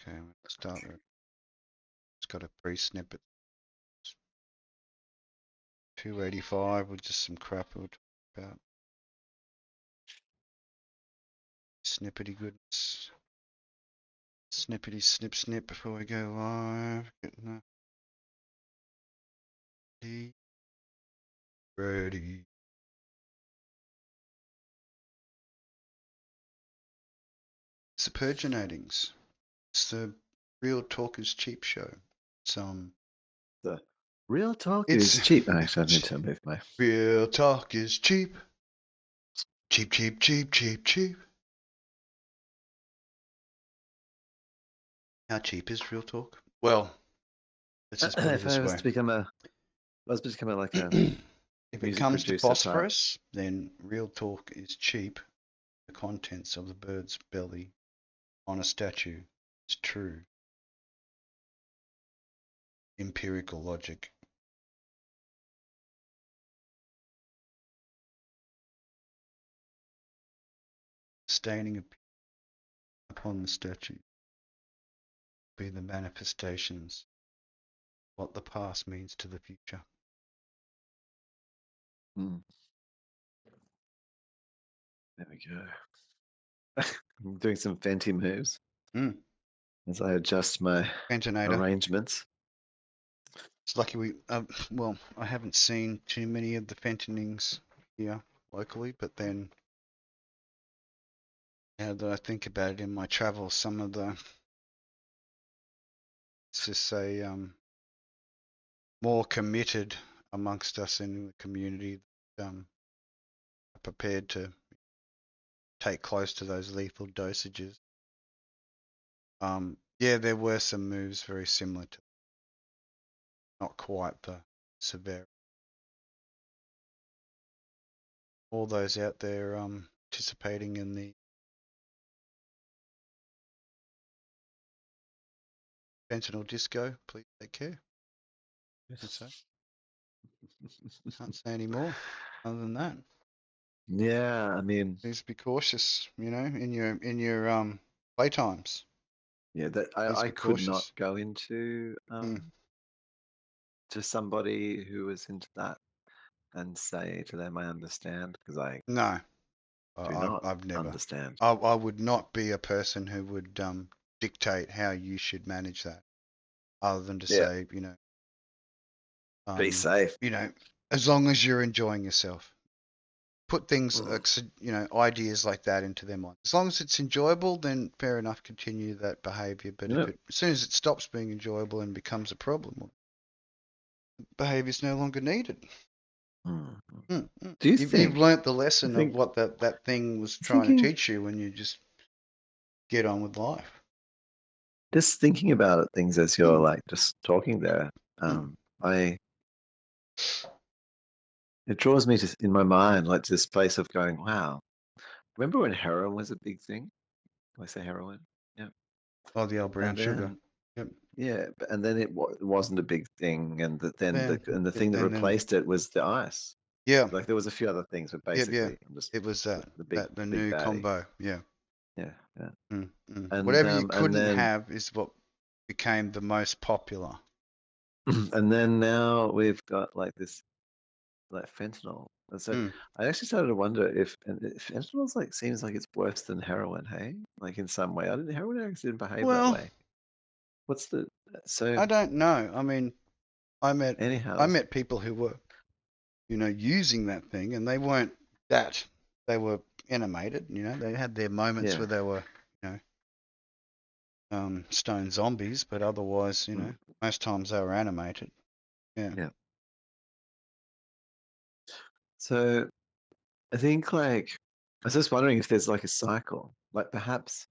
Okay, let's start with. It's got a pre-snippet. 285 with just some crap we'll talk about. Snippety goodness. Snippety snip snip before we go live. Getting ready. Supergenatings. It's the Real Talk is Cheap show. It's The real talk It's is cheap. Actually, I need to move my. Real Talk is cheap. Cheap, cheap, cheap, cheap, cheap. How cheap is Real Talk? Well, let's just put it If I this was way. to become like a If it music comes to producer type. phosphorus, then Real Talk is cheap. The contents of the bird's belly on a statue is true. Empirical logic. Staining upon the statue be the manifestations of what the past means to the future. There we go. I'm doing some Fenty moves as I adjust my Fentinator. arrangements. It's lucky we, well, I haven't seen too many of the Fentonings here locally, but then now that I think about it in my travels, some of the, let's just say, more committed amongst us in the community are prepared to take close to those lethal dosages. Yeah, there were some moves very similar to, not quite the severity. All those out there participating in the fentanyl disco, please take care. So, can't say any more other than that. Yeah, I mean, Please be cautious, in your playtimes. yeah, that I could not go into to somebody who was into that and say to them, I understand, because I No, do not I've never. understand. I would not be a person who would dictate how you should manage that, other than to say, Be safe. As long as you're enjoying yourself. Put things, ideas like that into their mind. As long as it's enjoyable, then fair enough, continue that behavior. But as soon as it stops being enjoyable and becomes a problem, behavior is no longer needed. Do you think you've learnt the lesson of what that thing was trying to teach you when you just get on with life? Just thinking about things as you're like just talking there, it draws me to, in my mind, like this place of going, wow. Remember when heroin was a big thing? Can I say heroin? Yeah. Oh, the old brown sugar. Yep. Yeah, and then it wasn't a big thing, and the thing that replaced it was the ice. Yeah. Like there was a few other things, but basically, it was the new baddie. combo. Yeah. Yeah. And, Whatever you couldn't have is what became the most popular. And then now we've got like this, like fentanyl. And so I actually started to wonder if fentanyl's like seems like it's worse than heroin. Hey, like in some way, heroin addicts didn't behave that way. What's the I don't know. I mean, I met people who were, using that thing, and they weren't that. They were animated. They had their moments where they were, stone zombies, but otherwise, most times they were animated. Yeah. So I think I was just wondering if there's like a cycle, like perhaps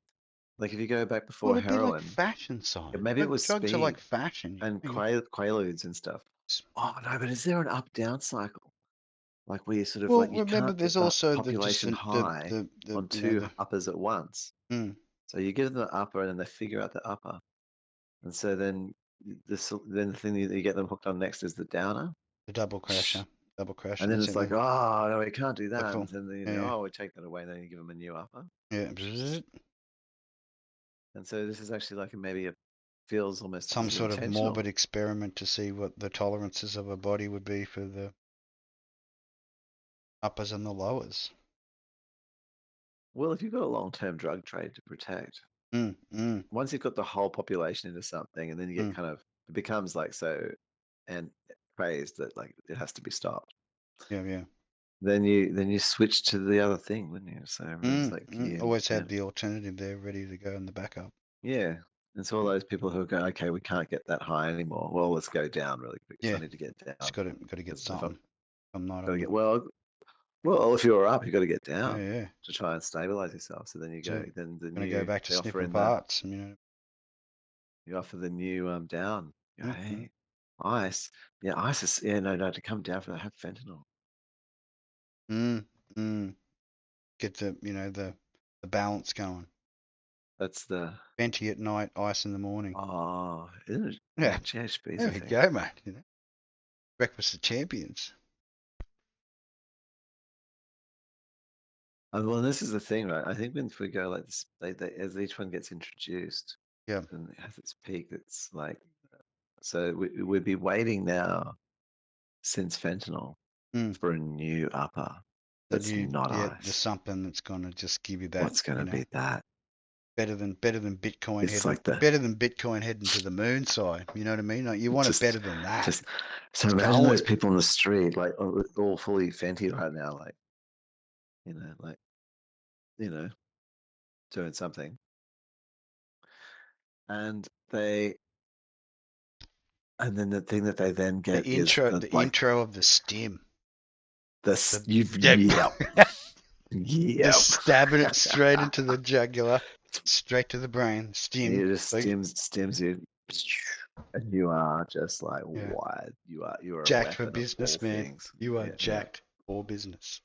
like if you go back before It'd be heroin, like fashion side. maybe it was drugs speed are like fashion and quaaludes and stuff. Oh no, but is there an up-down cycle? Like where you sort of like you remember, can't there's get that also population high on two uppers at once. So you give them the upper and then they figure out the upper. And so then the thing that you get them hooked on next is the downer. The double crasher. And then it's like, oh no, we can't do that. And then we we take that away, and then you give them a new upper. Yeah. And so this is actually like maybe it feels almost some sort of morbid intentional. experiment to see what the tolerances of a body would be for the uppers and the lowers. Well, if you've got a long-term drug trade to protect, once you've got the whole population into something, and then you get kind of it becomes like so and praised that like it has to be stopped. Yeah. Then you switch to the other thing, wouldn't you? So everyone's like, Always had the alternative there ready to go in the backup. yeah. And so all those people who go, okay, we can't get that high anymore. Well, let's go down really quick because Yeah, I need to get just down. got to get Because if I'm something. I'm not got to on get them. well, if you're up, you got to get down Yeah. to try and stabilize yourself. So then you So go, then the gonna go new back to they offer sniffing in the parts. you offer the new down. You go, Mm-hmm. hey, ice, yeah, ice is no to come down for that. Have fentanyl. Get the balance going. That's the Venti at night, ice in the morning. isn't it? Yeah, Yeah, GHB's there a we thing. go, mate. Breakfast of champions. Well, this is the thing, right? I think when if we go like this, as each one gets introduced Yeah. and it has its peak, it's like so we'd be waiting now since fentanyl for a new upper that's not There's ice. something that's gonna just give you that, What's going to be that? better than Bitcoin It's like heading to the moon side. You know what I mean? Like you want it better than that. just so It's imagine those going. people on the street, like all fully fenty right now, like you know, doing something, and they, and then the thing that they then get is The intro of the stim. The you've yeah. yep. Just stabbing it straight into the jugular, straight to the brain. Stim. You just Like, stims you, and you are just like yeah. wired. You are a Jacked for weapon of all business, man. things. You are Yeah. jacked for business.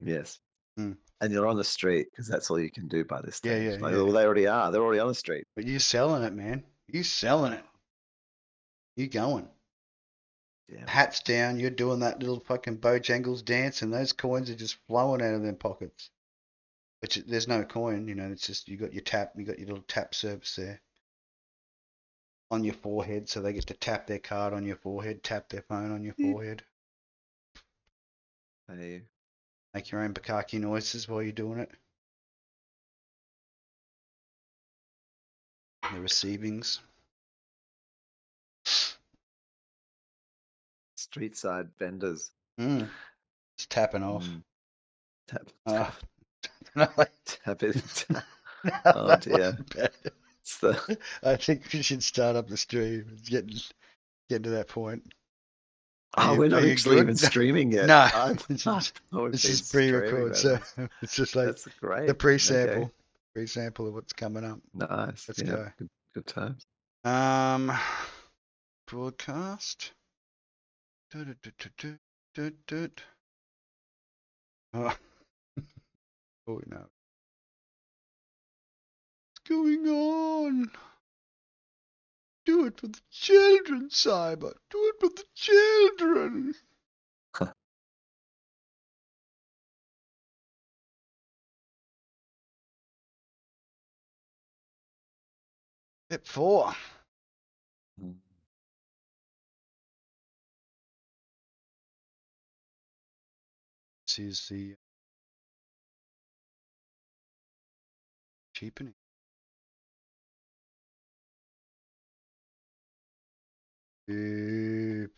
Yes. Mm. And you're on the street because that's all you can do by this stage. Like, well, Yeah. they already are. They're already on the street. But you selling it, man. You selling it. You going. Yeah. Hats down, you're doing that little fucking Bojangles dance, and those coins are just flowing out of them pockets. But there's no coin, it's just you got your little tap service there on your forehead, so they get to tap their card on your forehead, tap their phone on your forehead. Hey. Make your own bukkake noises while you're doing it. The receivings. Street side vendors. It's tapping off. Tap, Uh, tap it. no, Oh that dear. wasn't bad. It's the I think we should start up the stream. It's getting to that point. we're Are not you actually even good? streaming yet. No, I thought we've this been is streaming pre-record, so that. it's just like That's the great. Okay. pre-sample of what's coming up. Nice. Let's Yeah. go. Good times. Um, broadcast. Oh, oh no. What's going on? Do it for the children, Cyber. Do it for the children. EP4. This is the cheapening. Cheap.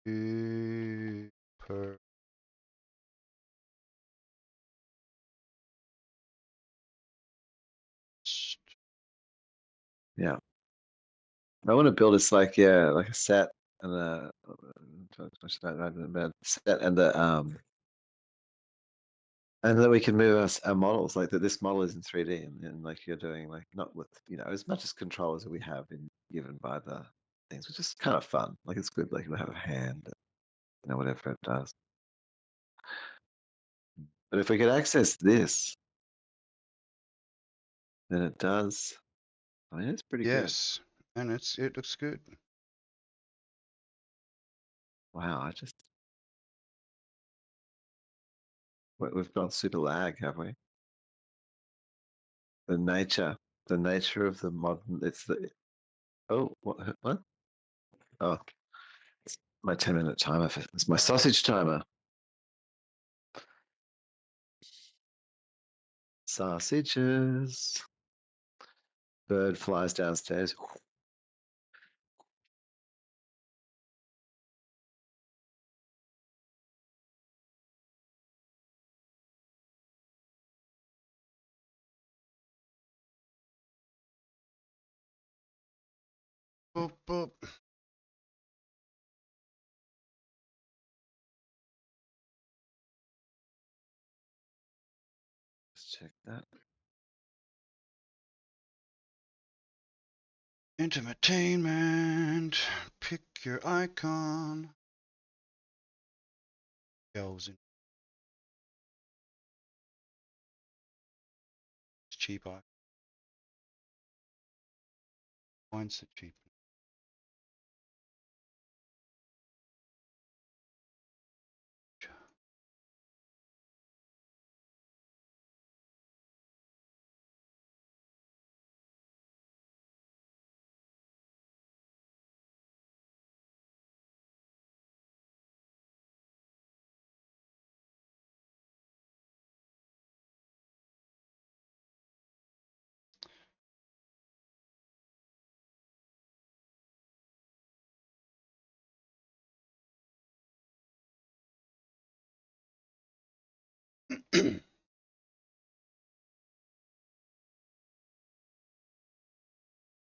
Cheaper. Yeah. I want to build this like like a set and a set and then we can move our models like that. This model is in 3D and like you're doing like not with as much as controls that we have been given by the things, which is kind of fun. Like it's good. Like we have a hand, whatever it does. But if we could access this, then it does. I mean, it's pretty good. Yes, and it looks good. Wow, we've got super lag, have we? the nature of the modern. It's the what? Oh, it's my 10-minute timer. It's my sausage timer. Sausages. Bird flies downstairs. Boop, boop. Let's check that. Entertainment. Pick your icon. Goes in. It's cheap. Mine's the cheap.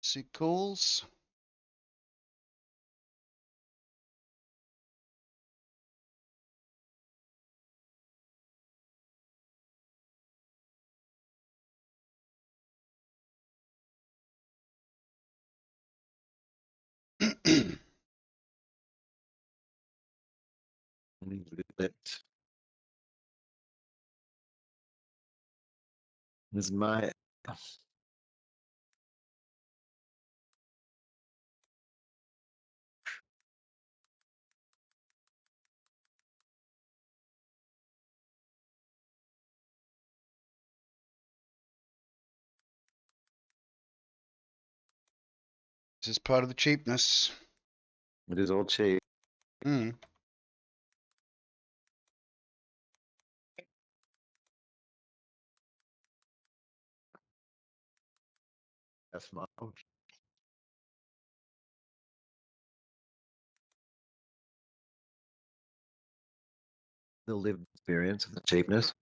Sickles. Is my This is part of the cheapness. it is all cheap. Mm. That's my the lived experience of the cheapness.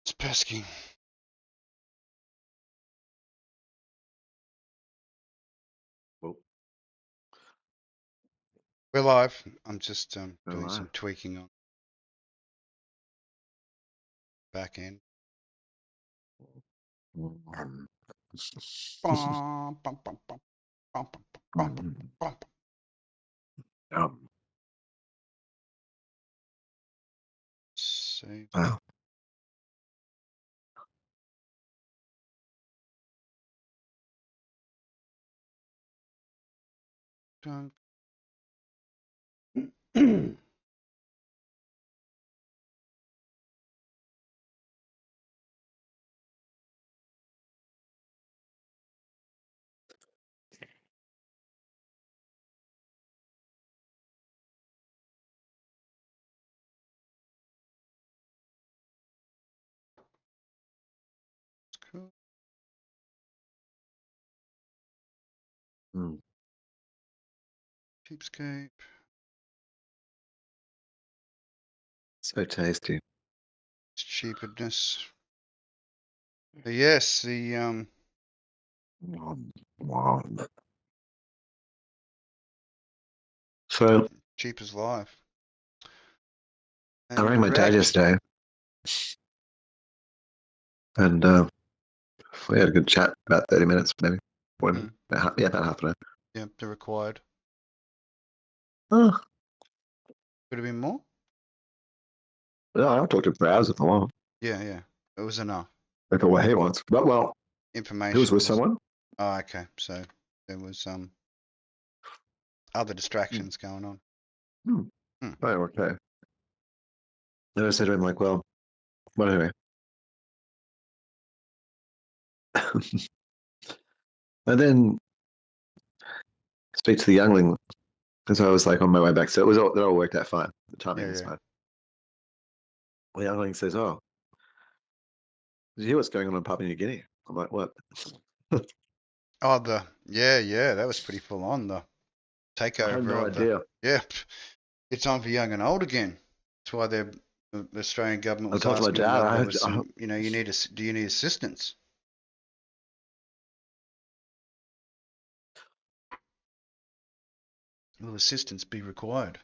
It's pesky. Oh, We're live. I'm just we're doing live. some tweaking on back end. Bum, bum, bum, bum, bum, bum, bum, bum, bum. Save. Wow. Dunk. Cool. Mm. Cheapskate. So tasty. It's cheapness. But yes, the So cheap is live. I And rang my dad direct. yesterday, and we had a good chat, about 30 minutes, maybe. Yeah, about half an hour. Yeah, they're required. Oh, Could have been more. yeah, I'll talk to Browse if I want. Yeah. It was enough. If what he wants. But well, Information. he was with someone. Oh, okay. So there was other distractions going on. Oh, okay. Then I said to him, like, well anyway. And then speak to the youngling because I was like on my way back. So it all worked out fine. The timing was fine. The youngling says, "Oh, did you hear what's going on in Papua New Guinea?" I'm like, "What?" Oh, that was pretty full on. The takeover I had no of idea. it's on for young and old again. That's why the Australian government was I talked to my asking dad. whether there was some, you need do you need assistance? Will assistance be required?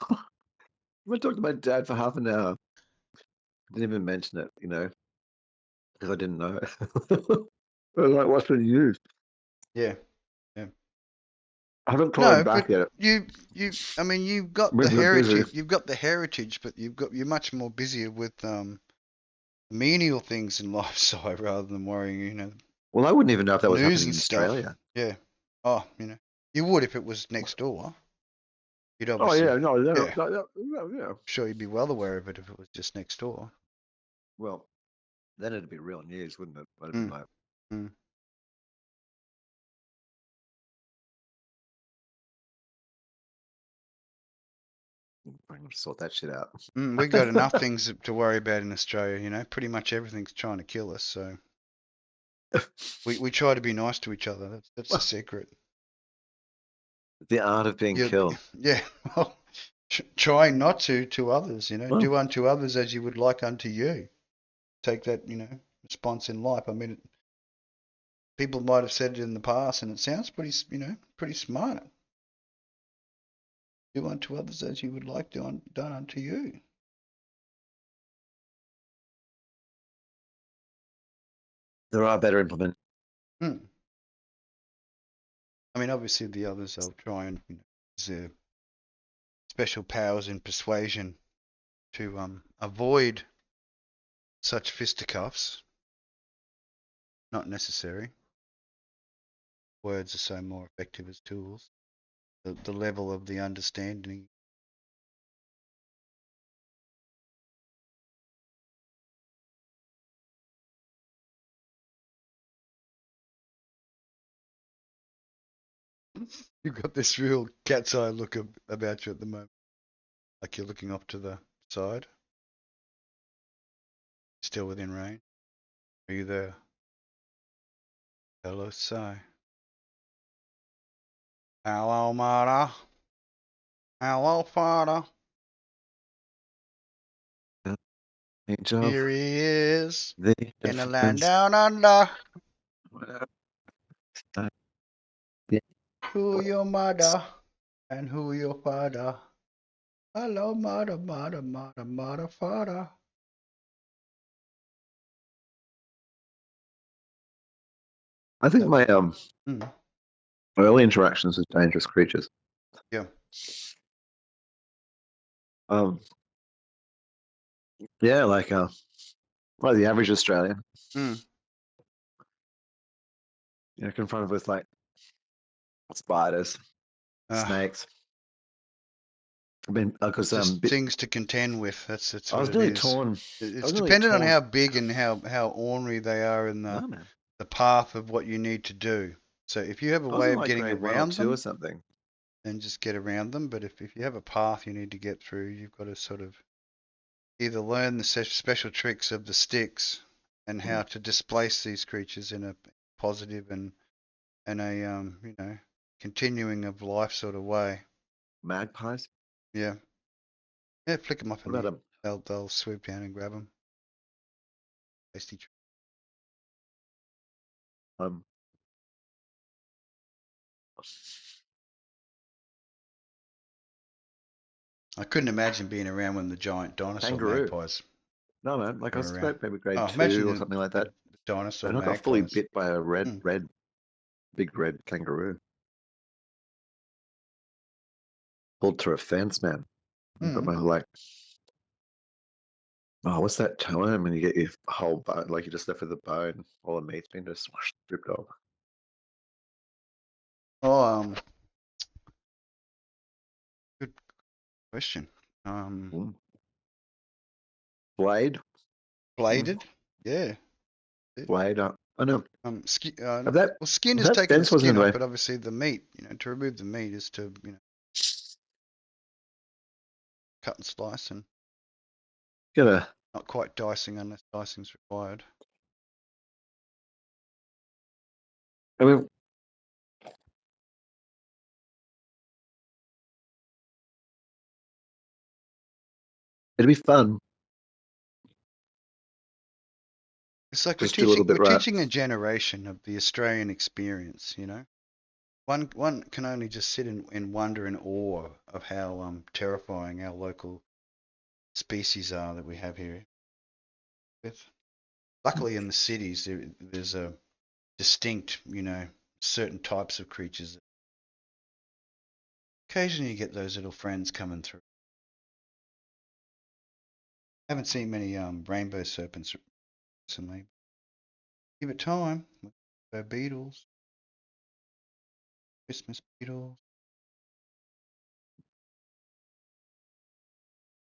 I talked to my dad for half an hour. Didn't even mention it, because I didn't know. I was like, "What's been used?" Yeah. I haven't called him back yet. I mean, you've got the heritage. You've got the heritage, but you're much more busier with menial things in life, side rather than worrying, Well, I wouldn't even know if that was news happening and in stuff. Australia. Yeah. Oh, you would if it was next door. You'd Oh obviously. yeah, no, Yeah. Sure, you'd be well aware of it if it was just next door. Well, then it'd be real news, wouldn't it? I'd have been like, I'm gonna sort that shit out. We've got enough things to worry about in Australia. Pretty much everything's trying to kill us. So we try to be nice to each other. That's the secret. The art of being killed. Yeah. Well, trying not to others. Do unto others as you would like unto you. Take that response in life. I mean, people might have said it in the past, and it sounds pretty smart. Do unto others as you would like done unto you. There are better implementations. I mean, obviously the others will try and use their special powers in persuasion to avoid such fisticuffs. Not necessary. Words are so more effective as tools. The level of the understanding. You've got this real cat's eye look about you at the moment. Like you're looking off to the side. Still within range. Are you there? Hello, Si. Hello, mother. Hello, father. Here he is. In the land down under. Who your mother and who your father? Hello, mother, mother, mother, mother, father. I think my early interactions with dangerous creatures. Yeah. Yeah, like the average Australian. Confronted with like spiders, snakes. I mean, because things to contend with. That's I was nearly torn. It's dependent on how big and how ornery they are in the path of what you need to do. So if you have a way of getting around them, or something, then just get around them. But if you have a path you need to get through, you've got to sort of either learn the special tricks of the sticks and how to displace these creatures in a positive and a continuing of life sort of way. Magpies. Yeah, flick them off and they'll swoop down and grab them. Tasty. I couldn't imagine being around when the giant dinosaur magpies. No, man. Like I was maybe grade 2 or something like that. Dinosaur and I got fully bit by a big red kangaroo. pulled through a fence, man. But my like, oh, what's that term when you get your whole bone, like you're just left with the bone, all the meat's been just stripped off? Oh, good question. Blade? Bladed? Yeah. Blade? I know. Well, skin is that taking the fence wasn't skin in the off, way. but obviously the meat, to remove the meat is to, cut and slice and Gotta. not quite dicing unless dicing's required. I mean, it'd be fun. It's like Just do a little bit we're right. teaching a generation of the Australian experience, One can only just sit in wonder and awe of how terrifying our local species are that we have here. Luckily in the cities there's a distinct, certain types of creatures. Occasionally you get those little friends coming through. Haven't seen many rainbow serpents recently. Give it time. Beetles, Christmas beetles,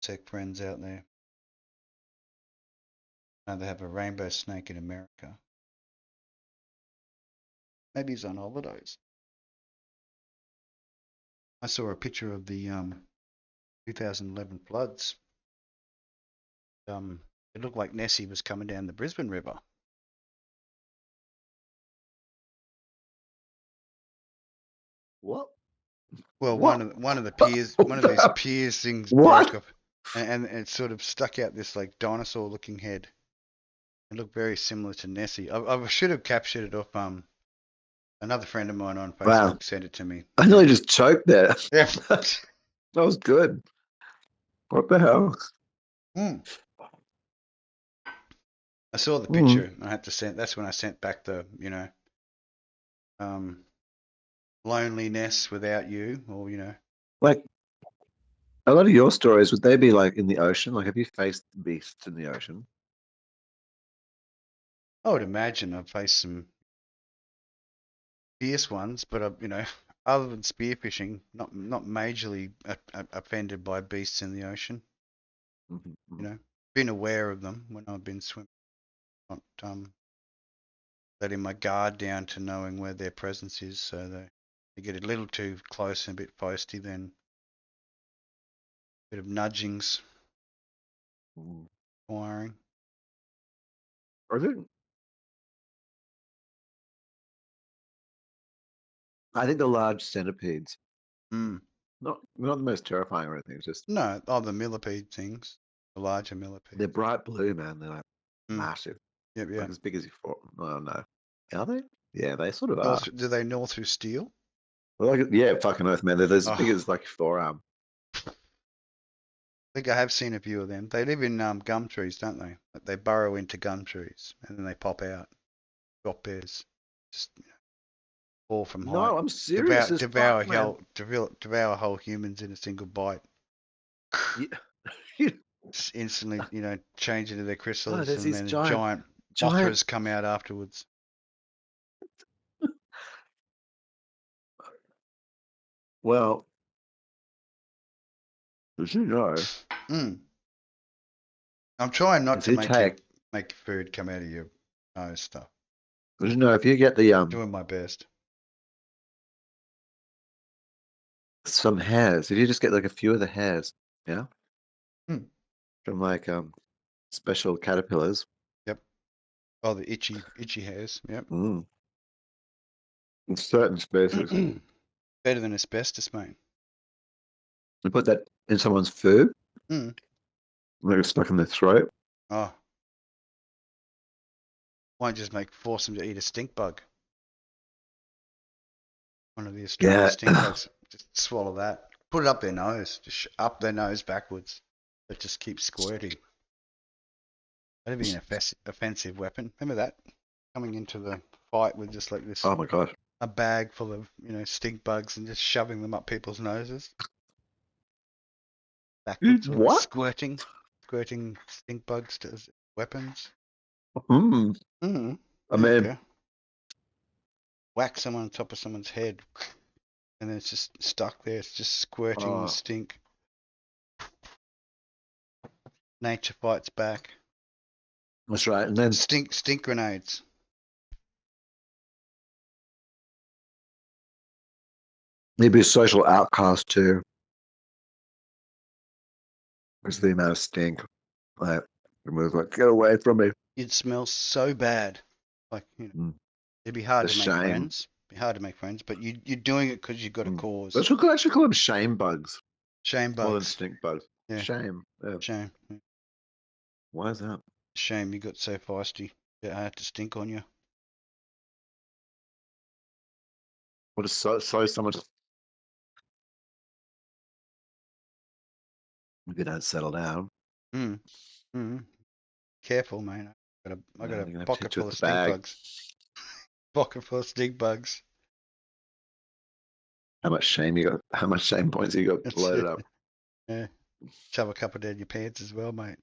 insect friends out there. Now they have a rainbow snake in America. Maybe he's on holidays. I saw a picture of the 2011 floods. It looked like Nessie was coming down the Brisbane River. What? Well, What? one of the piers, one of these piers things What? broke up, and it sort of stuck out this like dinosaur-looking head. It looked very similar to Nessie. I should have captured it off. Another friend of mine on Facebook Wow. sent it to me. I nearly just choked there. Yeah. That was good. What the hell? I saw the picture. I had to send. That's when I sent back the, loneliness without you, or Like a lot of your stories, would they be like in the ocean? Like, have you faced beasts in the ocean? I would imagine I've faced some fierce ones, but other than spearfishing, not majorly offended by beasts in the ocean. Been aware of them when I've been swimming, not letting my guard down to knowing where their presence is, so they get a little too close and a bit feisty, then a bit of nudgings, wiring. I think the large centipedes. Mm. Not the most terrifying or anything. It's just No, the millipede things, the larger millipedes. they're bright blue, man. They're like massive. Yep, yeah. Like as big as you thought. Oh no, are they? Yeah, they sort of are. Do they gnaw through steel? Well, like, yeah, fucking earth, man. They're as big as like your forearm. I think I have seen a few of them. They live in gum trees, don't they? They burrow into gum trees and then they pop out. Drop bears, just fall from height. No, I'm serious as fuck, man. Devour whole humans in a single bite. Yeah. Just instantly, change into their chrysalis, there's and these then giant Mothras come out afterwards. Well, as you know, I'm trying not to make food come out of your nose stuff. As you know, if you get the doing my best. Some hairs, if you just get like a few of the hairs, yeah, from like special caterpillars. Yep. Oh, the itchy hairs. Yep. In certain species. Better than asbestos, mate. You put that in someone's food. Like it's stuck in their throat. Oh. Why just force them to eat a stink bug? One of the Australian stink bugs. Just swallow that. Put it up their nose. Just up their nose backwards. It just keeps squirting. That'd be an offensive weapon. Remember that? Coming into the fight with just like this. Oh my god. A bag full of, stink bugs and just shoving them up people's noses. backwards or What? squirting stink bugs as weapons. Hmm. Mm. I There you mean, go. Whack someone on top of someone's head, and then it's just stuck there. It's just squirting oh, stink. Nature fights back. that's right. And then Stink grenades. he'd be a social outcast too. It's the amount of stink. Like, remove, like, get away from me. You'd smell so bad. Like, it'd be hard The to make shame. friends. Be hard to make friends, but you're doing it because you've got a cause. Let's actually call them shame bugs. Shame bugs. More than stink bugs. Yeah. Shame. Yeah. Shame. Yeah. Why is that? Shame you got so feisty. Yeah, I had to stink on you. What is so someone? If you don't settle down, Careful, man. I got a pocket full of stink bugs. Pocket full of stink bugs. How much shame you got? How much shame points you got loaded up? Yeah. Shove a couple down your pants as well, mate.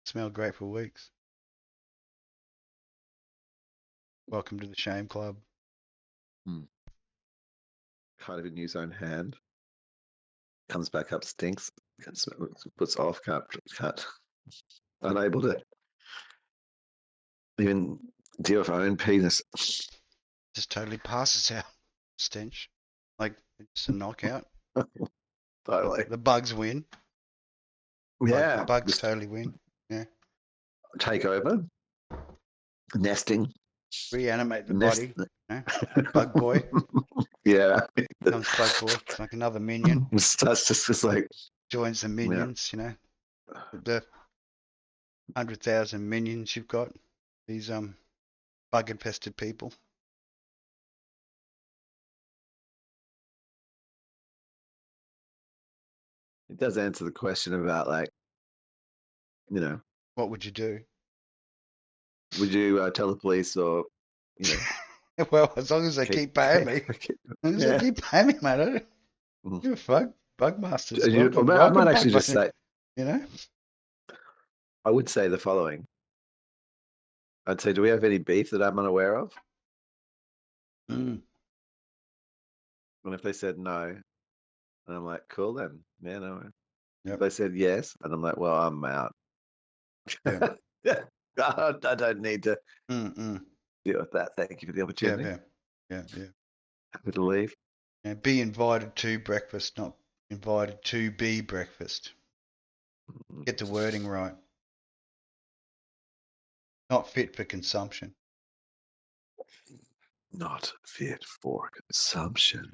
Smell great for weeks. Welcome to the shame club. Kind of in his own hand. Comes back up, stinks. Puts off. Can't. Unable to even deal with her own penis. Just totally passes out. Stench. Like it's a knockout. Totally. The bugs win. Yeah. The bugs totally win. Yeah. Take over. Nesting. Reanimate the body. Bug boy. Yeah. Comes bug boy. It's like another minion. That's just like joins the minions, the 100,000 minions you've got. These bug infested people. It does answer the question about what would you do? Would you tell the police or well, as long as they keep paying me. As long as they keep paying me, mate. I don't give a fuck. Bugmasters. Welcome, I might actually just say, I would say the following. I'd say, do we have any beef that I'm unaware of? And if they said no, and I'm like, cool then. Yeah, no. Yep. If they said yes, and I'm like, well, I'm out. Yeah. I don't need to deal with that. Thank you for the opportunity. Yeah. Happy to leave. Yeah, be invited to breakfast, not invited to be breakfast. Get the wording right. Not fit for consumption. Not fit for consumption.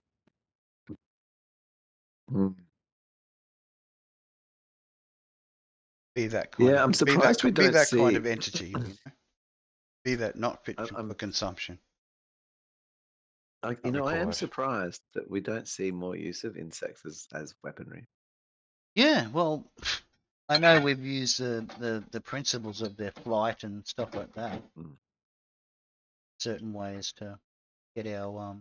Be that kind I'm surprised we don't see... kind of entity. Be that not fit for consumption. I am surprised that we don't see more use of insects as weaponry. Yeah, well, I know we've used the principles of their flight and stuff like that. Certain ways to get our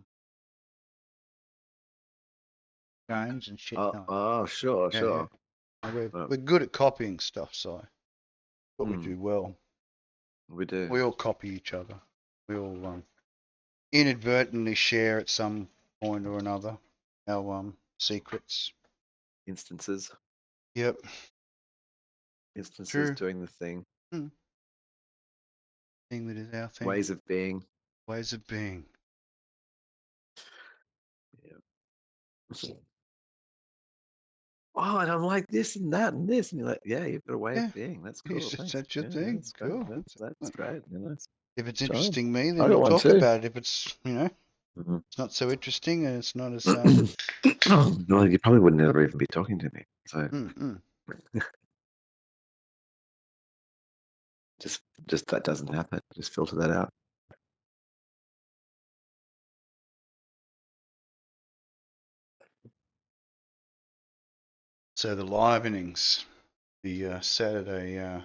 drones and shit going. Oh, sure. Yeah. We're good at copying stuff, so what we do well. We do. We all copy each other. We all inadvertently share at some point or another our secrets. Instances. Yep. Instances doing the thing. Thing that is our thing. Ways of being. Yeah. Oh, and I'm like this and that and this, and you're like, yeah, you've got a way of being. That's cool. That's your thing. That's cool. That's great. If it's interesting me, then we'll talk about it. If it's it's not so interesting and it's not as no, you probably would never even be talking to me. So just that doesn't happen. Just filter that out. So the live innings, the Saturday,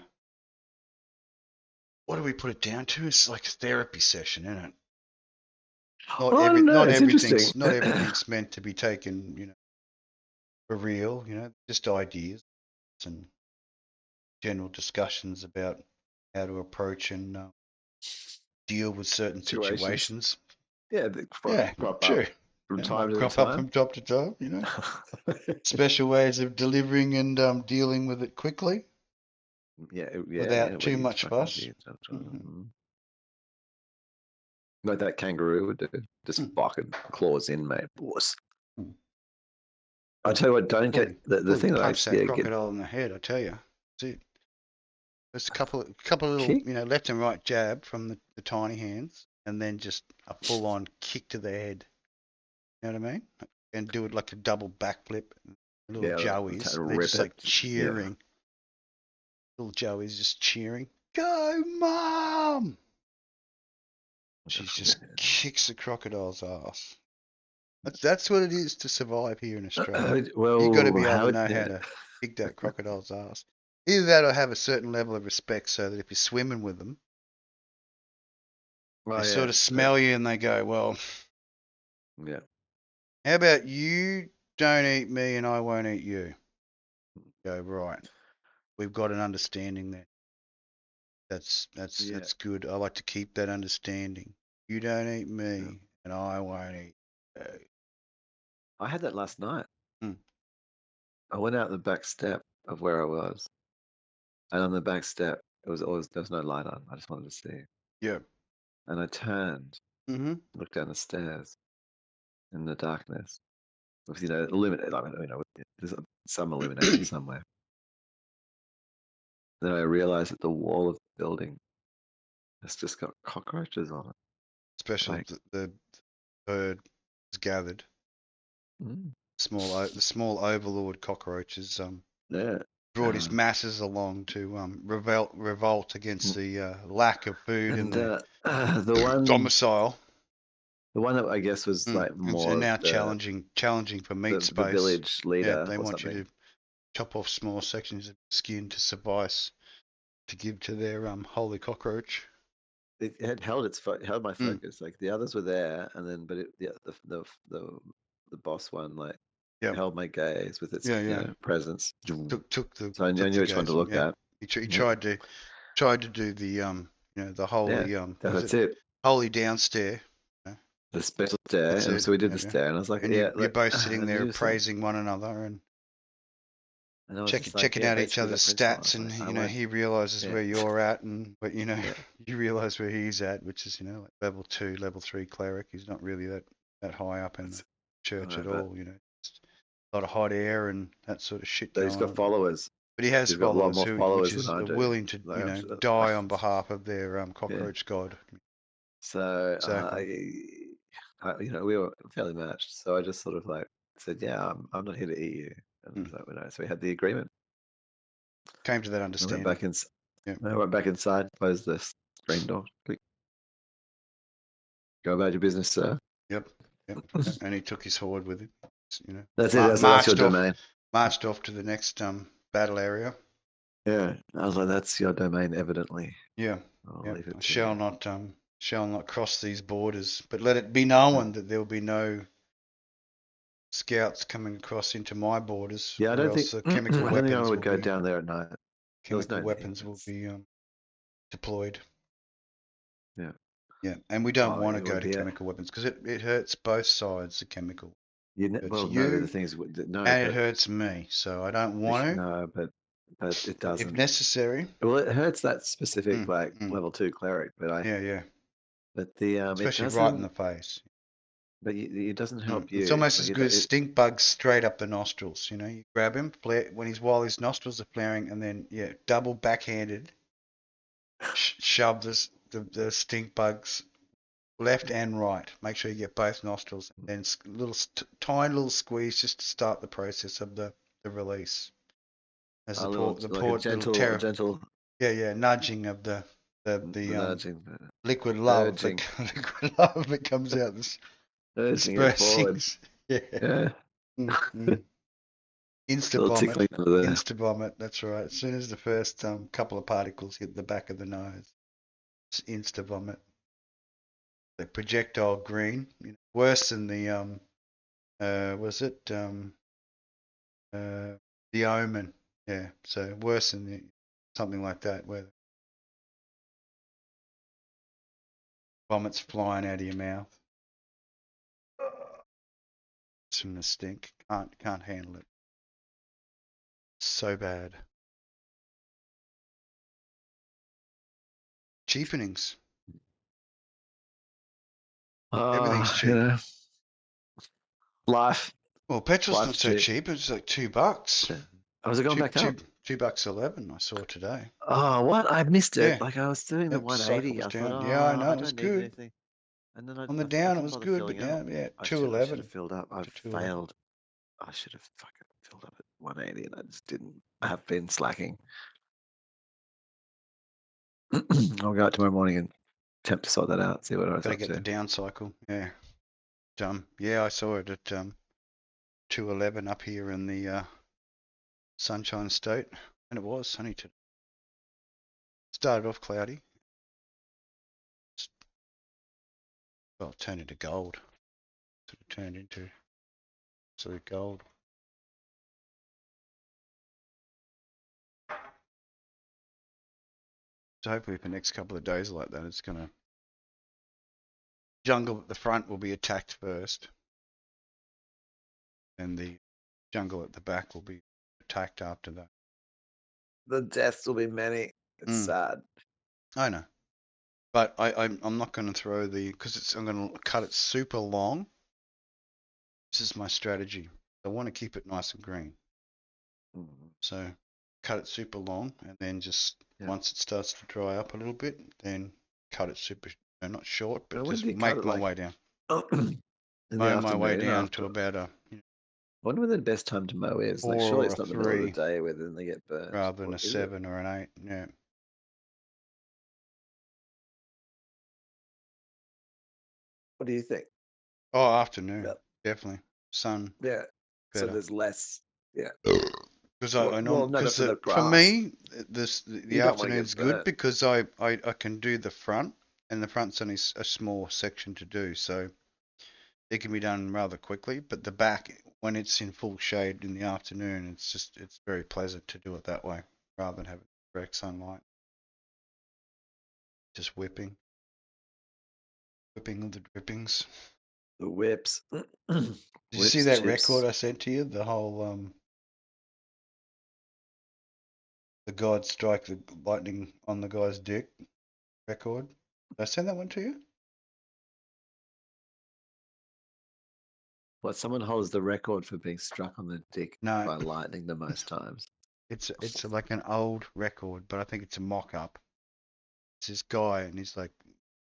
what do we put it down to? It's like a therapy session, isn't it? Not everything's meant to be taken, for real. Just ideas. and general discussions about how to approach and deal with certain situations. Yeah, they Yeah, crop true. up from It time might to crop up time. from top to top, you know. Special ways of delivering and dealing with it quickly without when too you much fucking fuss. like that kangaroo would do, just fucking claws in, mate. Boss. I tell you what, don't Fully, get the fully thing that I punch that get crocodile in the head, I tell you. See, there's a couple of little, kick. left and right jab from the tiny hands, and then just a full-on kick to the head. You know what I mean? And do it like a double backflip. Little Joeys, they're Rip just it. like cheering. Little Joey's just cheering. Go, Mom! She just kicks the crocodile's ass. That's what it is to survive here in Australia. You got to be able to know how to kick that crocodile's ass. Either that or have a certain level of respect so that if you're swimming with them, they sort of smell you and they go, well, yeah. how about you don't eat me and I won't eat you? Go, right. We've got an understanding there. That's good. I like to keep that understanding. You don't eat me and I won't eat you. I had that last night. Hmm. I went out the back step of where I was, and on the back step, there was no light on. I just wanted to see. Yeah. And I turned, Mm-hmm. looked down the stairs in the darkness, with illuminated. There's some illumination somewhere. Then I realized that the wall of the building has just got cockroaches on it. Special, the bird is gathered. Mm. The small overlord cockroaches Yeah. brought his masses along to revolt against the lack of food in And the the domicile. one that I guess was like more And of now challenging for meat the space. village Yeah, leader they or want you something. to chop off small sections of skin to suffice to give to their holy cockroach. It had held my focus. Like the others were there, and then the boss one like held my gaze with its presence. Took the So I knew which one to gaze. look at. He tried to do the holy that's it. holy downstare. The special stare, That's and it. so we did the stare, and I was like, and you're both sitting and there praising one another and I was just checking out each basically other's that principle. stats, and like, he realizes where you're at, and but you Yeah. realize where he's at, which is like level 2, level 3 cleric. He's not really that high up in the church at all. Just a lot of hot air and that sort of shit But he's going got on. followers. But he has He's got a lot followers more which followers than is I do. willing to die on behalf of their cockroach god. So Exactly. we were fairly matched. So I just sort of like said, "Yeah, I'm not here to eat you." And so we had the agreement. Came to that I understanding. went back in. I went back inside, closed the screen door. Click. Go about your business, sir. Yep. And he took his horde with him. That's it. That's your domain. Marched off to the next battle area. Yeah, I was like, "That's your domain, evidently." Yeah. I'll Yep. leave it I to shall not cross these borders, but let it be known that there will be no scouts coming across into my borders. Yeah, I or don't else think. the chemical I don't think I weapons would will go be down there at night. There was no weapons need. will be deployed. Yeah. Yeah, and we don't want to It go would to be chemical weapons because it hurts both sides. The chemical hurts well, no. The you thing is, no, and it but hurts me. So I don't want to. no, but it But if doesn't. necessary. Well, it hurts that specific like Mm. level 2 cleric, but Yeah. but Especially it right in doesn't. the face. But it doesn't help It's you. almost as good as stink bugs straight up the nostrils. You grab him while his nostrils are flaring, and then double backhanded, shove the stink bugs left and right. Make sure you get both nostrils, and then tiny little squeeze just to start the process of the release. As like a gentle. Nudging of the Nudging, liquid love, urging, liquid love that comes out. urging it forward. Yeah. Insta Little vomit. tickling under there. Insta vomit. That's right. As soon as the first couple of particles hit the back of the nose, it's insta vomit. The projectile green, worse than the was it the Omen? Yeah, so worse than something like that where vomits flying out of your mouth. It's from the stink. Can't handle it. So bad. Cheapenings. Everything's cheap. Life. Well, petrol's not Life's so cheap. cheap. It's like $2. Yeah. Oh, is it going back up? $2.11 I saw today. Oh, what? I missed it. Yeah. Like I was doing the Yep, 180. cycle's I thought, down. Yeah, I know I it was don't need good. anything. And then On the I down it couldn't was bother good, but filling up. now, yeah, I should have 211 filled up. I to 211. failed. I should have fucking filled up at 180 and I just didn't. I have been slacking. I'll go out tomorrow morning and attempt to sort that out, see what I was Gotta up get to. the down cycle. Yeah. Yeah, I saw it at 211 up here in the Sunshine State, and it was sunny today. Started off cloudy. Well, it turned into gold. Sort of turned into absolute gold. So hopefully for the next couple of days like that, it's gonna jungle at the front will be attacked first, and the jungle at the back will be attacked after that. The deaths will be many. It's sad. I know, but I'm not going to throw because I'm going to cut it super long. This is my strategy. I want to keep it nice and green, so cut it super long, and then just once it starts to dry up a little bit, then cut it super, not short, but just make my way down. Mow my way down to about a. I wonder when the best time to mow is. Like, 4 surely or it's a not the middle of the 3 day where then they get burnt. rather than Or a is it? 7 or an 8. Yeah. What do you think? Oh, afternoon, Yep. definitely. Sun. Yeah. So Better. there's less. Yeah. Because Well, no, but for the for grass, me the you don't want to afternoon's get good burnt. because I can do the front, and the front's only a small section to do, so it can be done rather quickly. But the back, when it's in full shade in the afternoon, it's very pleasant to do it that way rather than having direct sunlight. Just whipping of the drippings. The whips. Did you see that record I sent to you? The whole the God strike the lightning on the guy's dick record. Did I send that one to you? What, someone holds the record for being struck on the dick No, by lightning the most times. it's like an old record, but I think it's a mock-up. It's this guy, and he's like,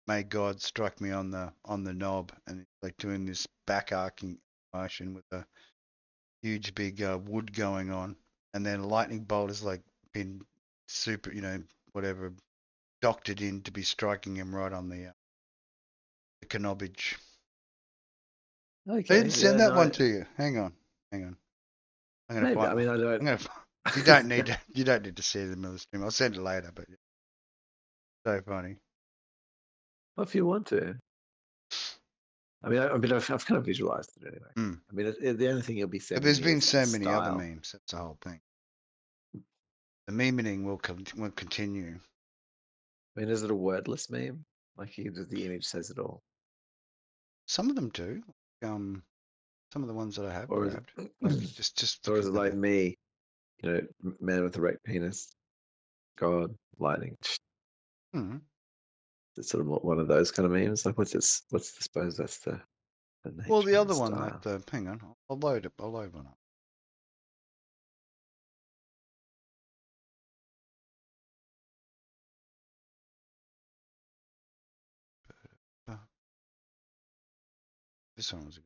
"May God strike me on the knob," and he's like doing this back arcing motion with a huge big wood going on, and then a lightning bolt has like been super, whatever, doctored in to be striking him right on the knobbage. I Okay. didn't send that one to you. Hang on. I'm gonna Maybe. find. I mean, I don't. I'm gonna. You don't need to. You don't need to see the middle of the stream. I'll send it later. But so funny. If you want to. I mean, I've kind of visualized it anyway. I mean, the only thing you'll be But sending there's me been is so like many other style. memes. That's the whole thing. The memeing will continue. I mean, is it a wordless meme? Like, the image says it all. Some of them do. Some of the ones that I have Or is grabbed. it, Like just look or at is it the. like me? Man with erect penis, God, lightning. It's sort of one of those kind of memes. Like, what's this? I suppose that's the nature Well, the and other the one, like style. hang on, I'll load it. I'll load one up. This one was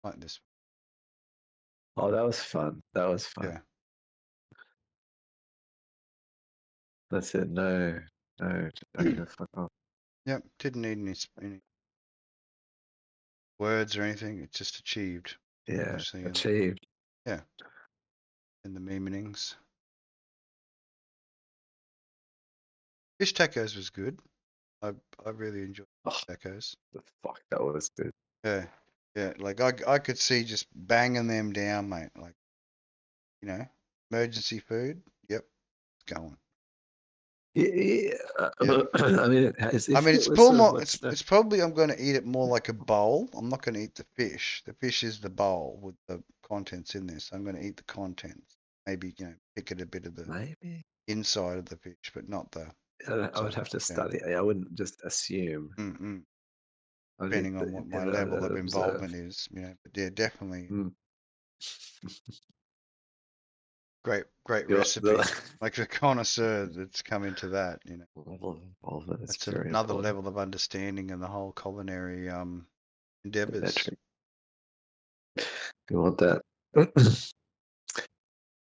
like this. Oh, that was fun. That was fun. Yeah. That's it. No, okay, fuck off. Yep. Didn't need any words or anything. It's just achieved. Yeah, Obviously. achieved. Yeah. In the memeings. Fish tacos was good. I really enjoyed tacos. The fuck, that was good. Yeah. Yeah, like I could see just banging them down, mate. Like, you know, emergency food. Yep, it's going. Yeah. Yeah. I mean, I if mean, it it's was full sort of more. what's the It's probably I'm going to eat it more like a bowl. I'm not going to eat the fish. The fish is the bowl with the contents in there. So I'm going to eat the contents. Maybe pick at a bit of the maybe? inside of the fish, but not the I would outside. have to Yeah. study. I wouldn't just assume. Mm-mm. I would Depending on what my and level I'd of observe. involvement is, but yeah, definitely Mm. great The recipe. Like a connoisseur that's come into that. level of involvement is That's very another important. level of understanding in the whole culinary endeavors. Metric. You want that?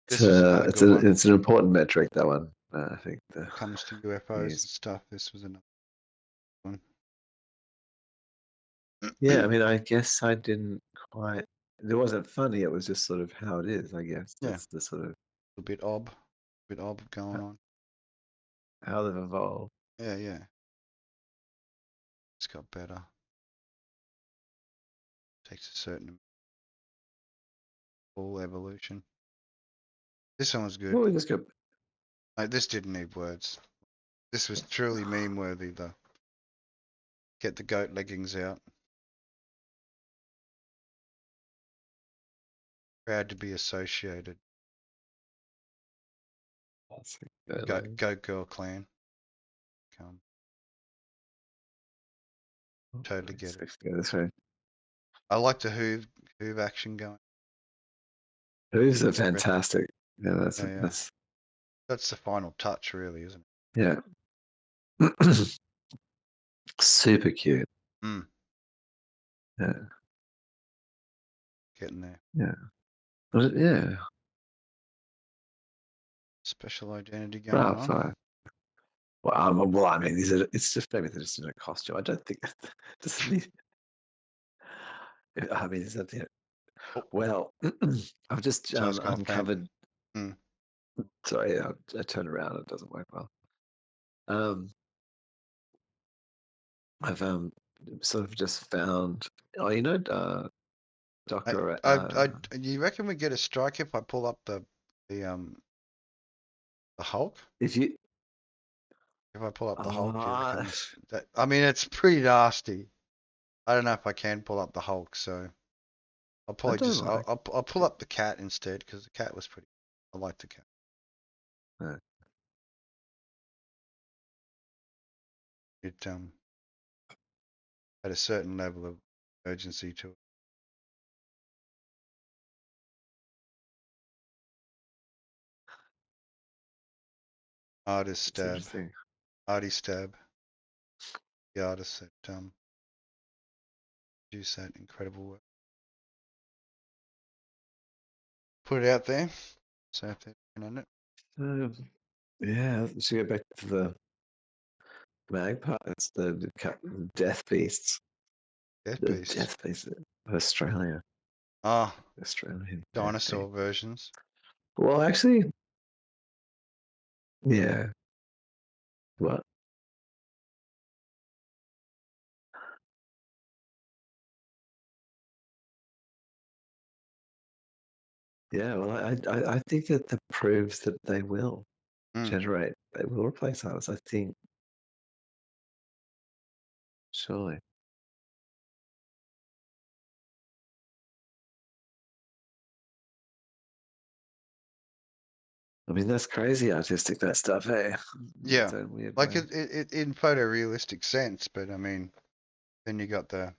This was another It's good one. it's an important metric, that one. I think the When it comes to UFOs and news. stuff, this was another one. Yeah, I mean, I guess I didn't quite. It wasn't funny. It was just sort of how it is. I guess Yeah, that's the sort of a bit ob going on. how they've evolved. Yeah, yeah. It's got better. Takes a certain full evolution. This one was good. Well, we just got. Like, this didn't need words. This was truly meme worthy though. Get the goat leggings out. Proud to be associated. Goat girl clan. Come. Totally get it. Go this way. I like the Hoove action going. Who's a Rest- fantastic. Yeah, Yeah, yeah. That's the final touch, really, isn't yeah. Super cute. it? Mm, Yeah, getting there. yeah, yeah. Special identity going Bravo on. 5. Well, I mean, it's just maybe they're just in a costume. I don't think doesn't need. I mean, is that the Oh, well? I've just someone's gone phantom. uncovered. Mm. Sorry, I turned around. It doesn't work well. Um, I've sort of just found. Oh, Doctor. You reckon we get a strike if I pull up the Hulk? If you. If I pull up the Hulk, do you Uh, reckon that? I mean, it's pretty nasty. I don't know if I can pull up the Hulk, so I'll I probably don't just like. I'll pull up the cat instead because the cat was pretty. I like the cat. No. It had a certain level of urgency to it. Artist It's stab, interesting. arty stab. The artist that produced that incredible work. Put it out there. So if they're on it. Yeah, we should go back to the magpies, the death beasts, Death the Beast. death beasts of Australia, Ah, Australian death dinosaur beast. versions. Well, actually, yeah. What? Yeah. Well, I think that proves that they will Mm. generate. They will replace us. I think. Surely. I mean, that's crazy artistic, that stuff, eh? In its Yeah, own weird like way. it in photorealistic sense, but I mean, then you got the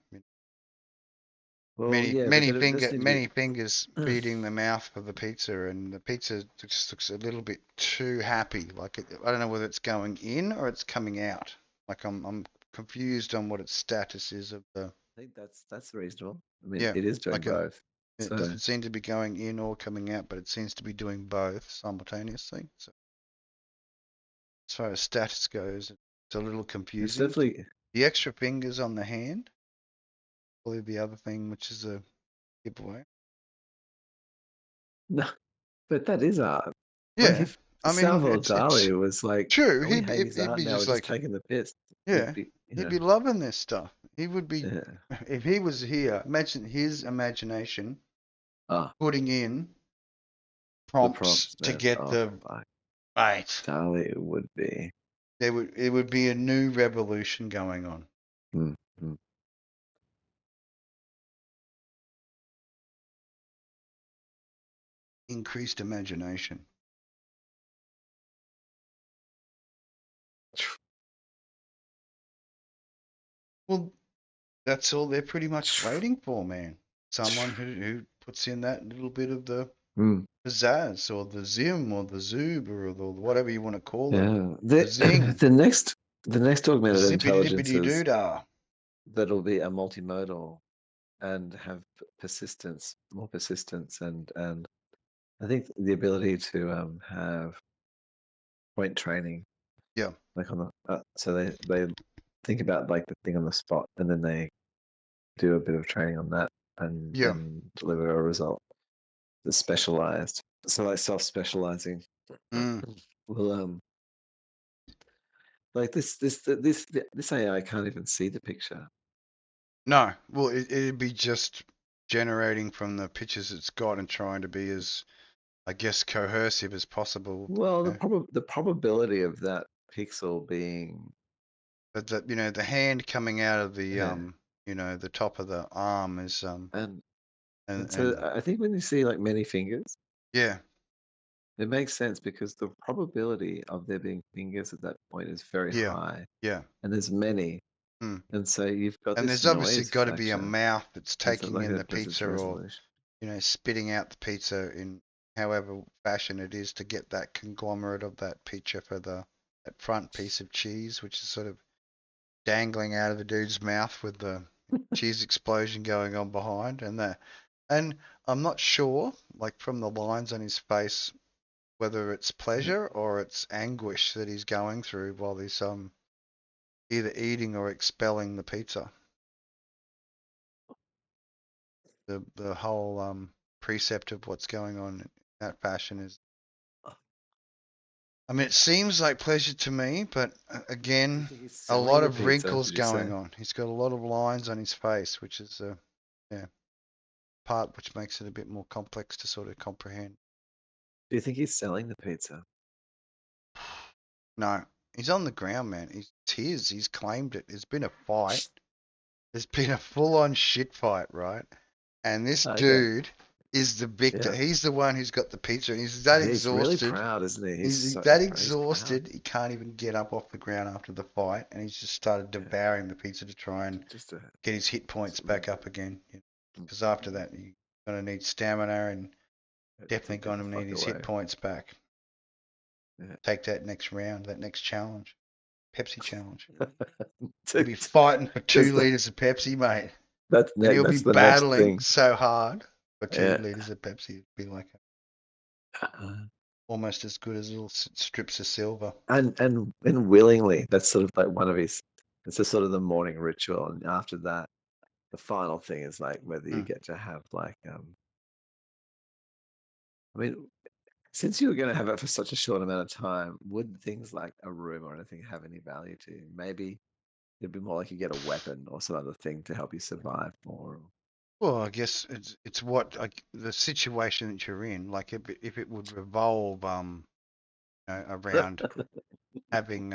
Well, yeah, but it does need to be. many fingers feeding the mouth of the pizza, and the pizza just looks a little bit too happy. Like I don't know whether it's going in or it's coming out. Like I'm confused on what its status is of the. I think that's reasonable. I mean, Yeah, it is doing like both. it So doesn't seem to be going in or coming out, but it seems to be doing both simultaneously. So as far as status goes, it's a little it's confusing. definitely The extra fingers on the hand, probably the other thing, which is a giveaway. no, but that is art. Like Yeah, if I mean Salvador it's Dali was like, true. "Oh, we hate his He'd art be now. just We're just like, taking the piss," he'd yeah, be, he'd be loving this stuff. He would be if he was here. Imagine his imagination putting in prompts to man. get the right. Darling, it would be. It would be a new revolution going on. Mm-hmm. Increased imagination. Well, that's all they're pretty much waiting for, man. Someone who puts in that little bit of the pizzazz or the zim or the zoob or the whatever you want to call it. The zing. The next augmented intelligences that'll be a multimodal and have more persistence, and I think the ability to have point training. Yeah. Like on the so they think about like the thing on the spot, and then they do a bit of training on that and deliver a result that's specialized. So like self-specializing will like this AI can't even see the picture. No, well, it'd be just generating from the pictures it's got and trying to be as, I guess, cohesive as possible. Well, the probability of that pixel being, but the hand coming out of the the top of the arm is and so I think when you see like many fingers, yeah, it makes sense because the probability of there being fingers at that point is very high. Yeah. And there's many. And so you've got and this there's obviously noise got to be a factor. mouth that's taking like in the pizza or spitting out the pizza in however fashion it is to get that conglomerate of that pizza for that front piece of cheese, which is sort of dangling out of the dude's mouth with the cheese explosion going on behind. And I'm not sure, like from the lines on his face, whether it's pleasure or it's anguish that he's going through while he's either eating or expelling the pizza. The whole precept of what's going on in that fashion is, I mean, it seems like pleasure to me, but again, a lot of wrinkles going on. He's got a lot of lines on his face, which is part which makes it a bit more complex to sort of comprehend. Do you think he's selling the pizza? No, he's on the ground, man. He's claimed it. There's been a fight. There's been a full-on shit fight, right? And this dude is the victor. Yeah. He's the one who's got the pizza, and he's that exhausted. He's really proud, isn't he? He's that exhausted. He can't even get up off the ground after the fight, and he's just started devouring the pizza to try and get his hit points back up again. Because after that, you're going to need stamina and definitely going to need his hit points back. Yeah. Take that next round, that next challenge. Pepsi challenge. He'll be fighting for 2 liters of Pepsi, mate. And he'll be battling so hard for 2 liters of Pepsi. It'd be like almost as good as little strips of silver. And willingly, that's sort of like one of his. It's a sort of the morning ritual, and after that, the final thing is like whether you get to have like I mean, since you were going to have it for such a short amount of time, would things like a room or anything have any value to you? Maybe it'd be more like you get a weapon or some other thing to help you survive more. Well, I guess it's what the situation that you're in. Like if it would revolve around having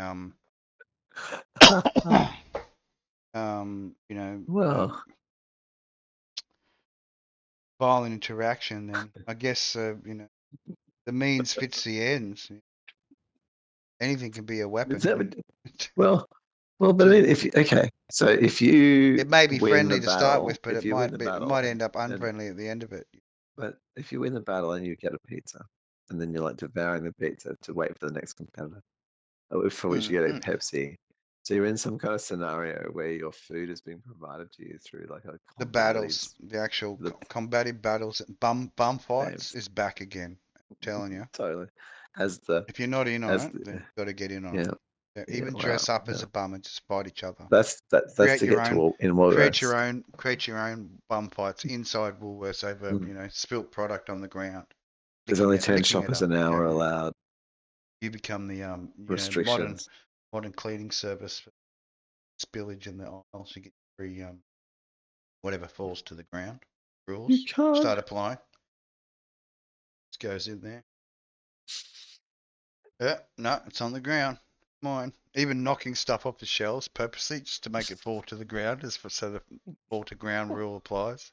violent interaction, then I guess the means fits the ends. Anything can be a weapon. Well, but I mean, if you it may be friendly to start with, but it might end up unfriendly at the end of it. But if you win the battle and you get a pizza, and then you're like devouring the pizza to wait for the next competitor, for which you get a Pepsi. So you're in some kind of scenario where your food is being provided to you through like the battles, the actual combative battles, bum fights is back again. I'm telling you. Totally. If you're not in on it, then you've got to get in on it. Yeah, even dress up as a bum and just fight each other. That's to get to in Woolworths. Create your own bum fights inside Woolworths over spilt product on the ground. There's only 10 shoppers an hour allowed. You become the restrictions. Modern cleaning service for spillage in the aisles. You get every whatever falls to the ground You rules can't. start applying. This goes in there. Yeah, no, it's on the ground. Mine. Even knocking stuff off the shelves purposely just to make it fall to the ground, so the fall to ground rule applies.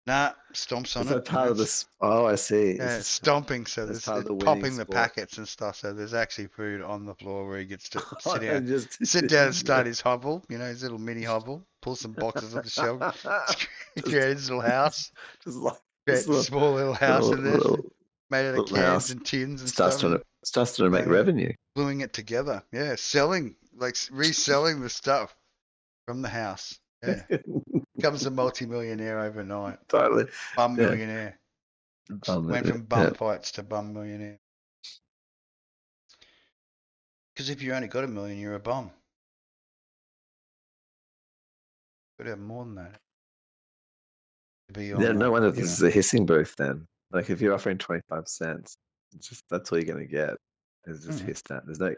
Nah, stomps on Is it. that part of this? Oh, I see. Yeah, It's stomping, so that's there's part of it's the winning popping the sport. packets and stuff. So there's actually food on the floor where he gets to sit And down, just sit down and start his hobble. You know, his little mini hobble. Pull some boxes off the shelf. Create his little house. just like Create this a small little house in there, made out of little cans house and tins and starts stuff. trying to make revenue. Gluing it together. Yeah, selling, like reselling the stuff from the house. Yeah, becomes a multi-millionaire overnight. Totally. Bum Yeah. millionaire. Went from bum fights to bum millionaire. Because if you only got $1 million, you're a bum. Got to have more than that. To be on Yeah, no wonder you this is a hissing booth then. Like if you're offering 25 cents, it's just that's all you're gonna get. Is just hiss that. There's no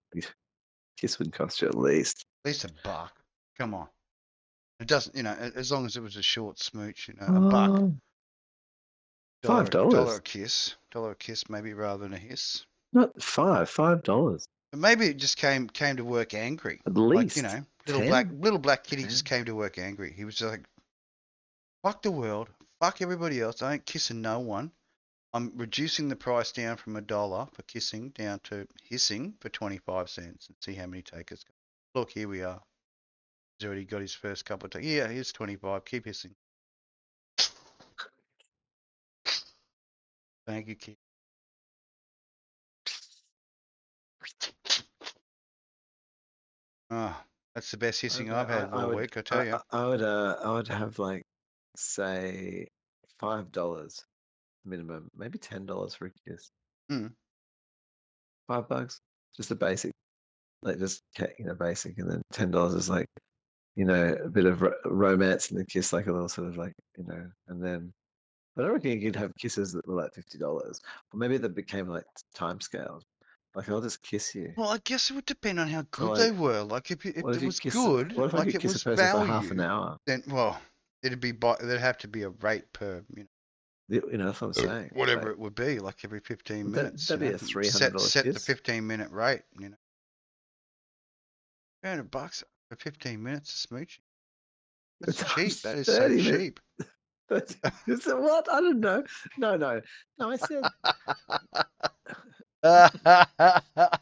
hiss would cost you at least $1. Come on. It doesn't, you know, as long as it was a short smooch, you know, $1. $5. Dollar a kiss. Dollar a kiss maybe rather than a hiss. Not $5. But maybe it just came to work angry. At Like, you least know, 10. little black kitty 10. just came to work angry. He was just like, fuck the world, fuck everybody else. I ain't kissing no one. I'm reducing the price down from $1 for kissing down to hissing for 25 cents and see how many takers. Look, here we are. He's already got his first couple of takers. Yeah, here's 25. Keep hissing. Thank you, kid. Oh, that's the best hissing I've had all week, I tell you. I would have like say $5 minimum, maybe $10 for a kiss. $5, just a basic, like just basic, and then $10 is like a bit of romance in the kiss, like a little sort of like and then. But I reckon you could have kisses that were like $50, or maybe that became like time scaled. Like I'll just kiss you. Well, I guess it would depend on how good like, they were. Like if it was good, what if I like could it kiss was a person for half an value, hour? then there'd have to be a rate per That's what I'm saying. whatever it would be, like every 15 minutes. That'd be a $300 set kiss. the 15-minute rate. $300 for 15 minutes of smooching. That's cheap. That is so cheap. What? I don't know. No. I said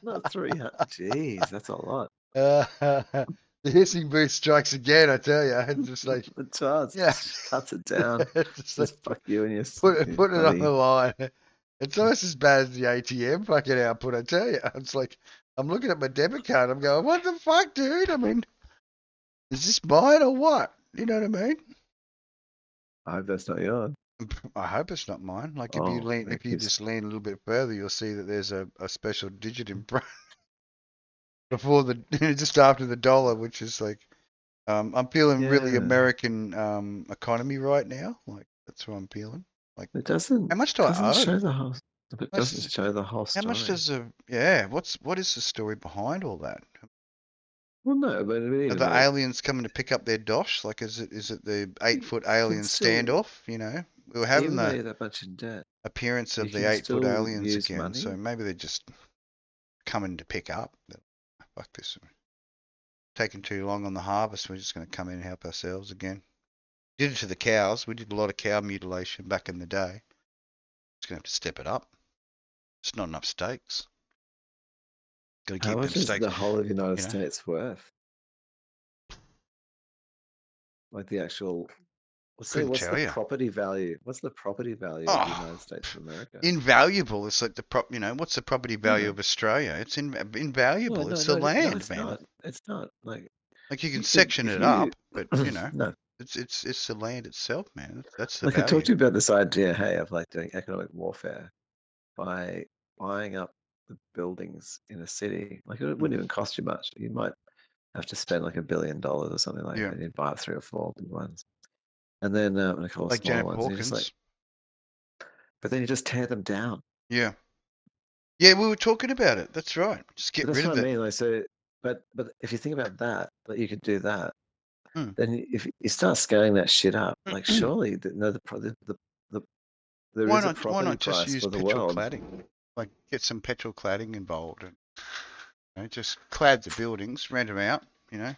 not 300. Jeez, that's a lot. The hissing booth strikes again. I tell you, it's just like the chance cuts it down. just like, fuck you and your put it on the line. It's almost as bad as the ATM fucking output. I tell you, it's like I'm looking at my debit card. I'm going, what the fuck, dude? I mean, is this mine or what? You know what I mean? I hope that's not yours. I hope it's not mine. Like if you just lean a little bit further, you'll see that there's a special digit in front before just after the dollar, which is like I'm feeling really American economy right now. Like that's what I'm feeling. Like it doesn't. How much do I owe? Show the whole. It doesn't show the whole story. How much does what is the story behind all that? Well, no, but are the aliens coming to pick up their dosh? Like, is it the 8-foot alien standoff? We were having that much in debt. Appearance of the 8-foot aliens again. Money? So maybe they're just coming to pick up. Fuck this. Taking too long on the harvest. We're just going to come in and help ourselves again. Did it to the cows. We did a lot of cow mutilation back in the day. Just going to have to step it up. It's not enough steaks. Got to keep How much is the whole of the United States worth? Like the actual. What's the property value? What's the property value of the United States of America? Invaluable. It's like what's the property value of Australia? It's invaluable. It's the land, man. Not. It's not like you can section it up, but no. It's the land itself, man. That's the value. I talked to you about this idea, of like doing economic warfare by buying up the buildings in a city. Like it wouldn't even cost you much. You might have to spend like $1 billion or something like that. And you'd buy 3 or 4 big ones. And then a couple of small ones. But then you just tear them down. Yeah. Yeah, we were talking about it. That's right. Just get rid of it. That's what I mean. Like, so, but if you think about that, you could do that. then if you start scaling that shit up, like surely there Why is a not? Why property not just price use for the petrol world. cladding? Like get some petrol cladding involved, and just clad the buildings, rent them out. Get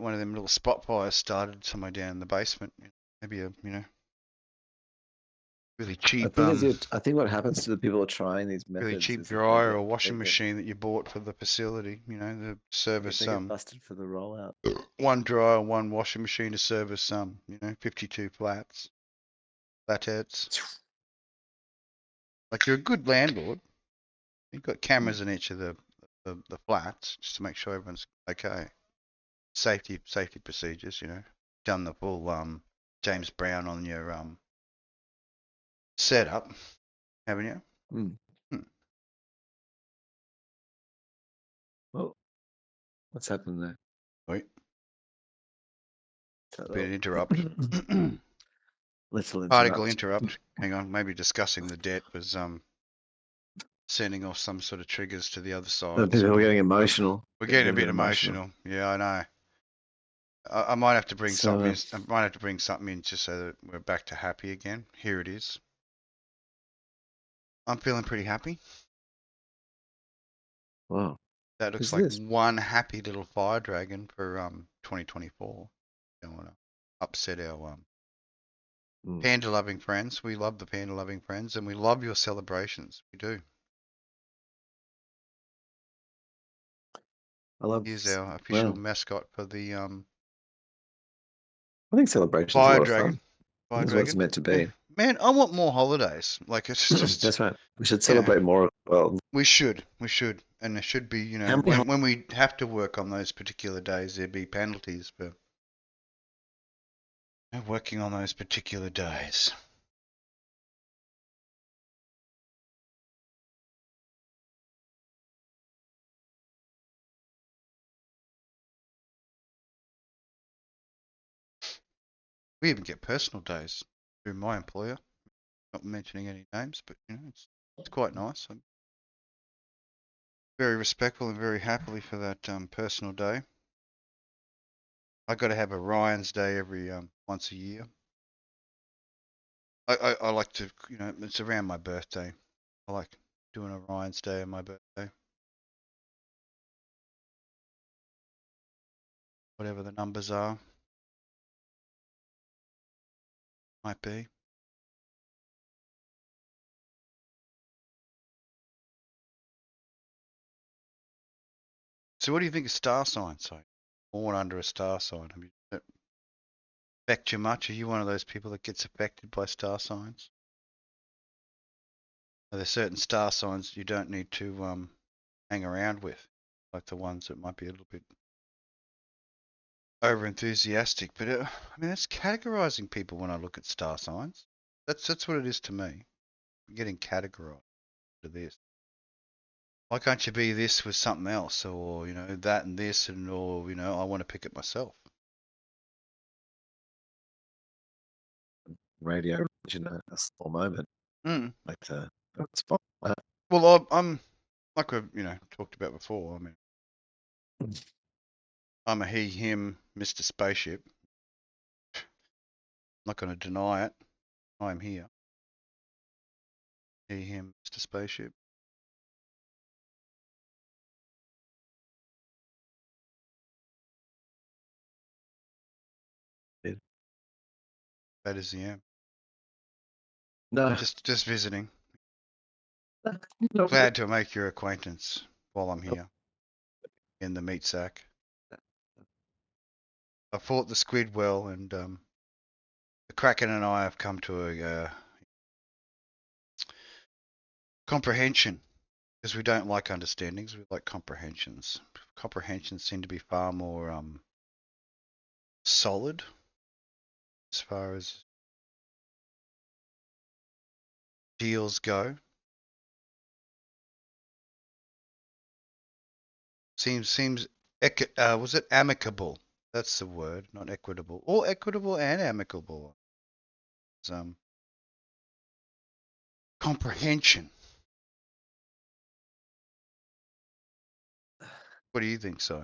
one of them little spot fires started somewhere down in the basement. Maybe a really cheap I think what happens to the people who are trying these really methods cheap is that they dryer get or washing machine that you bought for the facility. To service they get busted for the rollout. one dryer, one washing machine to service 52 flatheads. Like you're a good landlord. You've got cameras in each of the flats just to make sure everyone's okay. Safety procedures. Done the full James Brown on your setup, haven't you? Well, what's happened there? Wait, Little, been an interrupt. little Particle interrupt. Hang on, maybe discussing the debt was sending off some sort of triggers to the other side. People are getting emotional. We're getting a bit emotional. Yeah, I know. I might have to bring something in. I might have to bring something in just so that we're back to happy again. Here it is. I'm feeling pretty happy. Wow. That looks like one happy little fire dragon for 2024. Don't want to upset our panda loving friends. We love the panda loving friends, and we love your celebrations. We do. Here's our official mascot for the I think celebrations fire are a lot dragon. of fun. That's what it's meant to be. Man, I want more holidays. Like it's just. That's right. We should celebrate more. Well, we should, and there should be. When we have to work on those particular days, there'd be penalties for working on those particular days. We even get personal days through my employer. Not mentioning any names, but it's quite nice. I'm very respectful and very happily for that personal day. I got to have a Ryan's Day every once a year. I like to, it's around my birthday. I like doing a Ryan's Day on my birthday. Whatever the numbers are, might be. So what do you think of star signs? So born under a star sign. Have you affect you much? Are you one of those people that gets affected by star signs? Are there certain star signs you don't need to hang around with, like the ones that might be a little bit over enthusiastic? But I mean, that's categorizing people when I look at star signs. That's what it is to me. I'm getting categorized to this. Why can't you be this with something else, or that and this, and or I want to pick it myself. Radio, a small moment. Like to spot that. Well, I'm like we've talked about before. I mean, I'm a he, him, Mr. Spaceship. I'm not going to deny it. I'm here. He, him, Mr. Spaceship. Yeah. That is the am. No. Just visiting. Glad to make your acquaintance while I'm here in the meat sack. I fought the squid well, and the Kraken and I have come to a comprehension, because we don't like understandings, we like comprehensions. Comprehensions seem to be far more solid as far as deals go. Seems was it amicable? That's the word, not equitable. Or equitable and amicable. It's, comprehension. What do you think, Si?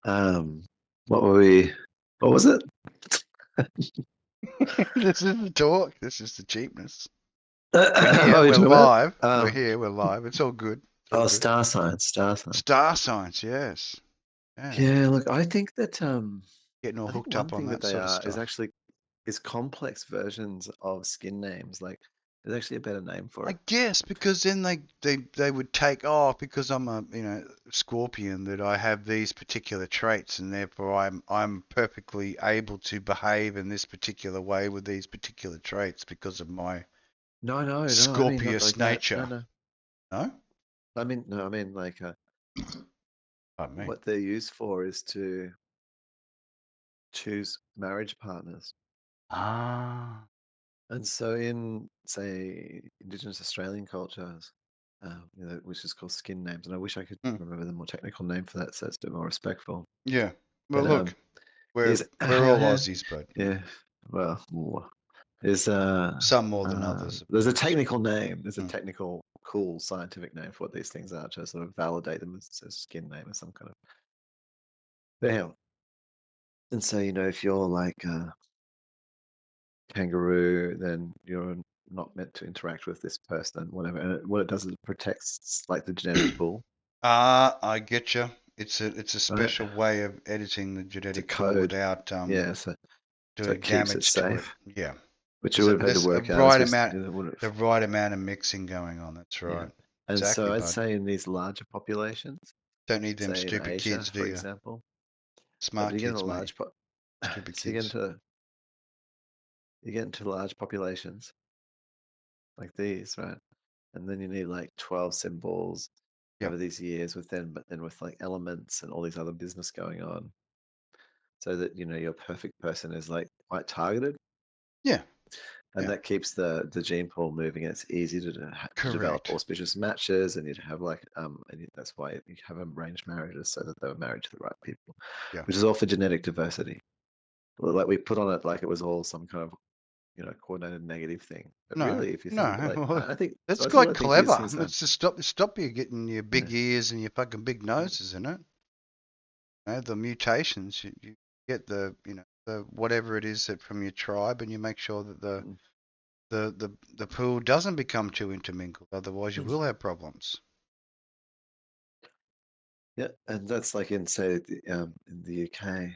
What were we? What was it? This is the talk. This is the cheapness. We're What here. were we We're talking about? live. We're here. We're live. It's all good. It's all Oh, good. star signs, star signs. Star signs. Yes. Yeah. Yeah, look, I think that Getting all I think hooked one up on thing that that they sort of are is stuff. actually complex versions of skin names. Like, there's actually a better name for I it. guess because then they would take because I'm a Scorpion, that I have these particular traits and therefore I'm perfectly able to behave in this particular way with these particular traits because of my No, I mean not Scorpius like that. nature. No. No? I mean like Pardon me. what they're used for is to choose marriage partners. Ah. And so in, say, Indigenous Australian cultures, which is called skin names, and I wish I could Mm. remember the more technical name for that, so it's a bit more respectful. Yeah. Well, But look, we're is all Aussies, but yeah, well, is some more than others, of there's a course. technical name. There's a Mm. technical, cool scientific name for what these things are to sort of validate them as a skin name or some kind of. But anyway, and so if you're like a kangaroo, then you're not meant to interact with this person, whatever. And what it does is it protects like the genetic pool, Ah, I get you. It's a right? special way of editing the It's a genetic pool code, without yeah. So doing it keeps it damage to it. safe, Yeah. which you would have had to There's a work out as right we, amount would have, the right amount of mixing going on. That's yeah. right. And Exactly, so I'd bud. say in these larger populations, Don't need them say in stupid Asia, kids, do for you? example, but Smart you get into kids, mate. Stupid so you get kids. into large populations like these, right? And then you need like 12 symbols Yeah. over these years but then with like elements and all these other business going on, so that your perfect person is like quite targeted, Yeah. and Yeah. that keeps the gene pool moving. It's easy to develop Correct. auspicious matches, and you'd have like that's why you have arranged marriages, so that they were married to the right people, Yeah. which is all for genetic diversity. Like we put on it like it was all some kind of coordinated negative thing, but No. really, if you think No. like Well, I think so, that's I sort quite of think these clever. things are, It's to stop you getting your yeah, big ears and your fucking big noses, isn't it? The mutations, you get the whatever it is that from your tribe, and you make sure that mm, the pool doesn't become too intermingled. Otherwise, you will have problems. yeah, and that's like in, say, in the UK,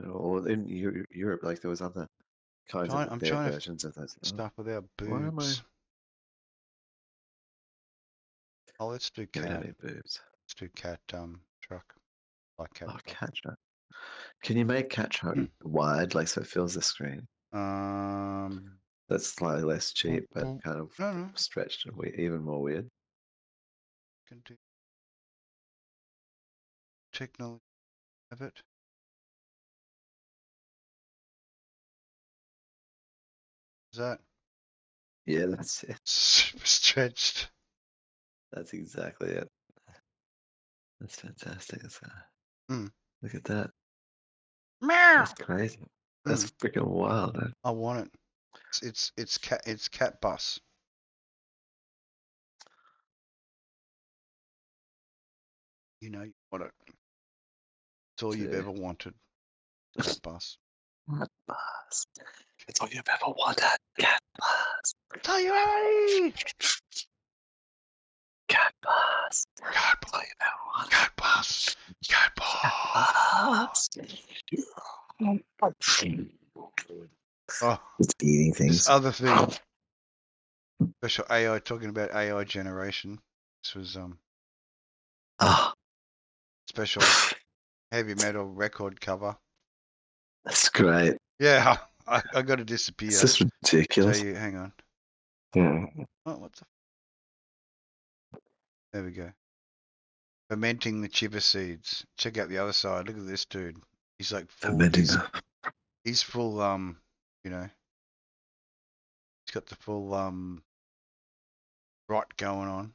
or in Europe, like there was other kinds of I'm their trying to versions of those. Oh, stuff with our why am I? boobs. Oh, let's do Yeah, we don't cat. need boobs. Let's do cat truck. Like cat Oh, truck. cat truck. Can you make cat truck wide, like so it fills the screen? Um. That's slightly less cheap, but No, kind of no. stretched and even more weird. Can do technology of it. Is that Yeah, that's it. super stretched? That's exactly it. That's fantastic. Mm. Look at that. Meow. That's crazy. That's Mm. freaking wild, man. I want it. It's cat bus. You want it. It's all you've Too. ever wanted. Cat bus. Cat bus. It's all you've ever wanted. Cat bus. It's all you ever need. Cat bus. Cat It's all you've ever wanted. Cat bus. Cat bus. Oh, It's eating this things. other thing. Special AI, talking about AI generation. This was Oh, special heavy metal record cover. that's great. Yeah, I got to It's disappear. just So ridiculous. hang on. Yeah. Oh, what the? There we go. Fermenting the chiba seeds. Check out the other side. Look at this dude. He's like full. Fermenting He's full. You know, he's got the full rot going on.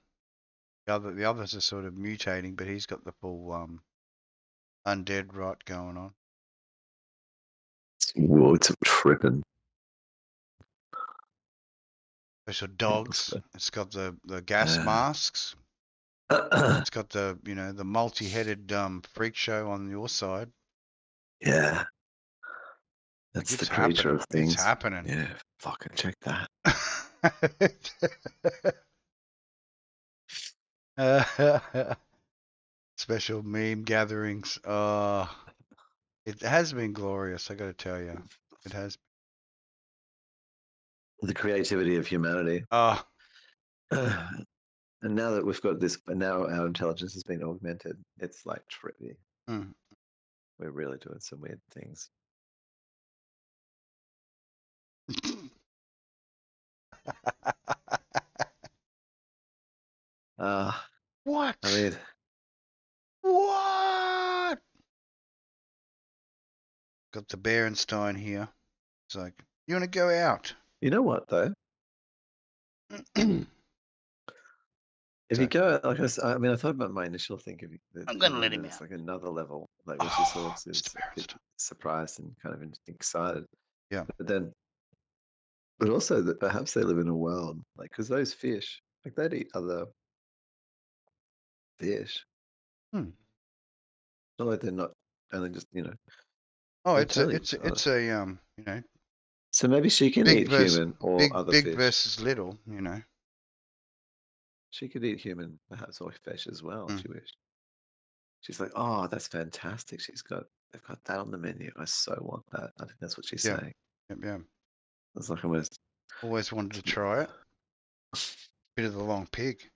The others are sort of mutating, but he's got the full undead rot going on. Whoa, it's tripping. Special dogs. It's got the gas masks. It's got the the multi-headed freak show on your side. Yeah, Like that's it's the creature happening. of It's things. happening. Yeah, fucking check that. Special meme gatherings. It has been glorious, I got to tell you. It has. The creativity of humanity. Oh, And now that we've got this, now our intelligence has been augmented, it's like trippy. mm. We're really doing some weird things. What? I mean, What? Got the Berenstein here. It's like, you want to go out? you know what though? If you So, go, like I mean, I thought about my initial thing. I'm And gonna let then him there's out. like another level, like which is sort of Oh, Mr. is a bit Berenstein. surprised and kind of excited. Yeah. But then, but also that perhaps they live in a world like because those fish, like they'd eat other fish. Hmm. Not like they're not only just Oh, they're it's a, totally. it's a, it's a, So maybe she can big eat versus human or other big fish. versus little. She could eat human, perhaps, or fish as well if Hmm. she wished. She's like, oh, that's fantastic. They've got that on the menu. I so want that. I think that's what she's Yeah. saying. Yep. Yeah. It's like almost. Always wanted to try it. Bit of the long pig.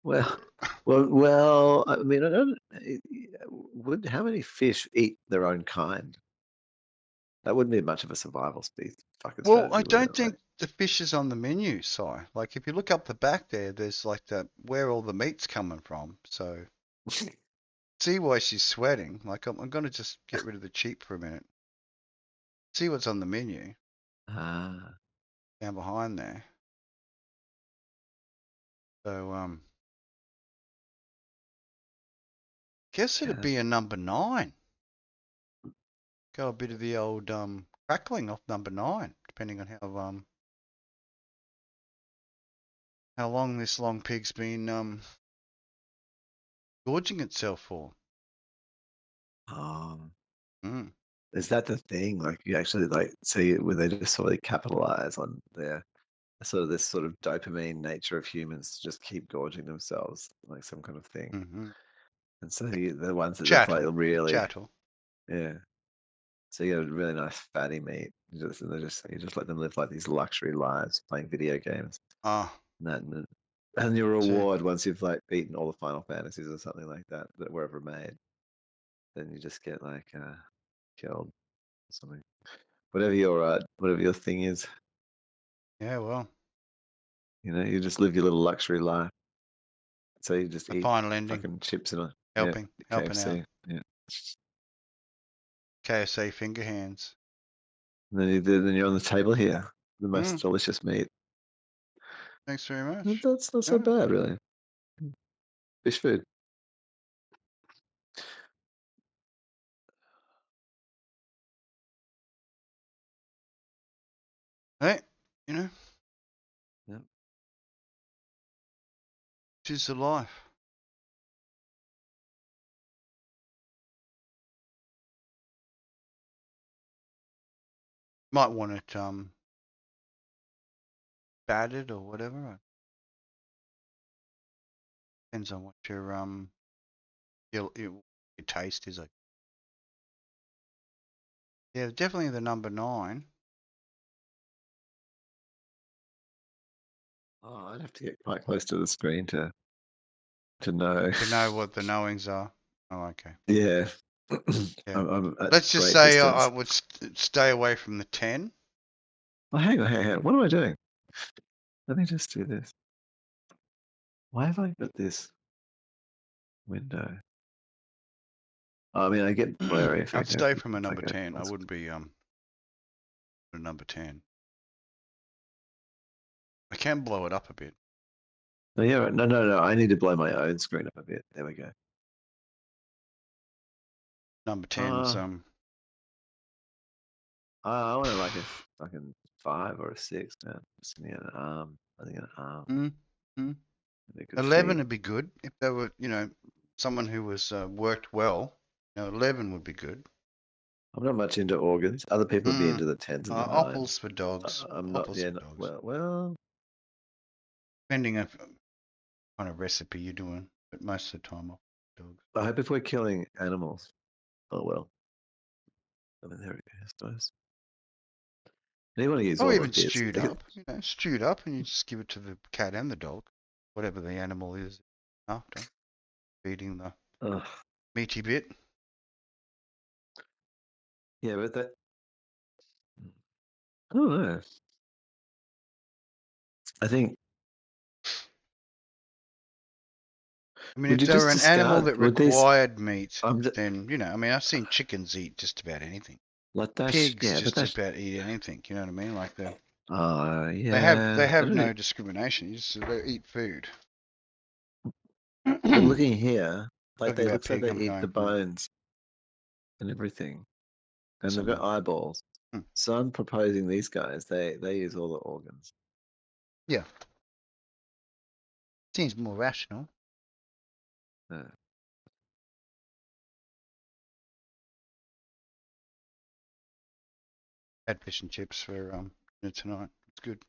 Well. I mean, I don't. Would how many fish eat their own kind? That wouldn't be much of a survival fucking Well, I strategy, would don't it? think the fish is on the menu, Si. Like, if you look up the back there, there's like that where all the meat's coming from. So, Like, see why she's sweating. Like, I'm going to just get rid of the cheap for a minute. See what's on the menu ah, down behind there. So, guess it'd cat. be a number 9. Go a bit of the old crackling off number 9, depending on how long this long pig's been gorging itself for. Um, Mm. is that the thing? Like you actually like see where they just sort of capitalize on their sort of this sort of dopamine nature of humans to just keep gorging themselves like some kind of thing. Mm-hmm. And so the ones that are like Chattel. really, Chattel. yeah. So you get a really nice fatty meat. You just let them live like these luxury lives playing video games. Ah, And your that's it. reward once you've like beaten all the Final Fantasies or something like that were ever made, then you just get like killed or something. Whatever your thing is, Yeah, well, you just live your little luxury life. So you just the eat final ending. fucking chips in a Helping out. KFC, yeah. KSA finger hands. And then you're on the table here, the most Mm, delicious meat. thanks very much. That's not so Yeah. bad, really. Fish food. Hey, you know, Yeah. it is the life. Might want it battered or whatever. Depends on what your taste is like. Yeah, definitely the number 9. Oh, I'd have to get quite close to the screen to know. To know what the knowings are. Oh, okay. Yeah. Yeah. I'm at Let's just great say I distance. would stay away from the 10. Oh, hang on. What am I doing? Let me just do this. Why have I got this window? Oh, I mean, I get blurry if I I'd go stay from a if I number go 10. I close. wouldn't be a number 10. I can blow it up a bit. No, yeah, right. No. I need to blow my own screen up a bit. There we go. Number 10's Uh, I want to like a fucking 5 or a 6 now. Just give me an arm. I think an arm. mm, mm. They could 11 feed. would be good if they were, someone who was worked well. 11 would be good. I'm not much into organs. Other people would be into the 10s and the 9s. Apples for dogs. I'm not. Apples Yeah. for dogs. Well. Depending on what kind of recipe you're doing, but most of the time, apples for dogs. I hope if we're killing animals. Oh well. I mean, there we go. I suppose. You want to use Or all the even bits. stewed up. Stewed up, and you just give it to the cat and the dog, whatever the animal is after feeding the meaty bit. Yeah, but that. I don't know. I think. I mean, Would if you they were just an animal discard? that Would these? required meat, I'm just, then I mean, I've seen chickens eat just about anything. like that's Pigs yeah, but just that's. about eat anything. You know what I mean? Like they Yeah. I have don't no think. discrimination. They eat food. But looking here, like Talking they about looks like pig, they I'm eat the going bones and everything, and they've something got like that. eyeballs. So I'm proposing these guys. They use all the organs. Yeah, seems more rational. Yeah. Had fish and chips for dinner tonight. It's good.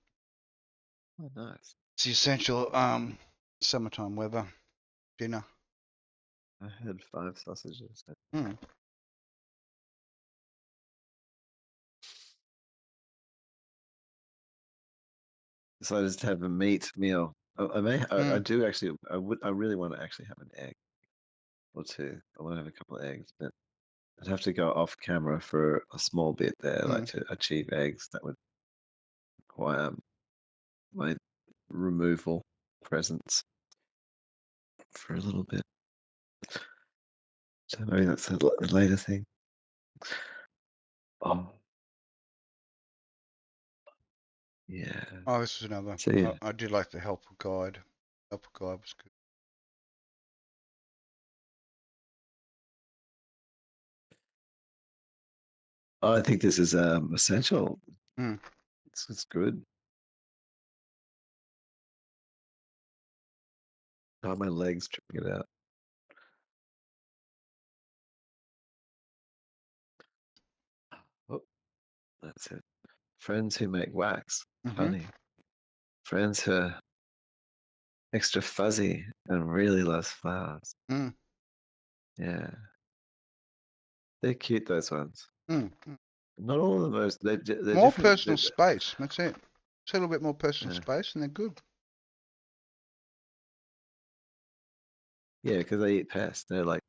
Oh, nice. It's the essential summertime weather dinner. I had 5 sausages. Mm. So I just have a meat meal. I do actually. I really want to actually have an egg or two. I want to have a couple of eggs, but I'd have to go off camera for a small bit there, like to achieve eggs. That would require my removal presence for a little bit. So maybe that's a later thing. Oh, yeah. Oh, this was another. So yeah. I did like the helpful guide. Helpful guide was good. Oh, I think this is essential. Mm. It's good. Oh, my legs tripping it out. Oh, that's it. Friends who make wax. Funny. Friends who are extra fuzzy and really loves flowers. Mm. Yeah. They're cute, those ones. Mm. Not all of them are, they're More different. personal space. That's it. It's a little bit more personal Yeah, space, and they're good. yeah, because they eat pests. They're like,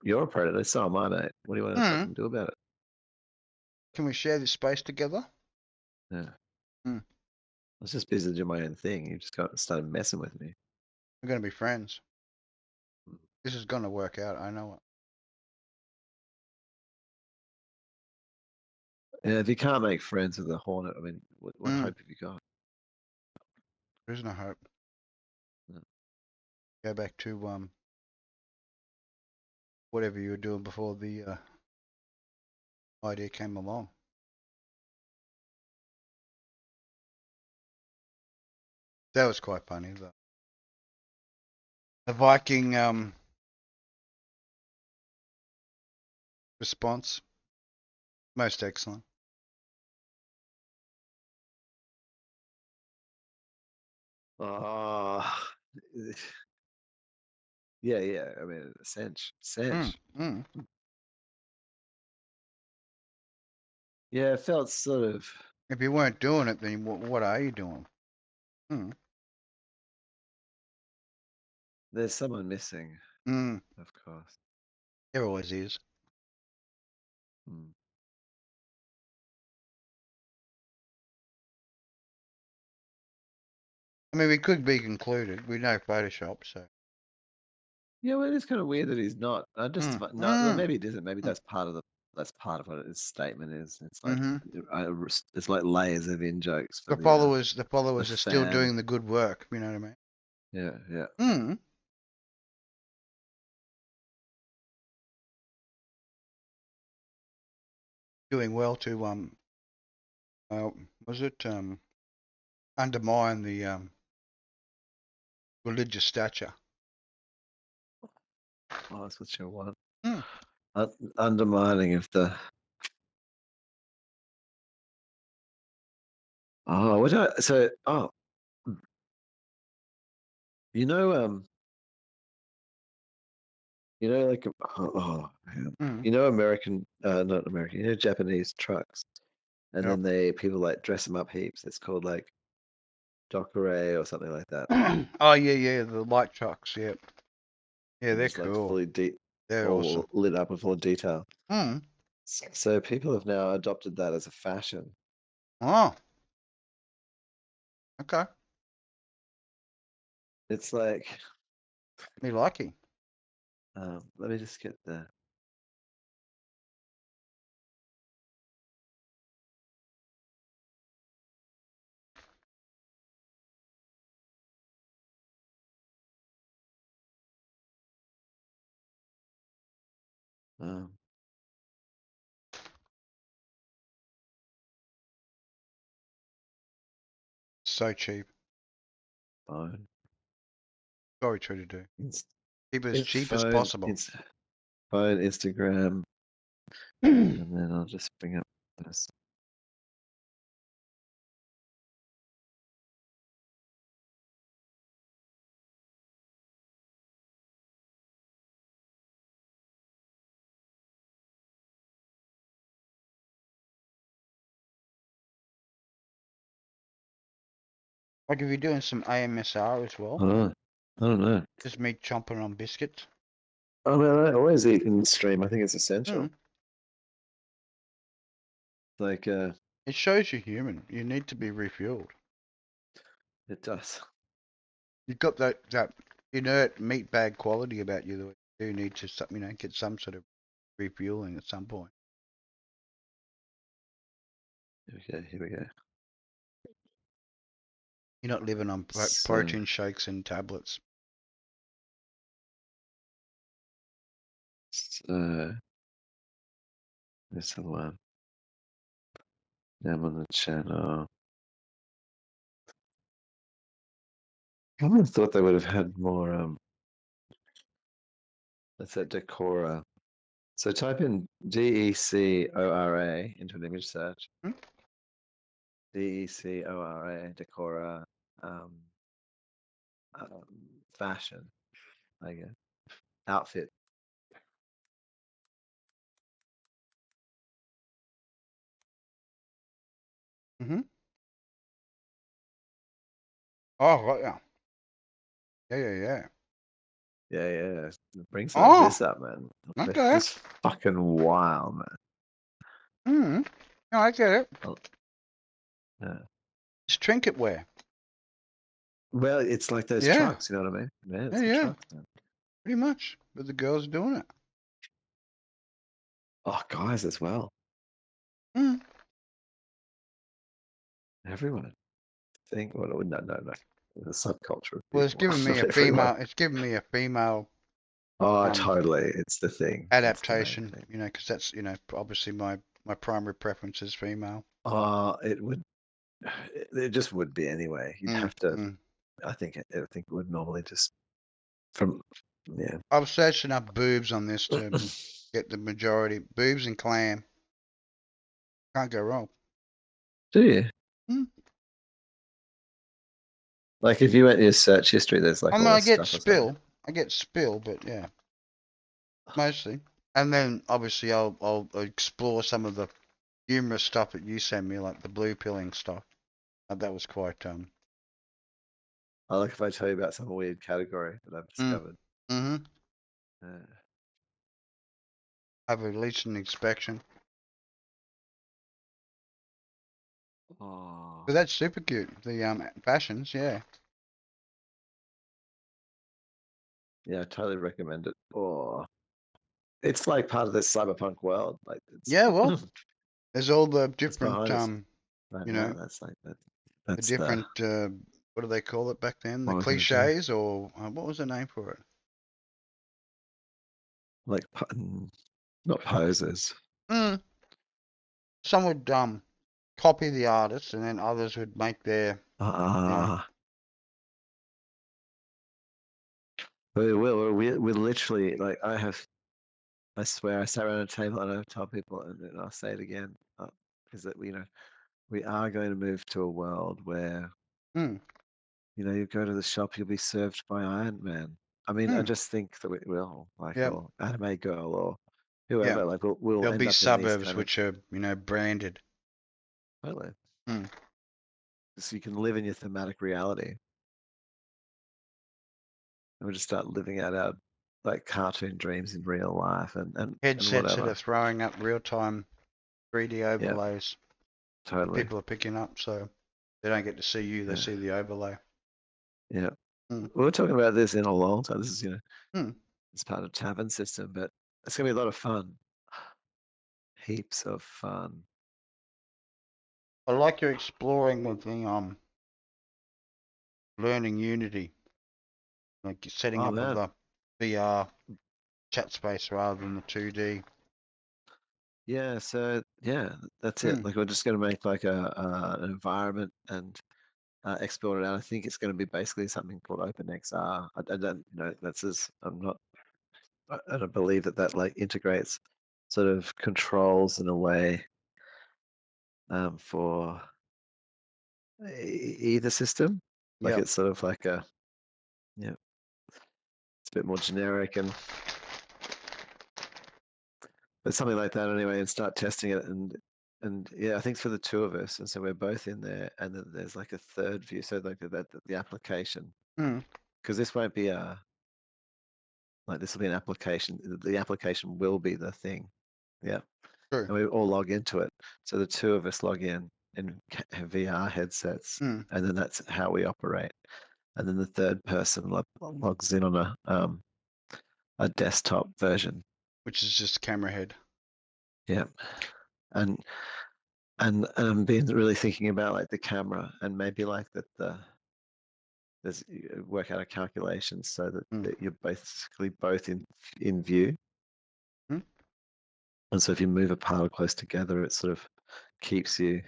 you're a predator, so am I, mate. What do you want to Mm. fucking do about it? Can we share this space together? Yeah. Mm. I was just busy doing my own thing. You just got started messing with me. We're going to be friends. Mm. This is going to work out. I know it. Yeah, if you can't make friends with a hornet, I mean, what hope have you got? There is no hope. Yeah. Go back to whatever you were doing before the idea came along. That was quite funny. The Viking response, most excellent. Oh, yeah, yeah. I mean, cinch. Mm. Yeah, it felt sort of. If you weren't doing it, then what are you doing? Mm. There's someone missing, Mm. of course. There always is. Mm. I mean, we could be concluded. We know Photoshop, so. Yeah, well, it's kind of weird that he's not. I just not. Well, maybe it isn't. Maybe that's part of the. That's part of what his statement is. It's like it's like layers of in jokes for The the followers are still fan. doing the good work. You know what I mean? Yeah, yeah. Mm. Doing well to was it undermine the religious stature. Oh, that's what you want. Mm. Undermining of the. Oh, what? So, oh, you know, like, man. Mm. You know, not American, you know, Japanese trucks, and Yep. then people like dress them up heaps. It's called like Dokure or something like that. Oh yeah, the light trucks. Yep. Yeah, And they're just like cool. They're awesome. all lit up with full detail. Mm. So people have now adopted that as a fashion. Oh, okay. It's like, Me likey. let me just get the. Um, So cheap. phone. Very true to do. It's, Keep it as it's cheap as phone. possible. It's phone, Instagram, Like and then I'll just bring up this. if you're doing some AMSR as well, Oh, I don't know. just me chomping on biscuits. I mean, I always eat in the stream. I think it's essential. Mm. Like, It shows you're human. You need to be refueled. it does. You've got that inert meat bag quality about you that you do need to get some sort of refueling at some point. Here we go. You're not living on So, protein shakes and tablets. this is the one. Now I'm on the channel. I would have thought they would have had more. Let's say Decora. So type in DECORA into an image search. Hmm? DECORA, Decora, um, fashion, I guess. Outfit. Mm-hmm. Oh, right, yeah. Yeah. Yeah. Bring some of Oh, this up, man. okay. This fucking wild, man. Mm-hmm. No, I get it. Oh, yeah. It's trinket wear. Well, it's like those Yeah. trucks, you know what I mean? Man, it's the Yeah. trucks, man. Pretty much. But the girls doing it. Oh, guys as well. Mm. Everyone. Well, no. The subculture of Well, it's people, giving me not a everyone. female. It's giving me a female Oh, totally. It's the thing. It's the main adaptation. thing. Because that's obviously my primary preference is female. It would. It just would be anyway. You'd have to. Mm. I think it would normally just from. Yeah. I was searching up boobs on this to get the majority. Boobs and clam. Can't go wrong. Do you? Mm. Like if you went to your search history, there's I like mean, all this stuff or something. I get spill, but yeah, mostly. And then obviously I'll explore some of the humorous stuff that you send me, like the blue pilling stuff. That was quite I like if I tell you about some weird category that I've discovered. Mm-hmm. Uh, Have at least an inspection. oh. But that's super cute. The fashions, yeah. Yeah, I totally recommend it. Oh, it's like part of this cyberpunk world. Like it's Yeah, well, there's all the it's different behind us right you now. know, That's like that. the That's the different what do they call it back then? The what we're gonna do. cliches, or what was the name for it? Like not poses. Mm. Some would copy the artist, and then others would make their you know Ah, We will. We literally, like, I swear, I sat around a table and I tell people, and I'll say it again, is that we are going to move to a world where Mm. you go to the shop, you'll be served by Iron Man. I mean, I Mm. just think that we will, like, Yep. or Anime Girl, or Yeah. whoever, like, we'll There'll end be up in these suburbs kind of which are, branded. totally. Mm. So you can live in your thematic reality, and we just start living out our like cartoon dreams in real life, and Headsets that are whatever. throwing up real-time 3D Yeah, overlays that totally. people are picking up, so they don't get to see you, they Yeah, see the overlay. yeah. Mm. We were talking about this in a long time. This is, Mm. it's part of Tavern system, but it's gonna be a lot of fun. Heaps of fun. I like your exploring with the learning Unity, like you're setting Oh up of man. the VR chat space rather than the 2D. Yeah, so yeah, that's it. Mm. Like we're just gonna make like an environment and export it out. I think it's gonna be basically something called OpenXR. I don't, that's as I'm not. I don't believe that like integrates sort of controls in a way for either system. Like Yep. it's sort of like it's a bit more generic but something like that anyway, and start testing it and yeah, I think it's for the two of us, and so we're both in there, and then there's like a third view, so like the application, Mm. because this won't be a like this will be an application. The application will be the thing, yeah, True. and we all log into it. So the two of us log in VR headsets, Mm. and then that's how we operate. And then the third person logs in on a desktop version. Which is just camera head. Yeah, and and I'm being really thinking about like the camera and maybe like that there's work out a calculation so Mm. that you're basically both in view. Mm. And so if you move apart or close together, it sort of keeps you.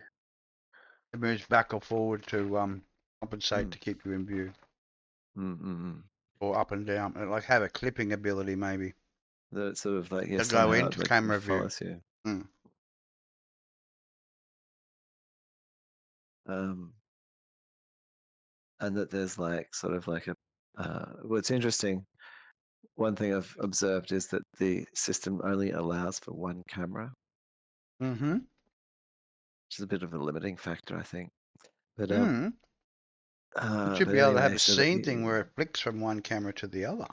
It moves back or forward to compensate Mm, to keep you in view, mm. or up and down, like have a clipping ability maybe That it sort of like to go somehow into it like camera view. follows you. Mm. Um, and that there's like sort of like a what's interesting. One thing I've observed is that the system only allows for one camera, Mm-hmm. which is a bit of a limiting factor, I think. But Mm. You should be able to have anyway, a so that scene thing where it flicks from one camera to the other.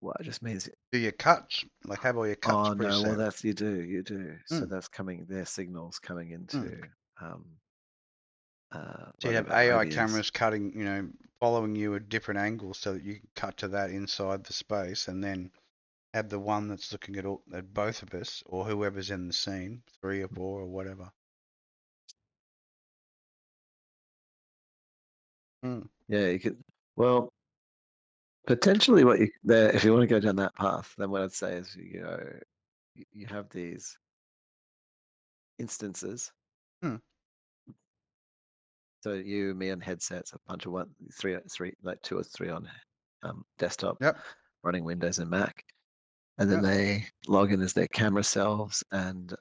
well, it just means Do your cuts, like have all your cuts oh no, well preset. that's you do. So Mm. that's coming their signals coming Mm. into um So you have whatever AI OBS. cameras cutting, following you at different angles so that you can cut to that inside the space, and then have the one that's looking at both of us or whoever's in the scene, 3 or 4 or whatever. Mm. Yeah, you could well potentially what you there if you want to go down that path, then what I'd say is you have these instances. Mm. So you, me, and headsets, a bunch of three, like two or three on desktop Yep. running Windows and Mac, and then Yep. they log in as their camera selves, and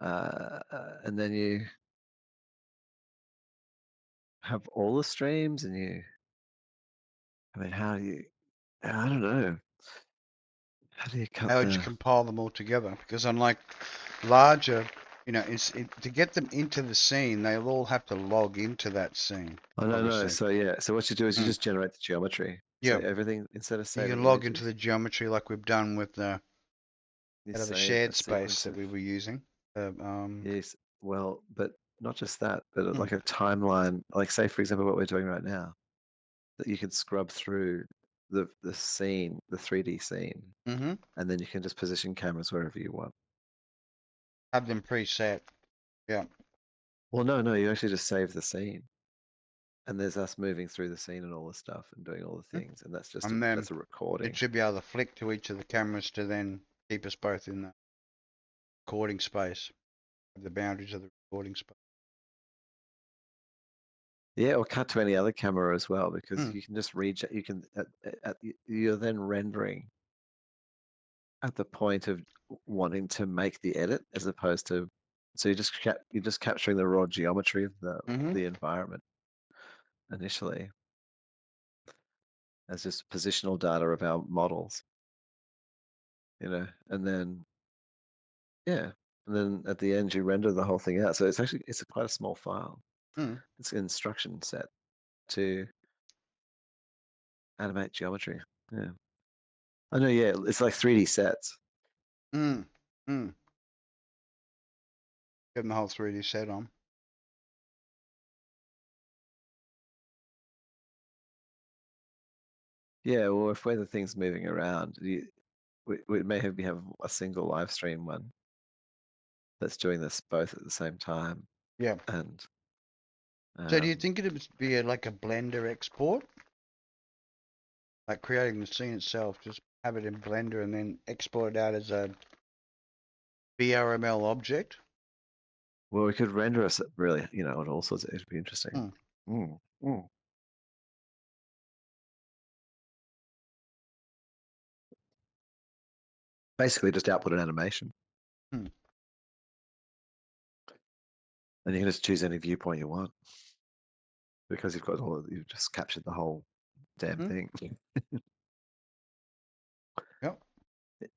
then you have all the streams, and I mean, how do you? I don't know. How do you cut How would you the? compile them all together? Because unlike larger, to get them into the scene, they'll all have to log into that scene, Oh no, no. obviously. So yeah. So what you do is you Mm. just generate the geometry. So Yeah. everything instead of You saving can log into images, the geometry like we've done with the you out of the save shared a space sequence that of we were using. yes. Well, but not just that, but Mm. like a timeline. Like say, for example, what we're doing right now, that you can scrub through the scene, the 3D scene, Mm-hmm. and then you can just position cameras wherever you want. Have them preset. Yeah. Well, no, no. You actually just save the scene. And there's us moving through the scene and all the stuff and doing all the Mm. things, and that's just And then that's a it recording. should be able to flick to each of the cameras to then keep us both in the recording space, the boundaries of the recording space. Yeah, or cut to any other camera as well, because Mm. you can just read. You can you're then rendering at the point of wanting to make the edit, as opposed to, so you're just capturing the raw geometry of Mm-hmm. the environment initially as just positional data of our models, and then yeah, and then at the end you render the whole thing out. So it's quite a small file. Mm. It's an instruction set to animate geometry. Yeah, I know. Yeah, it's like 3D sets. Mm. Mm. Getting the whole 3D set on. Yeah, or if where the thing's moving around, we may have a single live stream one that's doing this both at the same time. Yeah. And So do you think it would be like a Blender export? Like creating the scene itself, just have it in Blender and then export it out as a VRML object? well, we could render us really, on all sorts of. It'd be interesting. Mm. Mm, mm. Basically, just output an animation, Mm. and you can just choose any viewpoint you want, because you've just captured the whole damn Mm. thing. Yep.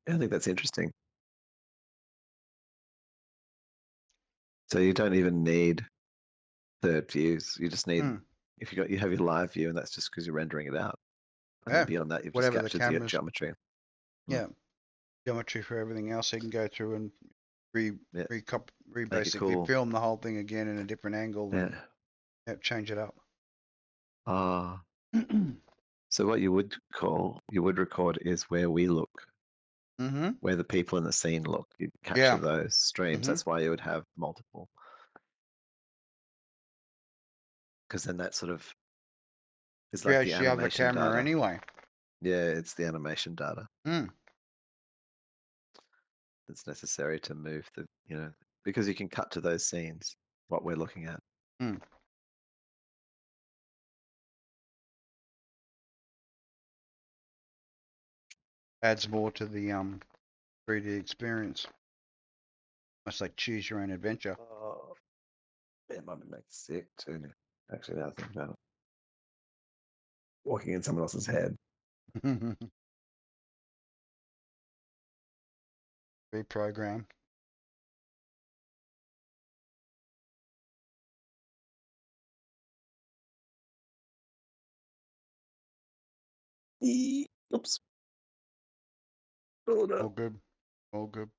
I think that's interesting. So you don't even need third views. You just need, Mm. if you have your live view, and that's just because you're rendering it out. And then Yeah. beyond that, you've just Whatever the captured the cameras. geometry. Mm. Yeah. Geometry for everything else. So you can go through and Yeah, make it basically cool. film the whole thing again in a different angle and Yeah. change it up. So what you would record is where we look, Mm-hmm. where the people in the scene look. You capture Yeah. those streams. Mm-hmm. That's why you would have multiple, because then that sort of is like the Creates the other animation camera data. anyway. Yeah, it's the animation data Mm. that's necessary to move because you can cut to those scenes, what we're looking at. Mm. Adds more to the 3D experience. It's like choose your own adventure. Oh, it might make sick too. Actually, now I think about it. Walking in someone else's head. Reprogram. Oops. Oh All no. good. All good.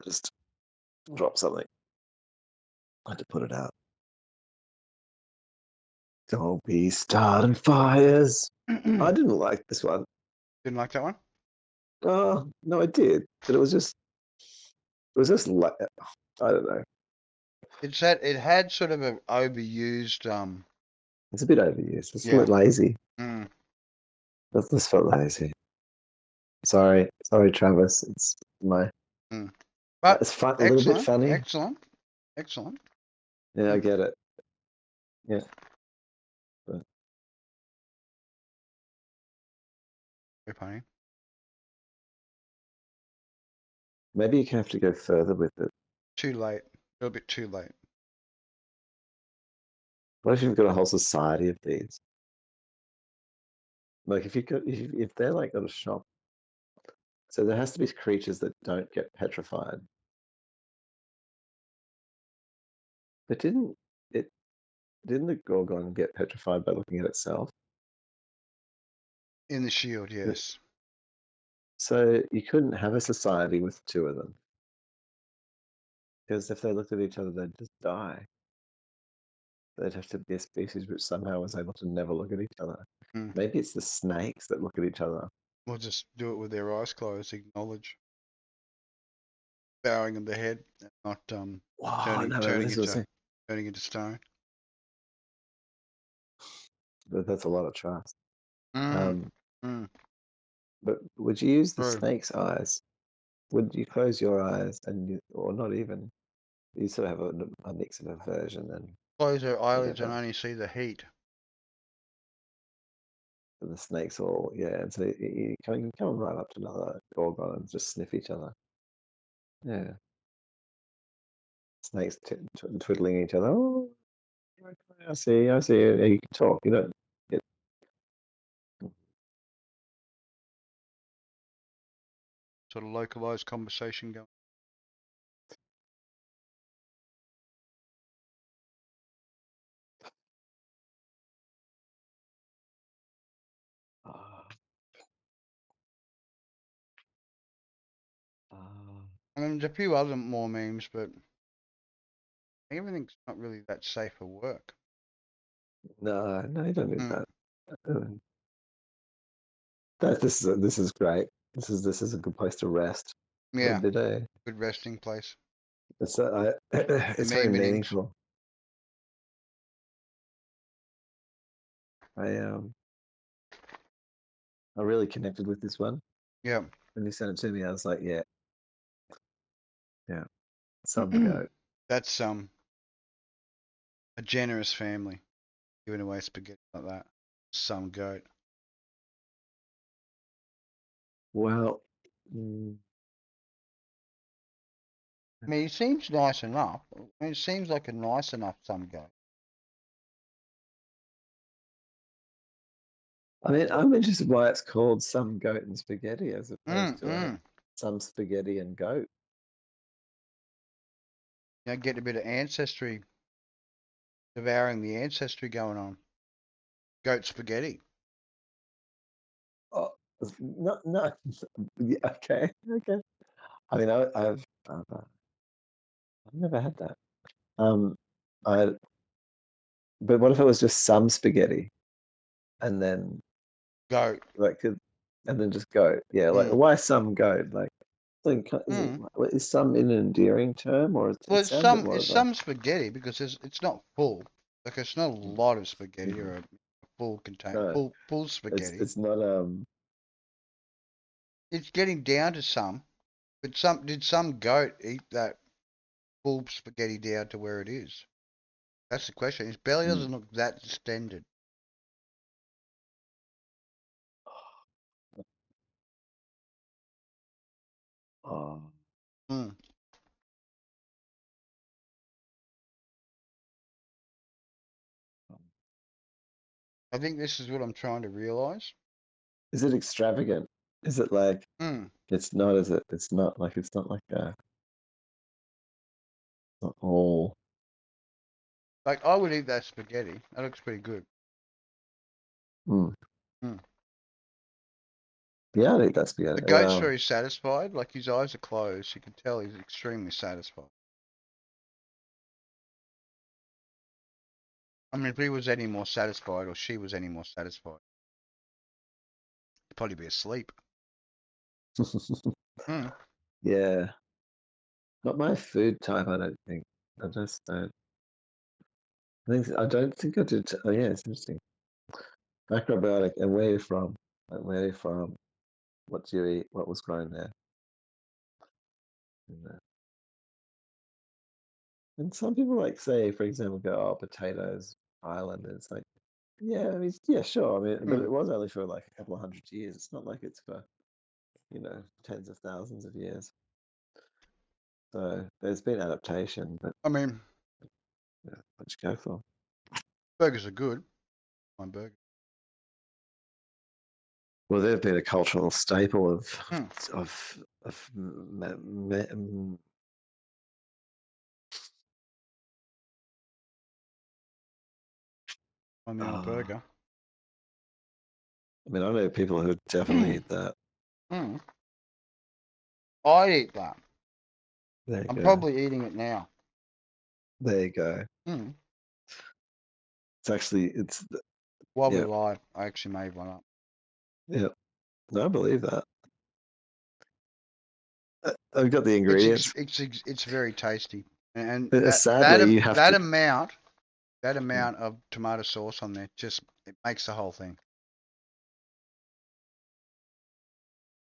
Just drop something. I had to put it out. Don't be starting fires. I didn't like this one. Didn't like that one? No, I did, but it was just like, I don't know. It had sort of an overused It's a bit overused. It's a yeah. bit lazy. Mm. This felt lazy. Sorry, Travis. It's my. Mm. But It's fun, a little bit excellent, funny. excellent, excellent. Yeah, I Mm. get it. Yeah, but Very funny. maybe you have to go further with it. Too late. A little bit too late. What if you've got a whole society of these? Like if they're like got a shop, so there has to be creatures that don't get petrified. But it didn't the Gorgon get petrified by looking at itself? In the shield, But- yes. So you couldn't have a society with two of them, because if they looked at each other, they'd just die. They'd have to be a species which somehow was able to never look at each other. Mm. Maybe it's the snakes that look at each other. We'll just do it with their eyes closed, acknowledge. Bowing of the head, not Wow, no, but turning into stone. that's a lot of trust. Mm. Um, Mm. but would you use the True. snake's eyes? Would you close your eyes or not even? You sort of have a mix of aversion and close their eyelids and only see the heat. And the snakes all, and so you can come right up to another gorgon and just sniff each other. Yeah. Snakes twiddling each other. Oh, I see. Yeah, you can talk. You don't. Sort of localized conversation going. I mean, there's a few other more memes, but everything's not really that safe for work. No, you don't need that. This is great. This is a good place to rest. Yeah, Today. good resting place. It's it's very meaningful. I really connected with this one. Yeah. When you sent it to me, I was like, yeah, some goat. That's a generous family giving away spaghetti like that. Some goat. Well, I mean, he seems nice enough. I mean, it seems like a nice enough some goat. I mean, I'm interested why it's called some goat and spaghetti as opposed to some spaghetti and goat. You know, get a bit of ancestry, devouring the ancestry going on. Goat spaghetti. Oh, no. Yeah, okay. I mean, I've never had that. I. But what if it was just some spaghetti, and then Goat. and then just goat? Yeah, like why some goat? Like, is some an endearing term, or Well, it sounds a bit more it's of a some spaghetti because it's not full. Like it's not a lot of spaghetti or a full contain no, full spaghetti. it's not It's getting down to some, but did some goat eat that full spaghetti down to where it is? That's the question. His belly doesn't look that distended. oh. Hmm. I think this is what I'm trying to realize. Is it extravagant? Is it like it's not? Is it? It's not like not all. Like I would eat that spaghetti. That looks pretty good. Mm. Mm. Yeah, I think that's The spaghetti. goat's Wow. very satisfied. Like his eyes are closed. You can tell he's extremely satisfied. I mean, if he was any more satisfied or she was any more satisfied, he'd probably be asleep. Mm. Yeah, not my food type. I don't think. I just don't. I don't think I did. Oh yeah, it's interesting. Macrobiotic, and where are you from? Like, where are you from? What do you eat? What was grown there? And some people like say, for example, go, "Oh, potatoes, Ireland." And it's like, yeah, I mean, yeah, sure. I mean, but it was only for like a couple of 100 years. It's not like it's for tens of thousands of years. So there's been adaptation, but I mean, what you go for? burgers are good. My burger. Well, they've been a cultural staple of Mm. I mean, a burger. I mean, I know people who definitely eat that. Mm. I eat that. There you I'm go. probably eating it now. There you go. Mm. It's actually While we live, I actually made one up. Yeah. No, I believe that. I've got the ingredients. It's very tasty, and Sadly, you have to. that amount of tomato sauce on there just it makes the whole thing.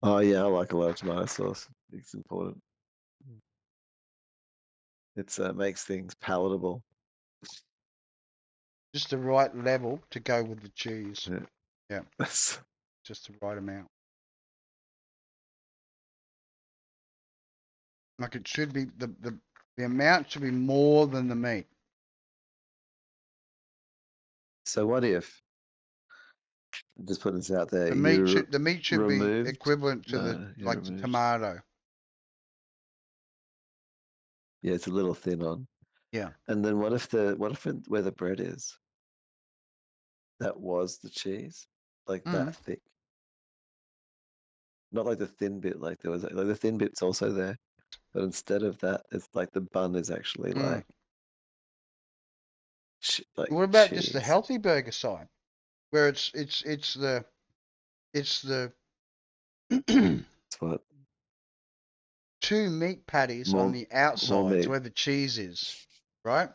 Oh yeah, I like a lot of tomato sauce. It's important. It makes things palatable. Just the right level to go with the cheese. Yeah. Yeah. Just the right amount. Like it should be the amount should be more than the meat. So what if, just put this out there, The meat should be removed, equivalent to no, you the removed. tomato. Yeah, it's a little thin on. Yeah. And then what if where the bread is, that was the cheese, like that thick? Not like the thin bit, like there was like the thin bit's also there, but instead of that, it's like the bun is actually like What about cheese. just the healthy burger side, where it's the It's what? Two meat patties on the outside, where the cheese is, right?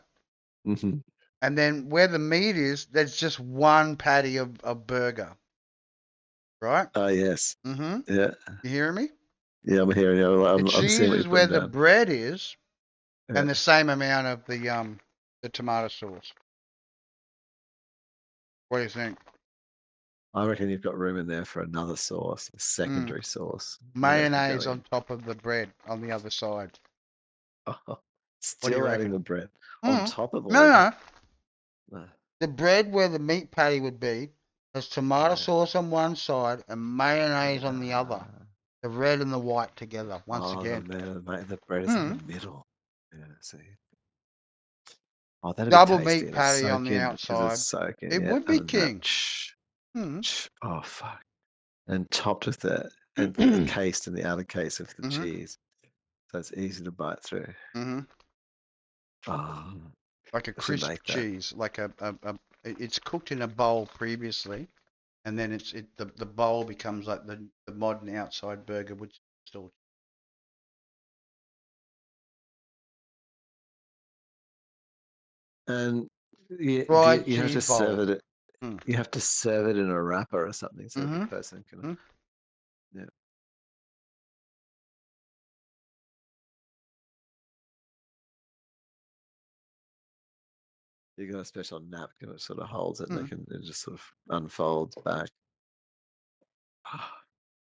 Mm-hmm. And then where the meat is, there's just one patty of burger, right? Oh yes. Mm-hmm. Yeah. You hearing me? Yeah, I'm hearing you. The I'm cheese seeing what is you're where putting the down. bread is, Yeah. and the same amount of the tomato sauce. What do you think? I reckon you've got room in there for another sauce, a secondary sauce. Mayonnaise on top of the bread on the other side. Oh, What do you still adding reckon? the bread on top of all No, that. no. The bread where the meat patty would be has tomato sauce on one side and mayonnaise on the other. The red and the white together. Once again. The bread is in the middle. Yeah, see. Oh, that'd Double be tasty. meat And patty on the because it's outside. soaking. It Yeah, would be and then king. oh fuck! And topped with that, and cased in the outer case of the cheese, so it's easy to bite through. Oh, like a crisp cheese, like it's cooked in a bowl previously, and then the bowl becomes like the modern outside burger, which is still. And you Fried have to cheese serve bowl. it. You have to serve it in a wrapper or something, so the person can. Yeah. You got a special napkin that sort of holds it, and it just sort of unfolds back.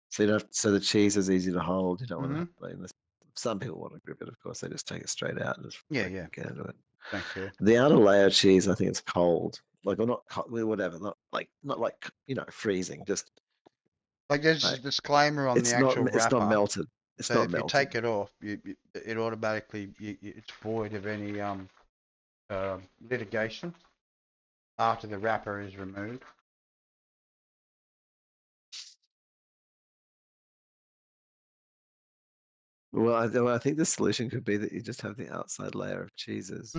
So so the cheese is easy to hold. You don't want to. Some people want to grip it, of course. They just take it straight out and just get into it. Don't care. The outer layer of cheese, I think it's cold, like or not, whatever, not like freezing. Just like there's a disclaimer on the actual wrapper. It's not melted. It's so not if melted. you take it off, it automatically it's void of any litigation after the wrapper is removed. Well, I think the solution could be that you just have the outside layer of cheeses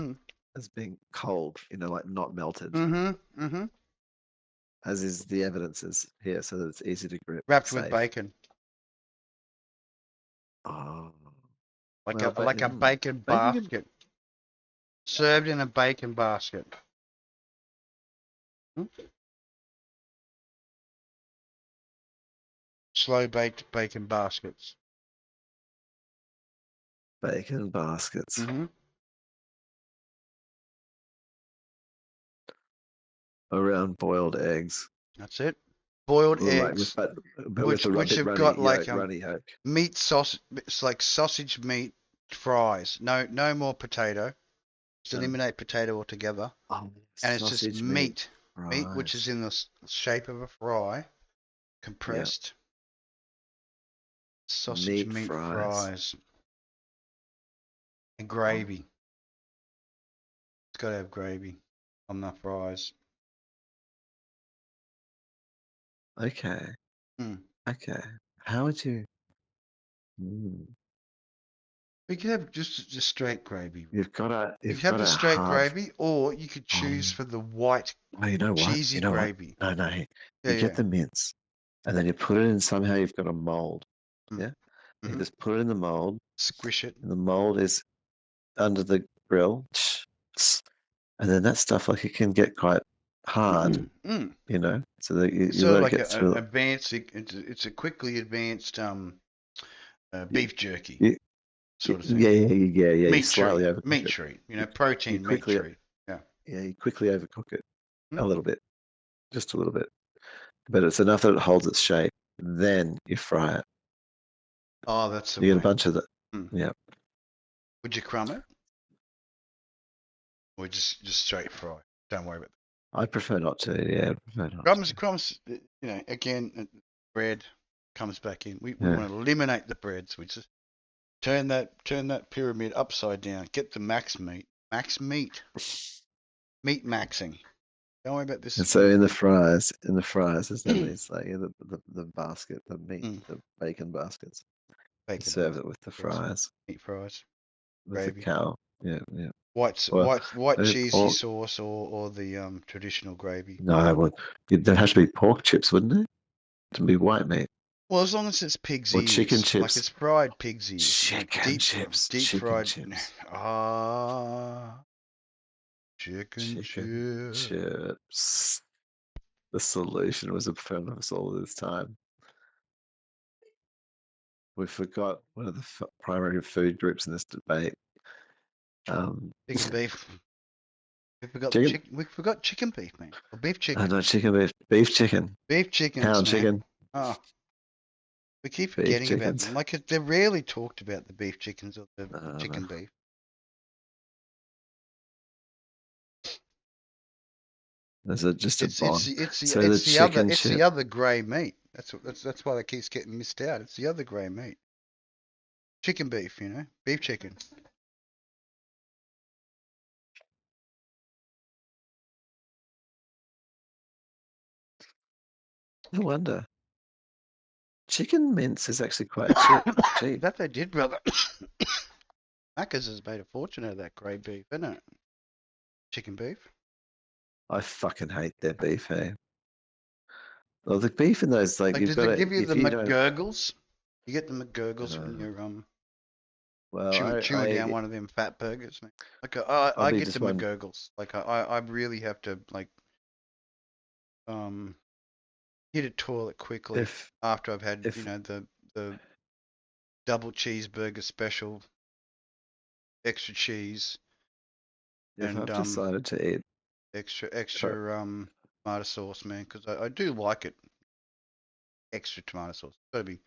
as being cold, like not melted. As is the evidence is here, so that it's easy to grip. Wrapped with bacon. Oh. Like a bacon basket. Served in a bacon basket. Slow baked bacon baskets. Bacon baskets. Around boiled eggs. That's it. Boiled eggs. But which have got like runny yolk. Meat sauce. It's like sausage meat fries. No more potato. Just eliminate potato altogether. Oh, and it's just meat. Meat which is in the shape of a fry. Compressed. Sausage meat fries. And gravy. It's got to have gravy on the fries. Okay. Okay. How would you? We could have just straight gravy. You've got the straight gravy, or you could choose for the white cheesy gravy. No. You get the mince, and then you put it in. Somehow you've got a mold. Yeah. You just put it in the mold. Squish it. And the mold is under the grill, and then that stuff it can get quite hard. So that you sort let of like it get through. Advanced. It's a quickly advanced beef jerky sort of thing. Yeah. Meat slightly treat. overcook Meat it. treat. Protein meat treat. Yeah. Yeah, you quickly overcook it. a little bit, just a little bit, but it's enough that it holds its shape. Then you fry it. Oh, that's the You get a way. bunch of the, yeah. Would you crumb it? Or just straight fry? Don't worry about that. I prefer not to. Yeah, I prefer not to. Crumbs. You know, again, bread comes back in. We Yeah. want to eliminate the breads. We just turn that pyramid upside down. Get the max meat. Meat maxing. Don't worry about this. And so in the fries, there's then these like the basket, the meat, the bacon baskets. Bacon Serve it with the yes. fries, Meat fries, with the gravy. cow. Yeah, yeah. White Well, cheesy pork. sauce or the traditional gravy. No, well, there has to be pork chips, wouldn't it? To be white meat. Well, as long as it's pig's Or chicken ears, like chips. it's fried pig's ears, Chicken chips. deep Chicken fried. chips. Chicken chips. Chips. The solution was in front of us all this time. We forgot one of the primary food groups in this debate. Chicken beef. We forgot chicken beef, man. Or beef chicken. No, chicken beef. Beef chicken. Beef chickens, Pound man. chicken. Oh, we keep Beef forgetting about chickens. them. Like they're rarely talked about, the beef chickens or the chicken beef. Is it just a bond? It's the the other grey meat. That's why that keeps getting missed out. It's the other grey meat. Chicken beef, you know, beef chicken. No wonder. Chicken mince is actually quite cheap. That they did, brother. Macca's has made a fortune out of that grey beef, isn't it? Chicken beef. I fucking hate their beef, hey. Well, the beef in those, like you've does got it to, give you if the you don't, McGurgles? You get the McGurgles when you're well, chewing down one of them fat burgers, man. Like I'll I be get just the one. McGurgles. Like I really have to like hit a toilet quickly after I've had the double cheeseburger special, extra cheese, If and I've decided to eat, extra sorry, tomato sauce, man, because I do like it. Extra tomato sauce. It's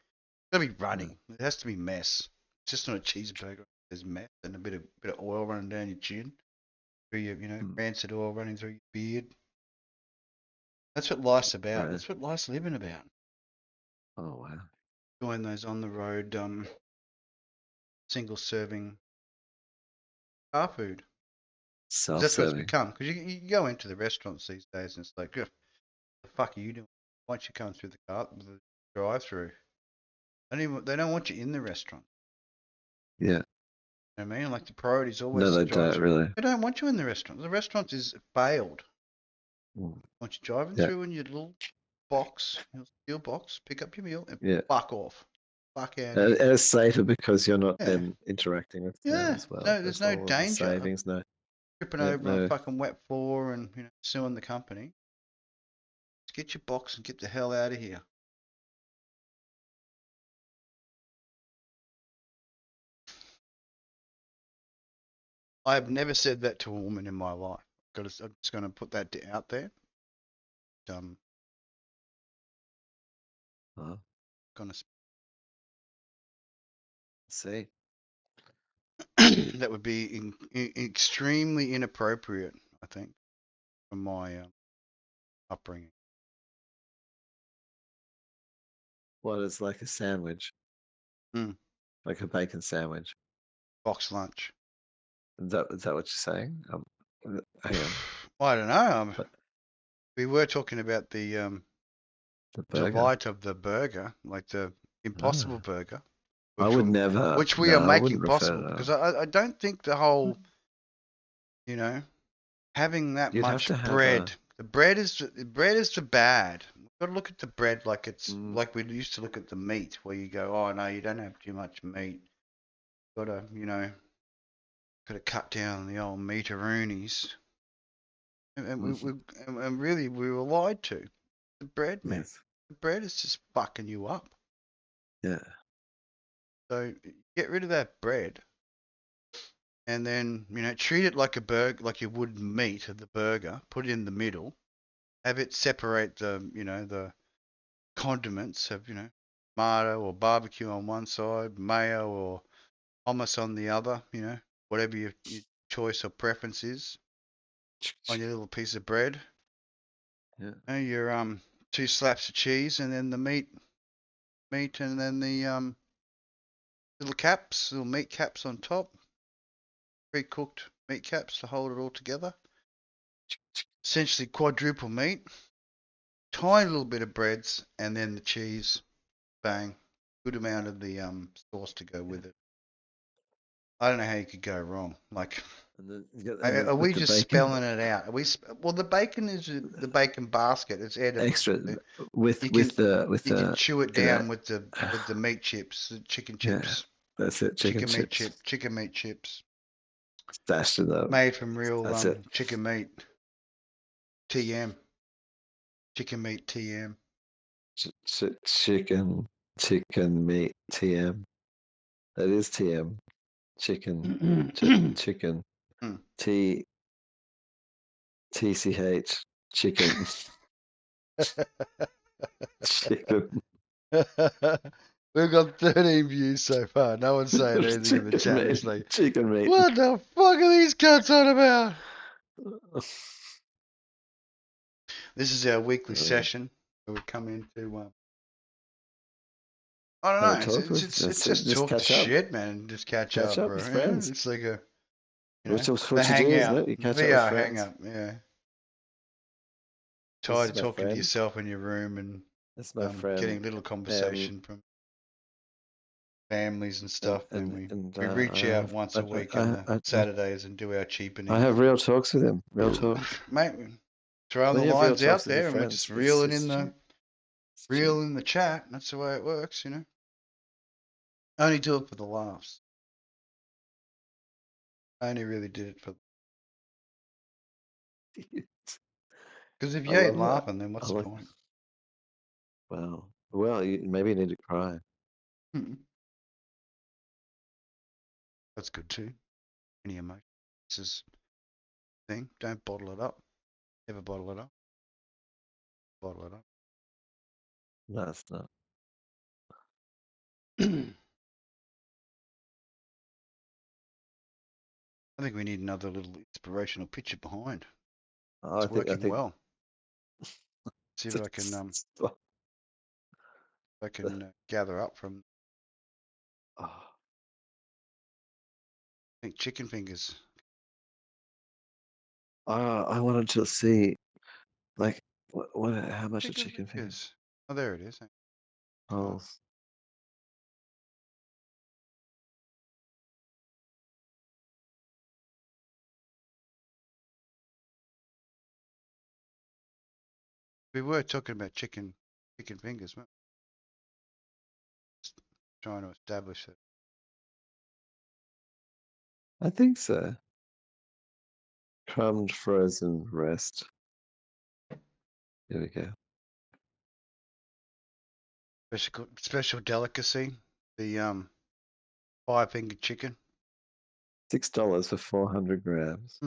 gotta be runny. It has to be mess. It's just not a cheeseburger. There's mess and a bit of oil running down your chin, through your rancid oil running through your beard. That's what life's about. right. That's what life's living about. Oh wow. Doing those on the road single serving car food. That's what it's Self-serving. become. Because you go into the restaurants these days and it's like, the fuck are you doing? Why don't you come through the drive-through? They don't want you in the restaurant. Yeah. You know what I mean? Like the priority is No, always they the don't drive-through. really. They don't want you in the restaurant. The restaurant is failed. Mm. Want you driving Yeah. through in your little box, your steel box, pick up your meal and Yeah. fuck off. Fuck out And here. it's safer because you're not Yeah. then interacting with them as well. No, there's no all of the danger of savings. No. tripping Yeah. over on a No. fucking wet floor and suing the company. Just get your box and get the hell out of here. I have never said that to a woman in my life. I'm just going to put that out there. Gonna see. that would be extremely inappropriate, I think, from my upbringing. What is like a sandwich? Like a bacon sandwich. Box lunch. Is that what you're saying? Hang on. I don't know. We were talking about the burger. delight of the burger, like the Impossible Burger. I would never. Which we are making possible, because I don't think the whole, having that much bread. The bread is the bad. We've got to look at the bread like it's like we used to look at the meat, where you go, oh no, you don't have too much meat. Got to cut down on the old meat-a-roonies. And really we were lied to. The bread, man. Yes. The bread is just fucking you up. Yeah. So get rid of that bread, and then treat it like a burger, like you would meat of the burger. Put it in the middle, have it separate the, the condiments of, tomato or barbecue on one side, mayo or hummus on the other, whatever your choice or preference is on your little piece of bread. Yeah. And your 2 slaps of cheese, and then the meat, and then the little meat caps on top, pre-cooked meat caps to hold it all together. Essentially quadruple meat, tiny little bit of breads, and then the cheese. Bang, good amount of the sauce to go with it. I don't know how you could go wrong. Like, And then are we with the just bacon, spelling it out? Are we? Well, the bacon is the bacon basket. It's edible. extra You can with the you can chew it you know, down with the meat chips, the chicken yeah, chips, that's it. Chicken chips chicken meat chips, stashed in the. made from real That's it. chicken meat. TM, chicken meat TM. Chicken meat TM. That is TM. Chicken chicken T TCH chicken chicken. We've got 13 views so far. No one's saying anything in the Chicken chat. meat. It's like, Chicken meat. what the fuck are these cunts on about? This is our weekly session where we come into. I don't Have know. a talk with It's just talk to catch up. shit, man. Just catch up, bro. with friends. It's like a, Which is the what you do, isn't hangout, it? You the catch up with VR friends. hangout. Yeah. This Tired is of my talking to friend. yourself in your room and This is my friend. getting little conversation from families and And stuff. and Then and we reach out once a week on the I Saturdays and do our I cheapening. have real talks with him. Real talk. Mate, throwing When the you have real lines talks out with your there and we're friends, just it's reeling in the it's true. chat. That's the way it works, Only do it for the laughs. I only really did it for. Because if I you ain't love that. laughing, then what's the point? Wow. Well, maybe you need to cry. That's good too. Any emotion. This is thing. Don't bottle it up. Never bottle it up. Bottle it up. No, it's not. I think we need another little inspirational picture behind. Oh, It's I working think. well. See if I can gather up from. Oh. I think chicken fingers. I wanted to see, like, how much are chicken fingers? Oh, there it is. Oh, We were talking about chicken fingers, weren't we? Trying to establish it. I think so. Crumbed frozen rest. Here we go. Special delicacy. The 5-fingered chicken. $6 for 400 grams.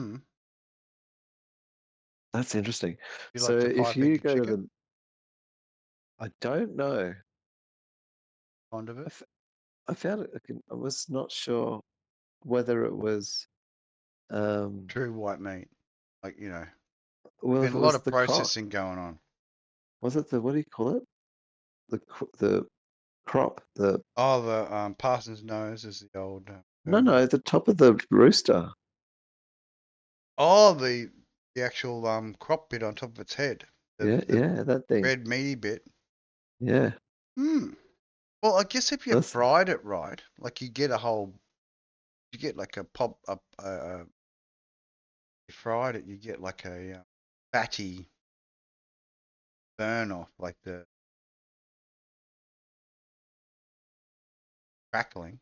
That's interesting. You So like the if you 5-fingered go to chicken? I don't know. Fond of it? I found it. I was not sure whether it was. True white meat. Like, Well, if been it a lot was of the crop, processing going on. was it the what do you call it? The crop. The Oh, the Parson's nose is the old. no, the top of the rooster. Oh, the actual crop bit on top of its head. Yeah, that thing. Red meaty bit. Yeah. Well, I guess if you That's fried it right, like you get like a pop up. You fried it, you get like a fatty burn off, like the crackling.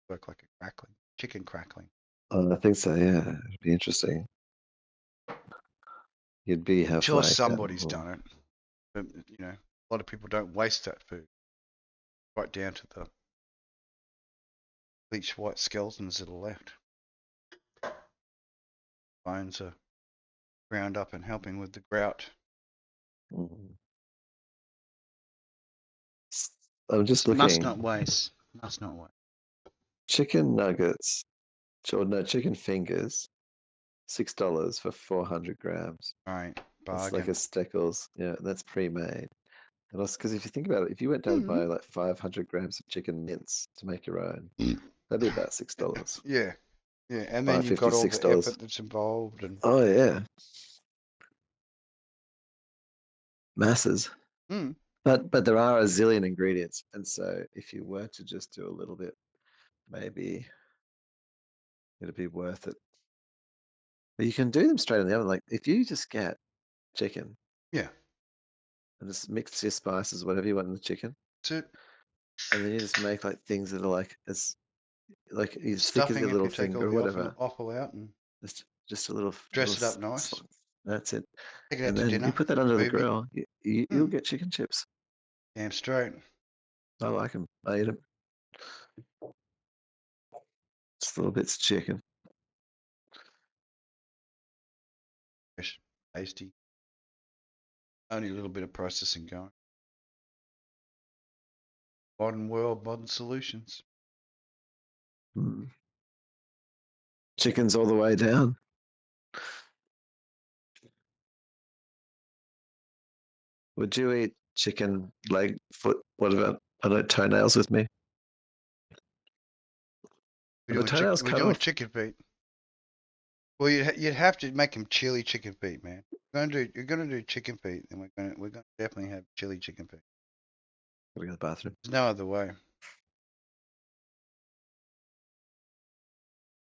Work like a crackling, chicken crackling. I think so. Yeah, it'd be interesting. You'd be have Sure, like somebody's done it, but a lot of people don't waste that food. Right down to the bleached white skeletons that are left. Bones are ground up and helping with the grout. Mm. I'm just Must looking. not waste. Must not waste. Chicken nuggets, or no, chicken fingers, $6 for 400 grams. Right, It's like bargain. a Steckles. Yeah, that's pre-made. And also, because if you think about it, if you went down to buy like 500 grams of chicken mince to make your own, that'd be about $6. Yeah, yeah, and then you've 5.50, got all the $6. effort that's involved and. Oh yeah, masses. Mm. But there are a zillion ingredients, and so if you were to just do a little bit, maybe it'd be worth it. But you can do them straight in the oven. Like if you just get chicken Yeah, and just mix your spices, whatever you want in the chicken, that's it. and then you just make like things that are like as thick as Stuffing your it, little you take all finger or the whatever. offal out and Just a little dress it up nice. that's it. Take it out And to then you dinner, put that under the movie. grill. You'll get chicken chips. Damn straight. I like them. I eat them. Just little bits of chicken. Fresh, tasty. Only a little bit of processing going. Modern world, modern solutions. Mm. Chicken's all the way down. Would you eat chicken, leg, foot, whatever? I don't toenails with me. Are the toenails We're cut doing off? chicken feet. Well, you'd have to make them chili chicken feet, man. You're gonna do chicken feet, and we're gonna definitely have chili chicken feet. Gotta go to the bathroom. There's no other way.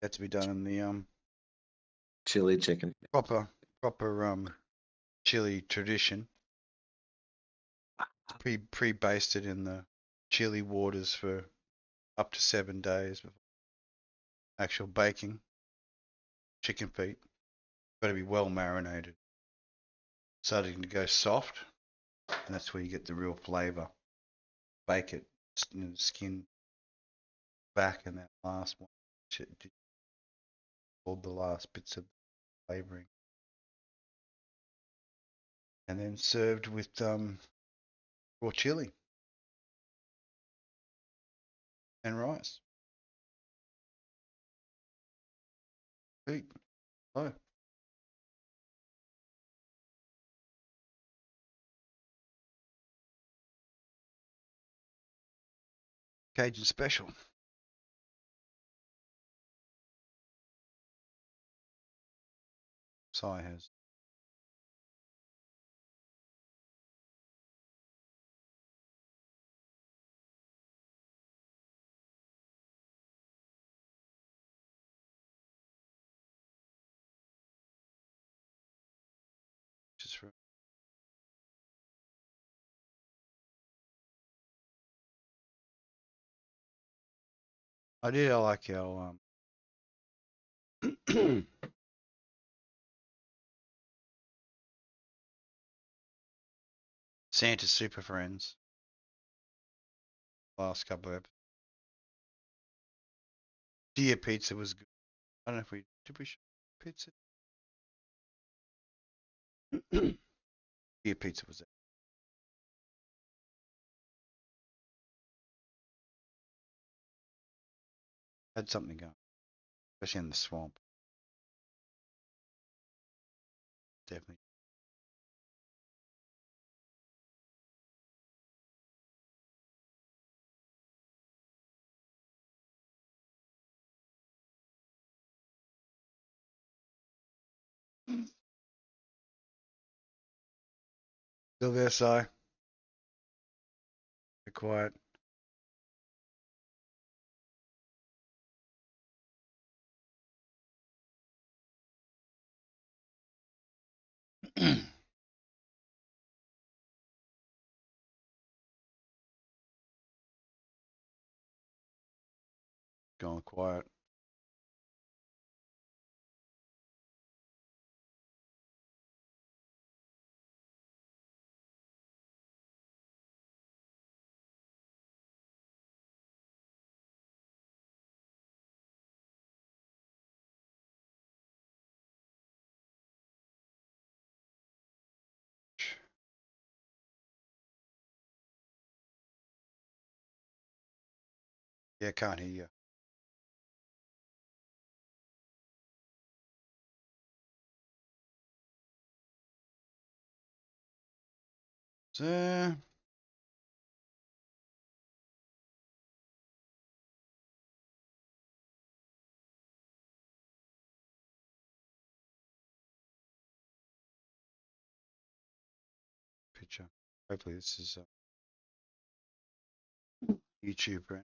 That's to be done in the Chili chicken. proper chili tradition. It's pre-basted in the chili waters for up to 7 days before actual baking. Chicken feet got to be well marinated, starting to go soft, and that's where you get the real flavour. Bake it, skin back, and that last one, all the last bits of flavouring, and then served with raw chili and rice. Eat. Oh, Cajun special. Sai has. Just for I like our Santa Super Friends last couple of episodes. Deer pizza was good. I don't know if we did we show pizza. Deer pizza was it. Had something going, especially in the swamp. Definitely. Still there, Si? Be quiet. Going quiet. Yeah, can't hear you. So, picture. Hopefully this is YouTube, right?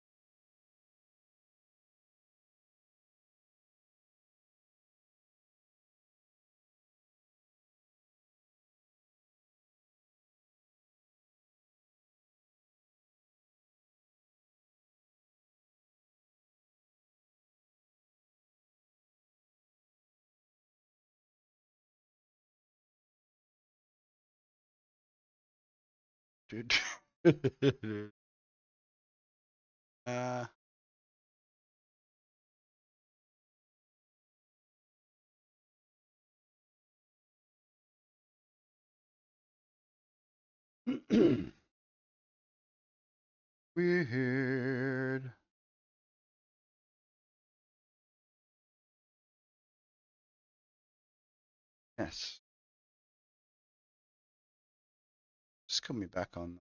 Dude. uh, weird. Yes. Just call me back on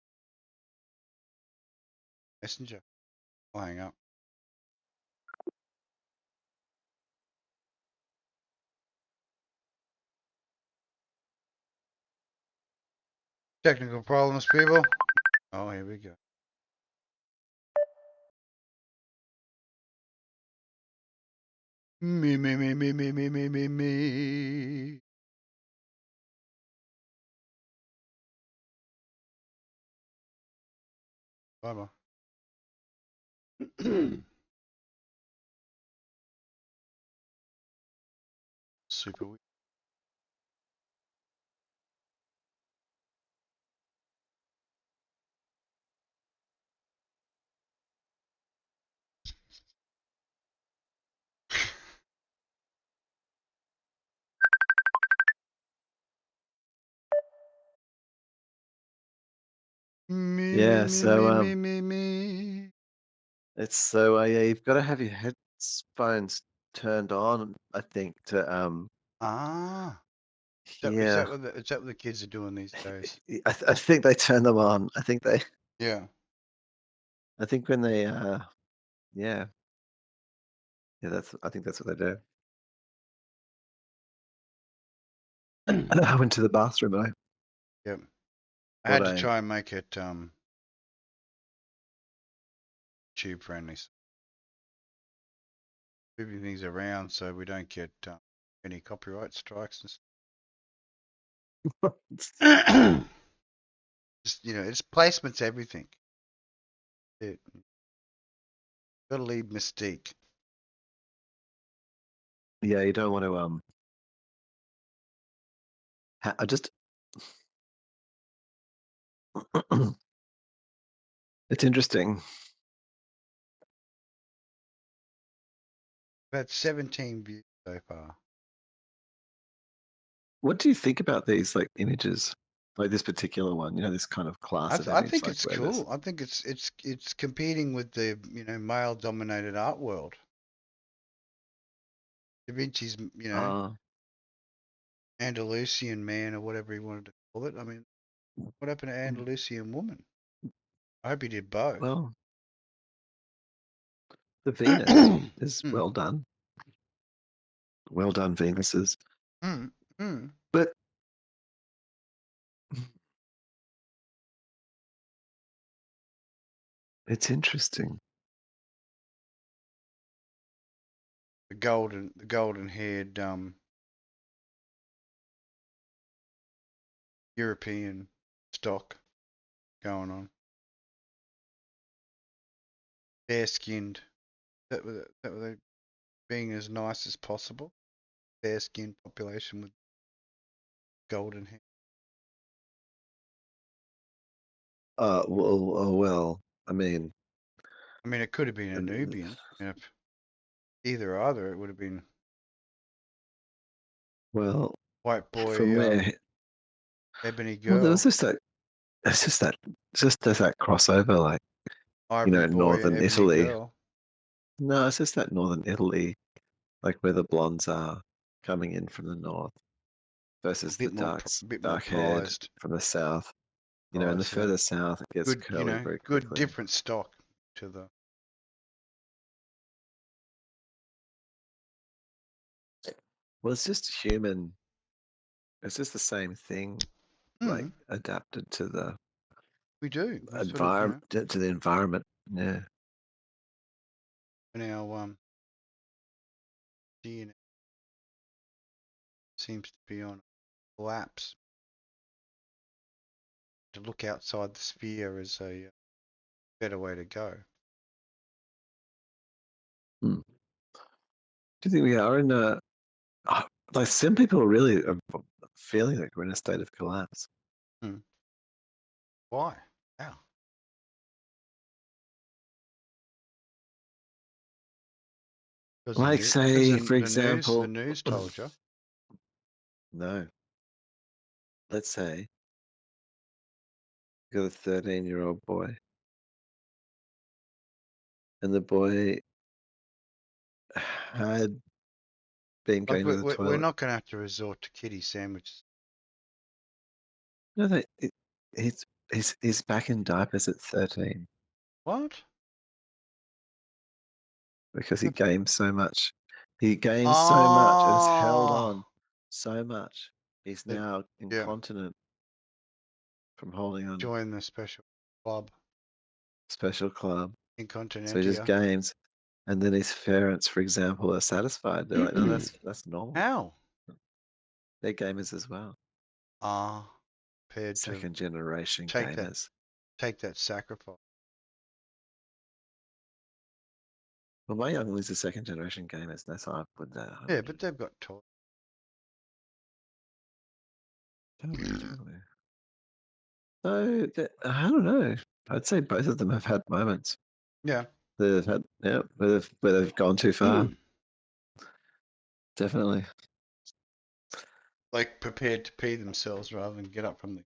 Messenger. I'll hang up. Technical problems, people. Oh, here we go. Me. Bye bye. Super weird. Yeah, so Me. it's so yeah, you've got to have your headphones turned on, I think, to Ah, is yeah. that what the kids are doing these days? I think they turn them on. Yeah. I think when they yeah. Yeah, I think that's what they do. I went to the bathroom and I Yep. I thought had to I try and make it tube friendly. Moving things around so we don't get any copyright strikes and just it's placement's everything. It gotta leave mystique. yeah, you don't want to I just it's interesting. We've had 17 views so far. What do you think about these like images? Like this particular one, this kind of class of I image, think like it's where there's cool. I think it's competing with the male dominated art world. Da Vinci's uh Andalusian man or whatever he wanted to call it. I mean, what happened to Andalusian woman? I hope he did both. well, the Venus is well done. Well done, Venuses. But it's interesting. The golden haired European stock going on. Fair skinned. That was they being as nice as possible. Fair skinned population with golden hair. Well, I mean, I mean, it could have been a uh, Nubian. If either, it would have been well, white from boy, where? ebony Well, there was girl, it's just that crossover, like ivory boy, northern ebony Italy. girl. No, it's just that northern Italy, like where the blondes are coming in from the north A versus the bit more dark haired prized. from the south. You know, in the Prize, yeah. further south, it gets Good, curly very good quickly. different stock to the. Well, it's just human. It's just the same thing, like adapted to the We do. We sort of, environment, to the environment. Yeah. in our DNA seems to be on a collapse. To look outside the sphere is a better way to go. Hmm. Do you think we are in a like some people really are feeling like we're in a state of collapse? Why? How? Like, Because say, for the example, news told you. no, let's say you got a 13-year-old boy, and the boy had been Like going to the we're toilet. not going to have to resort to kitty sandwiches. No, he's he's back in diapers at 13 What? because he games so much. He games so much and has held Oh, on so much. He's that, now yeah. incontinent from holding on. Join the special club, Special club. So he just Incontinentia. games. And then his parents, for example, are satisfied. They're like, no, that's normal. How? They're gamers as well. Ah, prepared to Second generation take gamers. that sacrifice. Well, my younglings are second generation gamers. That's how I put that. Yeah, but they've got toys. Totally. So I don't know. I'd say both of them have had moments. Yeah. They've had, yeah, where they've gone too far. Definitely. Like prepared to pee themselves rather than get up from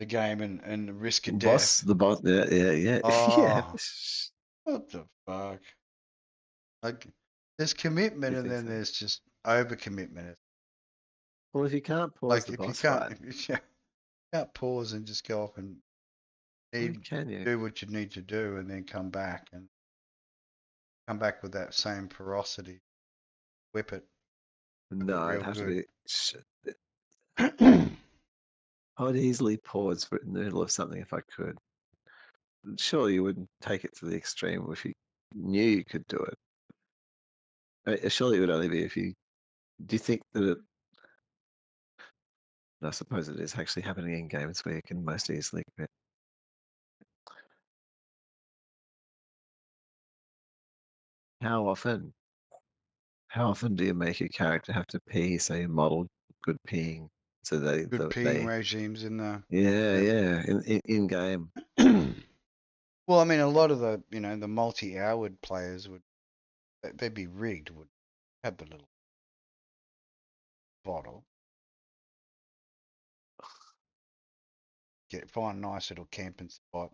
the game and risk a The death. boss, yeah, yeah. Yeah. Oh, what the fuck? Like, there's commitment You and think then so? there's just overcommitment. Well, if you can't pause Like the boss fight, if you can't pause and just go off and well, need can you? do what you need to do and then come back with that same ferocity, whip it, whip it No, it'd real have to good. be. I would easily pause for in the middle of something if I could. Surely you wouldn't take it to the extreme if you knew you could do it. Surely it would only be if you. Do you think that it? I suppose it is actually happening in games where you can most easily commit. How often? How often do you make your character have to pee? So you model good peeing, so Good peeing they regimes in the. yeah, Yep. yeah, in game. Well, I mean, a lot of the multi-hour players they'd be rigged, would have the little bottle, find a nice little camping spot,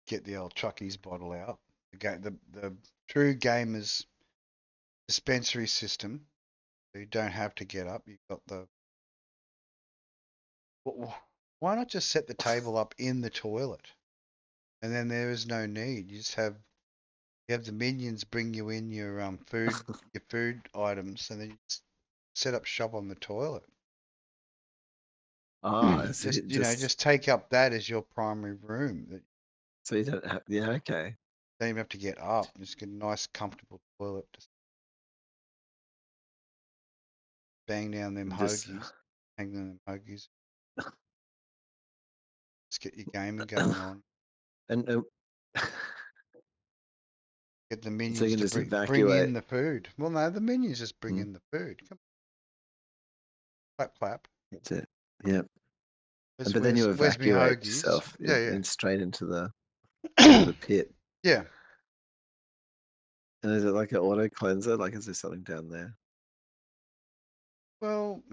get the old Chucky's bottle out. The true gamers dispensary system. So you don't have to get up. You've got the. Why not just set the table up in the toilet, and then there is no need. You have the minions bring you in your food items, and then you just set up shop on the toilet. Ah, so Just just just take up that as your primary room. That so you don't have. Yeah, okay. don't even have to get up. Just get a nice, comfortable toilet. Just bang down them Just hoagies, hang them hoagies. Just get your gaming going on. and Get the so you minions can to just bring evacuate. in the food. Well, no, the minions just bring Mm, in the food. Come on, clap, clap. that's it. Yeah. Where's But then you where's me evacuate hoagies? yourself Yeah, in straight into yeah, the pit. yeah. And is it like an auto cleanser? Like, is there something down there? Well,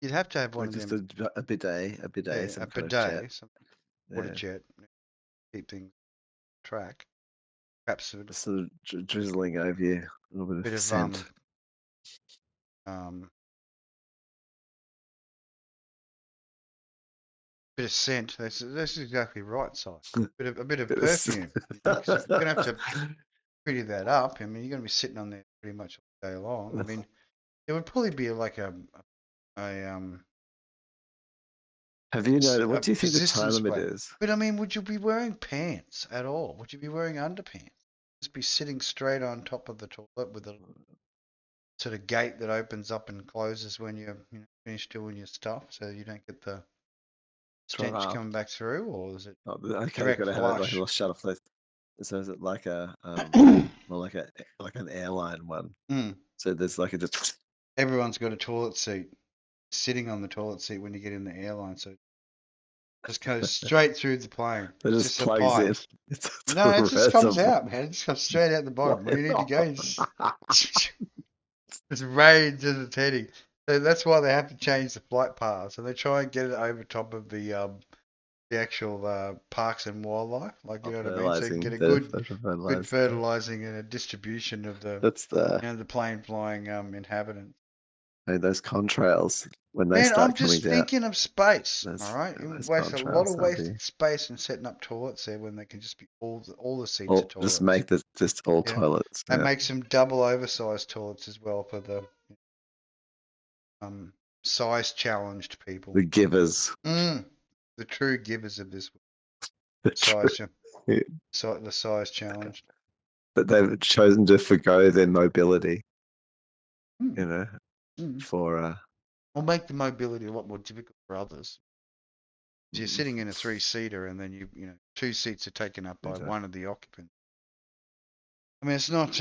you'd have to have one Like of just them. a bidet, Yeah, a some kind of jet. bidet, some water Yeah. jet, keep things. track. Perhaps sort of drizzling over you, a little bit of scent. Bit of scent. That's exactly right, Si. A bit of perfume. Because if you're gonna have to pretty that up, I mean, you're gonna be sitting on there pretty much all day long. I mean, it would probably be like a Have you noticed? What a do you think the time resistance limit plate. is? But I mean, would you be wearing pants at all? Would you be wearing underpants? Just be sitting straight on top of the toilet with a sort of gate that opens up and closes when you're finished doing your stuff, so you don't get the stench coming back through, or is it Okay, direct got to have it like a flush? little shut off. So is it like a more like an airline one? So there's like a just. Everyone's got a toilet seat sitting on the toilet seat when you get in the airline, so it just goes straight through the plane. It It's just just a plugs pipe. in. It's No, a it just comes reservoir. out, man. It just comes straight out the bottom. Where you need to go, it's range as it's heading. So that's why they have to change the flight paths, and they try and get it over top of the actual parks and wildlife, like you know what I mean. So you can get a good fertilizing and a distribution of the That's the the plane flying inhabitants. those contrails when they Man, I'm start coming just down. thinking of space. All Those right, you those waste a lot contrails, of wasted space in setting up toilets there when they can just be all the seats are just toilets. make this just all Yeah, toilets. and Yeah. make some double oversized toilets as well for the size challenged people. The givers. The true givers of this The size, yeah. the size challenged. But they've chosen to forgo their mobility. For Will make the mobility a lot more difficult for others. So you're sitting in a 3-seater, and then you know 2 seats are taken up by one of the occupants. I mean, it's not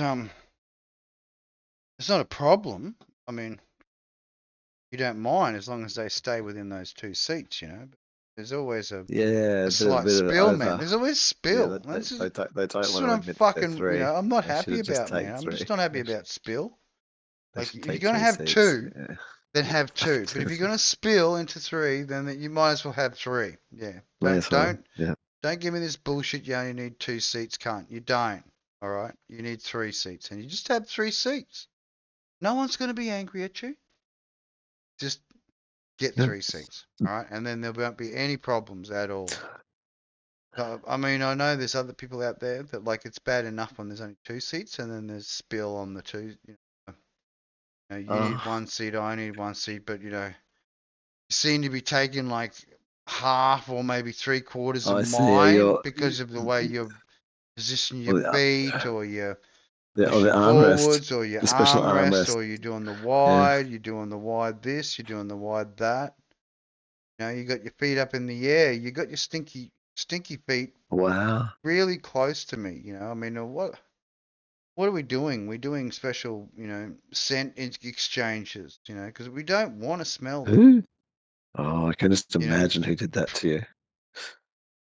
a problem. I mean, you don't mind as long as they stay within those 2 seats, But there's always a slight spill, man. There's always spill. Yeah, they don't want This is to what I'm admit they're fucking, three. I'm not They should happy have just about, man. taken I'm three. just not happy about spill. They Like, should if you're take going to 3 have seats. 2, Yeah. then have 2. But if you're going to spill into 3, then you might as well have 3. Yeah. Don't give me this bullshit. You only need 2 seats, cunt. You don't. All right. You need 3 seats, and you just have 3 seats. No one's going to be angry at you. Just get 3 seats. All right, and then there won't be any problems at all. I mean, I know there's other people out there that like it's bad enough when there's only 2 seats, and then there's spill on the 2. You need 1 seat. I need 1 seat, but you seem to be taking like half or maybe 3/4 of mine because of the way you position your feet, or you're pushing forwards, or your armrest, or you're doing the wide. You're doing the wide this. You're doing the wide that. You got your feet up in the air. You got your stinky feet. Wow. Really close to me. I mean, what are we doing? We're doing special, scent exchanges. Because we don't want to smell them. Who? Oh, I can just imagine who did that to you.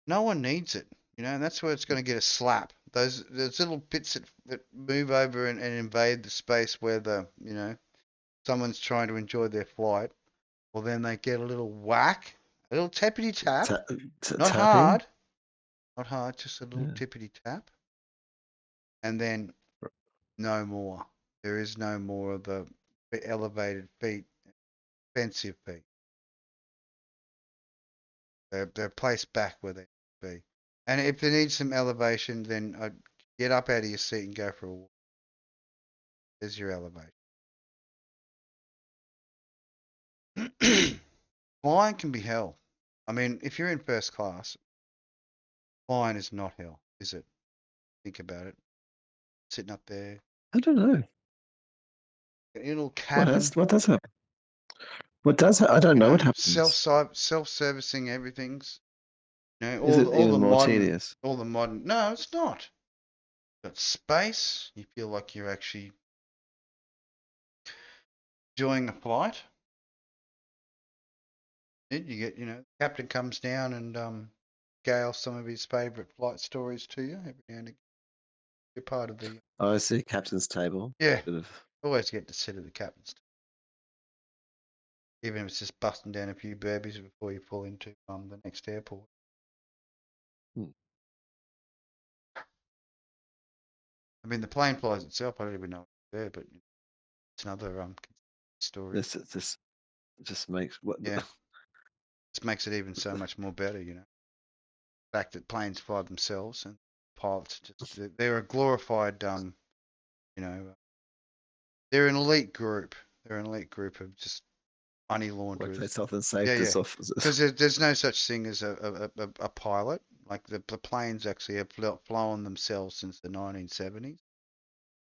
No one needs it. And that's where it's going to get a slap. Those little bits that move over and invade the space where someone's trying to enjoy their flight. Well, then they get a little whack, a little tappity tap. Not tapping? hard, just a little tippity tap. And then no more. There is no more of the elevated feet, expensive feet. They're placed back where they should be. And if they need some elevation, then I'd get up out of your seat and go for a walk. There's your elevation. Flying can be hell. I mean, if you're in first class, flying is not hell, is it? Think about it. Sitting up there. I don't know. In a little cabin. What does happen? What does I don't know what happens. Self-servicing everything's. Is it even more tedious? All the modern. No, it's not. You've got space. You feel like you're actually enjoying the flight. You get, the captain comes down and gales some of his favourite flight stories to you every now and again. You're part of the. Oh, I see. Captain's table. Yeah. Always get to sit at the captain's table. Even if it's just busting down a few burpees before you pull into the next airport. I mean, the plane flies itself, I don't even know it's there, but it's another story. This just makes what. Yeah, this makes it even so much more better, you know. The fact that planes fly themselves and pilots they're a glorified, you know, they're an elite group. They're an elite group of just money launderers. Workplace health and Yeah, safety yeah. officers. Because there's no such thing as a pilot. Like the planes actually have flown themselves since the 1970s.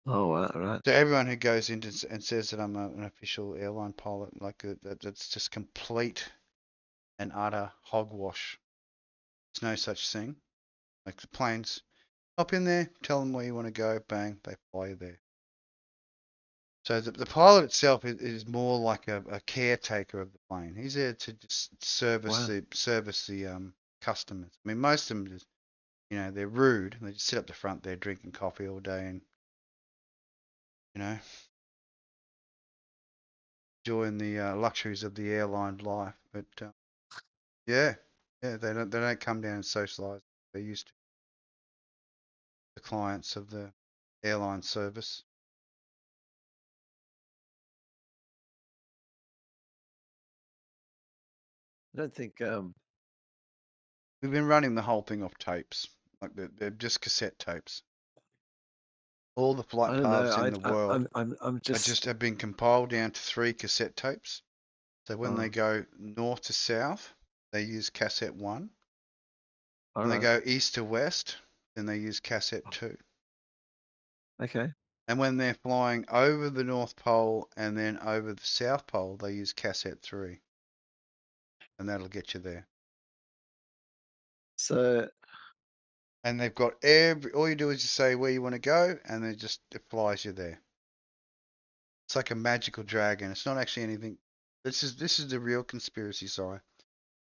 Oh, right. So everyone who goes in and says that I'm an official airline pilot, like that's just complete and utter hogwash. There's no such thing. Like the planes, hop in there, tell them where you want to go, bang, they fly you there. So the pilot itself is more like a caretaker of the plane. He's there to just service Wow. the customers. I mean, most of them just, you know, they're rude. They just sit up the front there drinking coffee all day and, you know, enjoying the luxuries of the airline life. But yeah, they don't come down and socialise. They're used to the clients of the airline service. I don't think. We've been running the whole thing off tapes, like they're just cassette tapes. All the I flight don't know. paths in the world I'm are just. just have been compiled down to 3 cassette tapes. So when they Oh, go north to south, they use cassette 1. all When they right. go east to west, then they use cassette 2. Okay. And when they're flying over the North Pole and then over the South Pole, they use cassette 3. And that'll get you there. So And they've got all you do is just say where you want to go, and it flies you there. It's like a magical dragon. It's not actually anything. This is the real conspiracy side.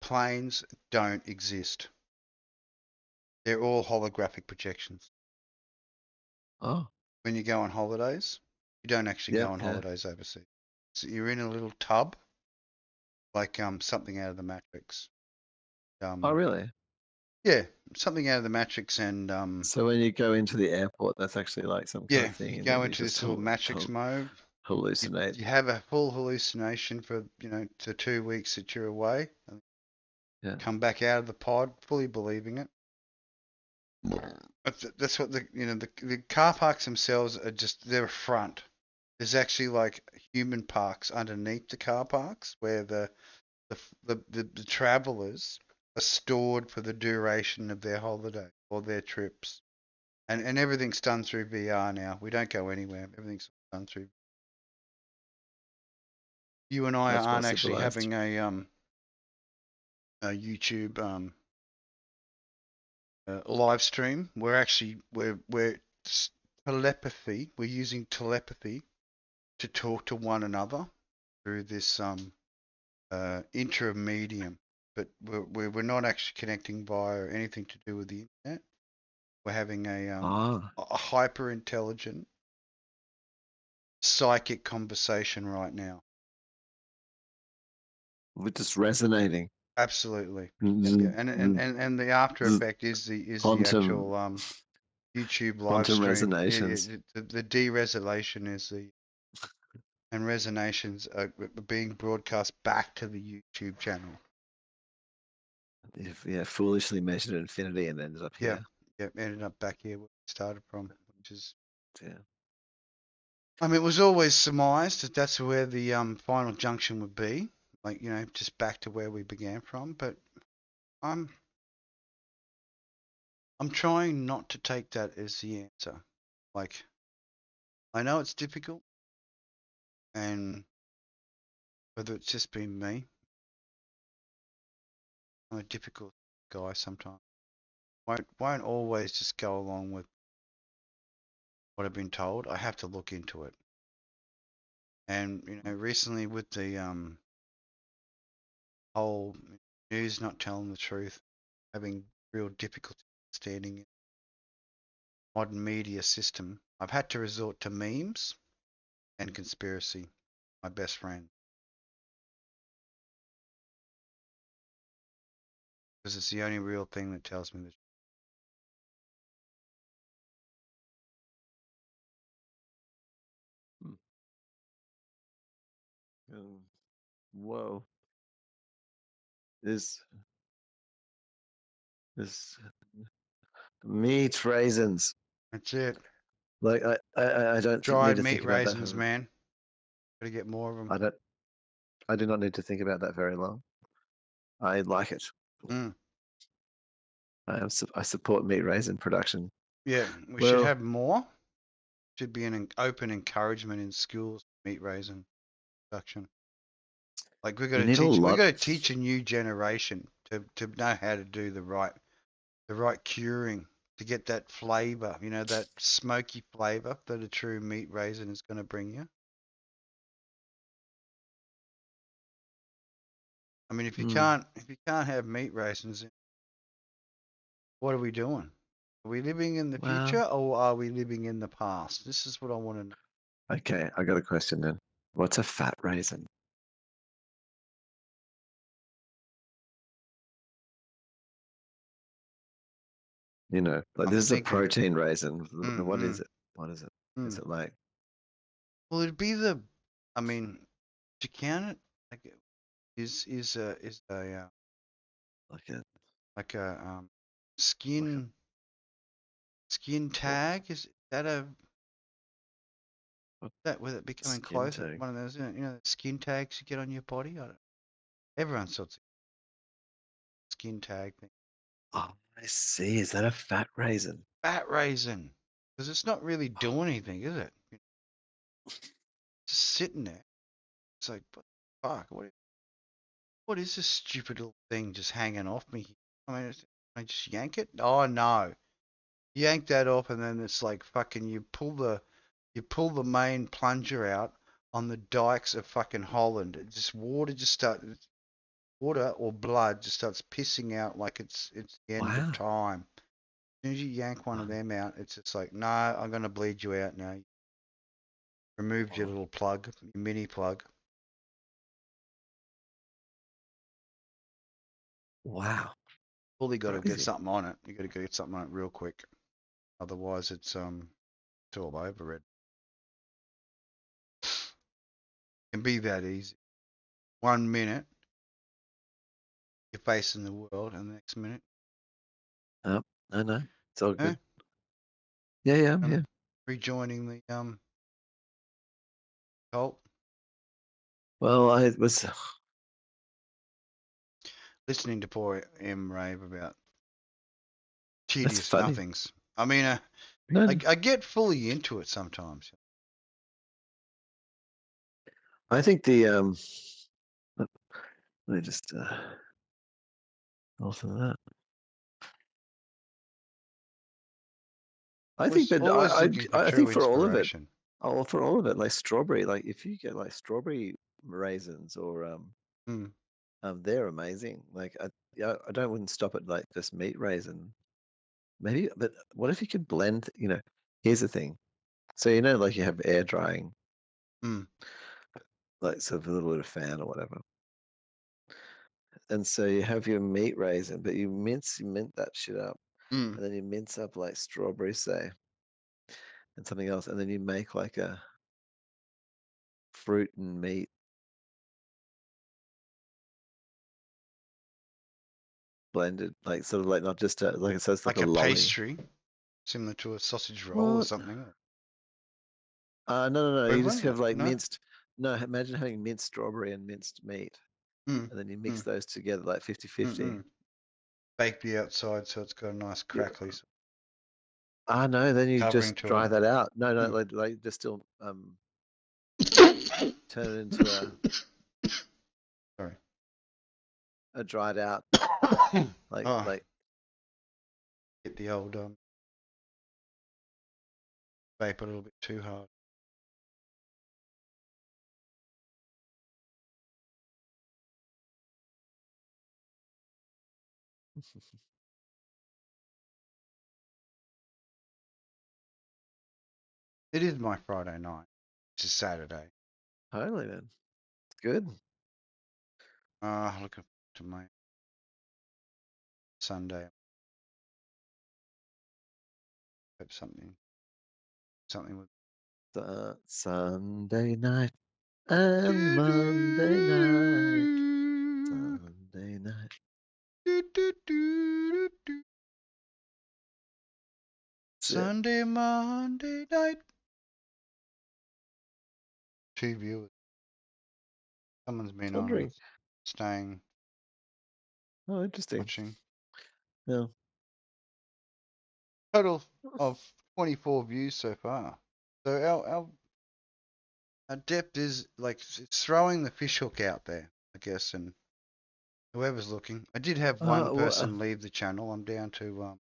Planes don't exist. They're all holographic projections. oh, When you go on holidays, you don't actually yeah, go on yeah. holidays overseas. So you're in a little tub, like something out of the Matrix. Oh, Um, really? yeah, something out of the Matrix, and So when you go into the airport, that's actually like some kind yeah, of thing, you and then go you into just this little Matrix mode. You hallucinate. you have a full hallucination for the 2 weeks that you're away, and Yeah. come back out of the pod fully believing it. That's what the car parks themselves are they're a front. There's actually like human parks underneath the car parks where the travelers are stored for the duration of their holiday or their trips. And everything's done through VR now. We don't go anywhere. Everything's done through. You and I Much more aren't actually civilized. having a YouTube live stream. We're telepathy. We're using telepathy to talk to one another through this intermedium, but we're not actually connecting via anything to do with the internet. We're having Ah, a hyper intelligent psychic conversation right now. we're just resonating. Absolutely. Yeah. Mm, And the after effect is the Quantum, actual YouTube live quantum stream. resonations. The de-resonation is the and resonations are being broadcast back to the YouTube channel. If, yeah, foolishly measured infinity and ended up Yeah, here. yeah, ended up back here where we started from, which is. Yeah. I mean, it was always surmised that that's where the final junction would be, like just back to where we began from. But I'm I'm trying not to take that as the answer. Like I know it's difficult, and whether it's just been me, I'm a difficult guy sometimes. Won't always just go along with what I've been told. I have to look into it. And recently with the whole news not telling the truth, having real difficulty understanding modern media system, I've had to resort to memes and conspiracy, my best friend, because it's the only real thing that tells me the truth. Whoa. This meat raisins. That's it. Like I don't need Dried to meat think about that. raisins, man. Gotta get more of them. I do not need to think about that very long. I like it. Mm. I support meat raisin production. Yeah, we should Well, have more. Should be an open encouragement in schools, meat raisin production. Like you need a we lot. got to teach a new generation to know how to do the right curing to get that flavor, that smoky flavor that a true meat raisin is going to bring you. I mean, if you can't have meat raisins, what are we doing? Are we living in the Well, future or are we living in the past? This is what I want to know. okay, I got a question then. What's a fat raisin? Like I'm this is a thinking. protein raisin. Mm, What is mm, it? What is it? Is mm. it like Well, it'd be I mean, to count it, like, is a like a like a like a skin what? tag? Is that What that with it becoming skin closer? tag? One of those, skin tags you get on your body. Everyone sorts of skin tag thing. Oh, I see. Is that a fat raisin? Fat raisin, because it's not really doing anything, is it? Just sitting there. It's like, what the fuck? What is this stupid little thing just hanging off me? I mean, I just yank it? Oh no. Yank that off and then it's like fucking you pull the main plunger out on the dikes of fucking Holland. It just water or blood just starts pissing out like it's the end of Wow. time. As soon as you yank one of Wow. them out, it's just like, no, I'm gonna bleed you out now. Removed your little plug, your mini plug. Wow. Fully got to get Crazy. something on it. You got to get something on it real quick. Otherwise, it's all over it. Can be that easy. 1 minute you're facing the world, and the next minute, Oh, I know. It's all eh, good. Yeah, yeah, yeah. rejoining the cult, Well, I was listening to poor M rave about that's tedious funny. nothings. I mean, No, I get fully into it sometimes. I think let me just also that. I think that Always looking for I think true for all of it, inspiration. for all of it, like strawberry, like if you get like strawberry raisins or Mm, they're amazing. Like yeah, wouldn't stop at like just meat raisin. Maybe, but what if you could blend? Here's the thing. So like you have air drying, mm, like so with a little bit of fan or whatever, and so you have your meat raisin, but you mint that shit up, mm. and then you mince up like strawberry, say, and something else, and then you make like a fruit and meat blended, like sort of like not just like so it's like Like a a lolly. pastry, similar to a sausage roll or What? something. No, no, no. You just Equivalent? have like No. minced. No, imagine having minced strawberry and minced meat, Mm, and then you mm, mix those together like 50 mm, 50. mm. Bake the outside so it's got a nice Yeah. crackly No, then you covering just to it. dry that out. No, no, Mm. like just still turn it into Sorry. a dried out like Oh, like hit the old vape a little bit too hard. It is my Friday night. It's a Saturday. totally, man. It's good. Looking forward to my Sunday. Hope something with Sunday night. And Monday night, Sunday night. Sunday, Monday night. 2 viewers. Someone's been on Wondering. and staying, Oh, interesting. watching. Yeah. Total of 24 views so far. So our depth is like it's throwing the fishhook out there, I guess, and whoever's looking. I did have one person leave the channel. I'm down to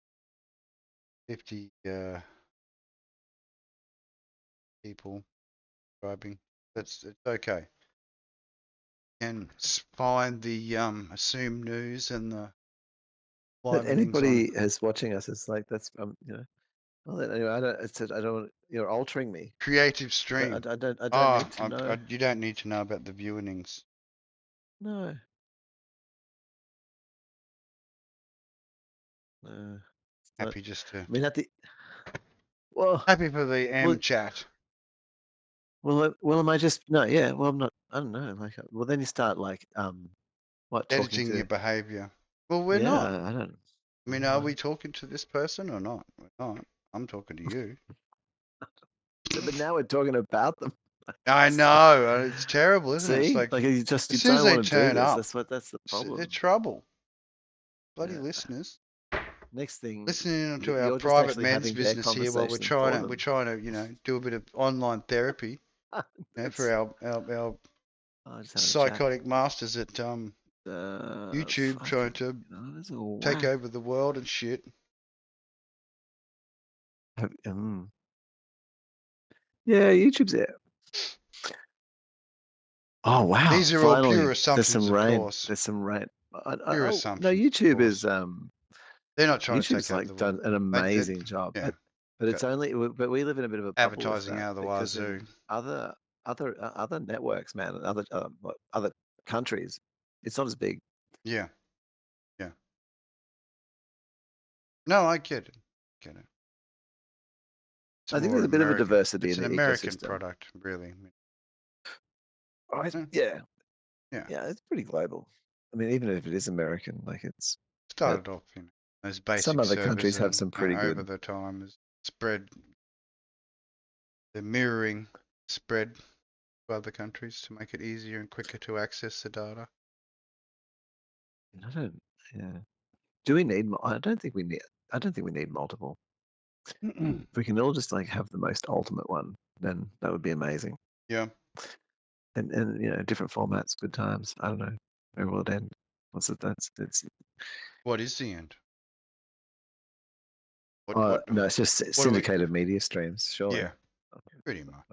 50 people subscribing. It's okay. And find the assumed news and the But live things on anybody who's watching us is like, that's you know. Well, anyway, I don't. You're altering me. creative stream. I don't need to know. You don't need to know about the viewings. No. No. Happy just to. I mean, at the. Well. Happy for the chat. Well, am I just no? Yeah. Well, I'm not. I don't know. Like, well, then you start like what Editing your behavior. Well, we're not. I don't. I mean, are we talking to this person or not? We're not. I'm talking to you. But now we're talking about them. I know. It's terrible, isn't it? It's like you as soon as they turn up, that's the problem. They're trouble. Bloody listeners. Next thing, listening to our private men's business here while we're trying to, do a bit of online therapy for our psychotic masters at YouTube trying to take over the world and shit. Yeah, YouTube's there. Oh wow! These are all pure assumptions, of rain. Course. There's some rain. Pure assumptions. No, YouTube is They're not trying YouTube's to take like done an amazing job. Yeah. But it's only. But we live in a bit of a bubble advertising out of the wazoo. Other networks, man, other countries, it's not as big. Yeah. Yeah. No, I get it. I think there's a bit of a diversity in the ecosystem. It's an American product, really. Yeah. It's pretty global. I mean, even if it is American, like it's started off, those basic. Some other countries have some pretty good over the time has spread. The mirroring spread to other countries to make it easier and quicker to access the data. Do we need? I don't think we need multiple. If we can all just like have the most ultimate one, then that would be amazing. Yeah. And different formats, good times. I don't know. Where will it end? What's it? What is the end? No, it's just syndicated media streams. Surely. Yeah. Pretty much.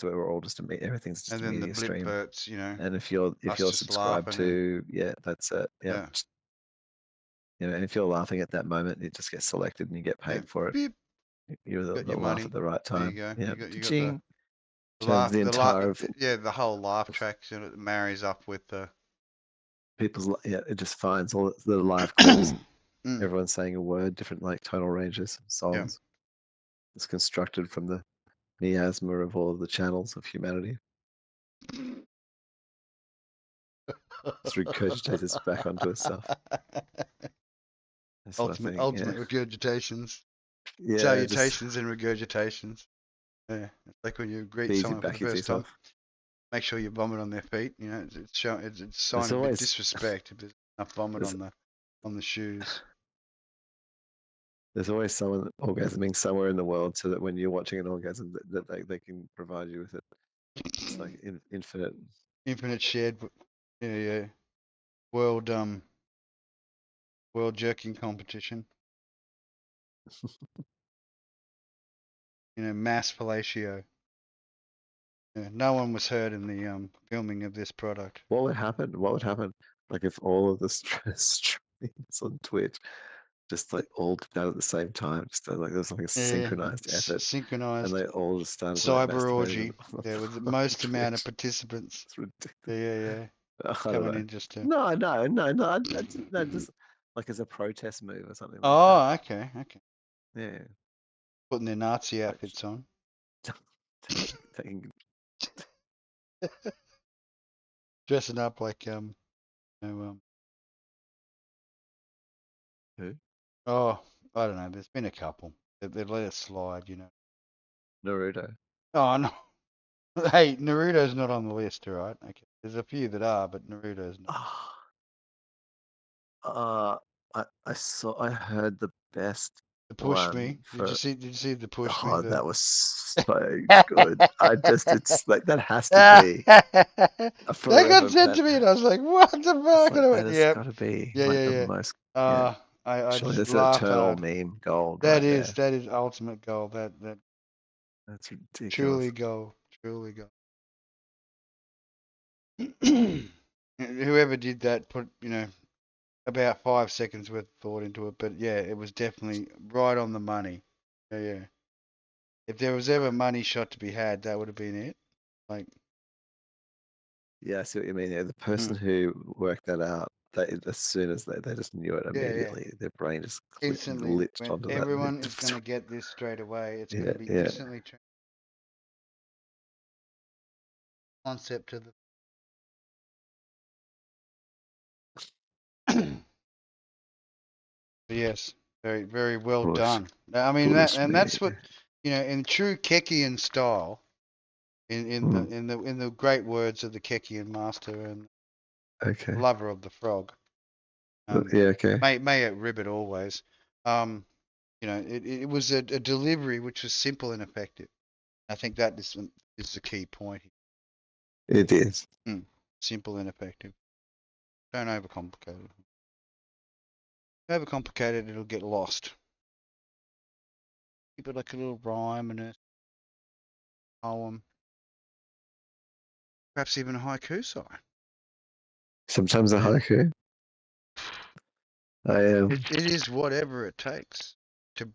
We're all just everything's just a media stream. Burts, And if you're subscribed to, that's it. Yeah. And if you're laughing at that moment, it just gets selected and you get paid for it. Beep. You're the laugh at the right time. There you go. You got the laugh, the whole laugh track it marries up with the people's. It just finds all the live clips. Everyone's saying a word, different like tonal ranges, songs. It's constructed from the miasma of all of the channels of humanity. It's regurgitated back onto itself. Ultimate regurgitations. Salutations and regurgitations. Yeah, it's like when you greet someone for the first time. Make sure you vomit on their feet. It's a sign of disrespect if there's enough vomit on the shoes. There's always someone orgasming somewhere in the world, so that when you're watching an orgasm, that they can provide you with it. It's like infinite shared. Yeah. World jerking competition. Mass fellatio. Yeah, no one was hurt in the filming of this product. What would happen? Like if all of the streams on Twitch just like all done at the same time, just like there's like a synchronized effort. Synchronized. And they all just started cyber orgy. With the most amount of participants. It's ridiculous. Yeah. Coming in just to... No, just like as a protest move or something. Like that. Okay. Yeah. Putting their Nazi outfits on. Dressing up like Who? oh, I don't know. There's been a couple. They let it slide, you know. Naruto. Oh no. Hey, Naruto's not on the list, all right? Okay. There's a few that are, but Naruto's not. Oh, I heard the best The Push one Me. Did you for. see? Did you see the Push Me? Oh, The that was so good. It's like that has to that be a got forever. sent to me, and I was like, "What the It's fuck?" And like I that went, has "Yep, got to be yeah, like yeah, the yeah." most. Yeah, I surely just that's an laugh eternal hard. meme gold That right is there. that is ultimate gold. That That's ridiculous. truly gold. Truly gold. Whoever did that put about 5 seconds worth of thought into it, but yeah, it was definitely right on the money. Yeah, yeah. If there was ever money shot to be had, that would have been it. Like, Yeah, I see what you mean. Yeah, the mm, person who worked that out, as soon as they just knew it yeah, yeah. immediately. Their brain just Instantly, glitched when onto that. everyone is going to get this straight away, it's going Yeah, to be yeah. instantly concept to the. Yes, very, very well Push, done. I mean push and me. that's what in true Kekian style, in the Mm, in the in the great words of the Kekian master and okay. lover of the frog. Um, Yeah, okay. may it ribbit always. Um, it was a delivery which was simple and effective. I think that is the key point here. It is. Simple and effective. Don't overcomplicate it. Overcomplicate it, it'll get lost. Keep it like a little rhyme and a poem, perhaps even a haiku side. Sometimes a And haiku. I am. it is whatever it takes to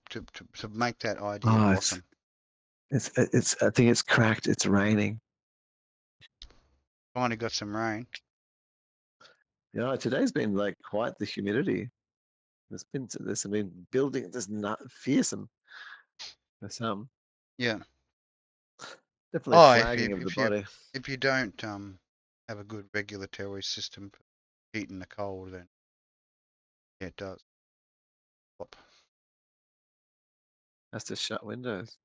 make that idea Oh, blossom. it's. I think it's cracked. It's raining. Finally got some rain. Yeah, today's been like quite the humidity. There's been building. There's not fearsome. There's some Yeah. definitely Oh, flagging of the body. if you don't have a good regulatory system for heat and the cold, then yeah, it does. Pop. Has to shut windows.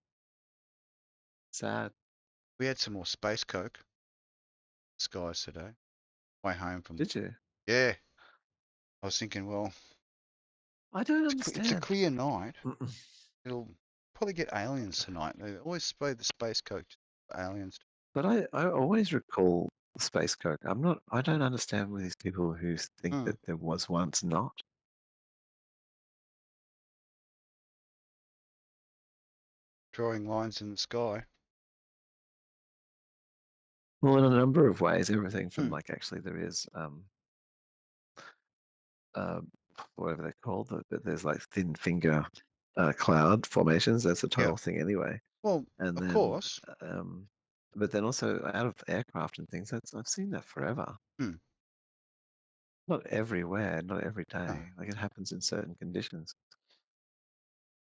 Sad. We had some more space coke skies today. Way home from Did you? yeah. I was thinking, well, I don't it's a understand. clear night. Mm-mm. It'll probably get aliens tonight. They always spray the space coke for aliens. But I always recall space coke. I don't understand with these people who think Mm, that there was once not. drawing lines in the sky. Well, in a number of ways, everything from Mm, like actually there is uh, whatever they're called, but there's like thin finger cloud formations. That's a yeah. total thing anyway. Well, And of then, course. um, but then also out of aircraft and things. I've seen that forever. Mm, Not everywhere, not every no. day. Like it happens in certain conditions.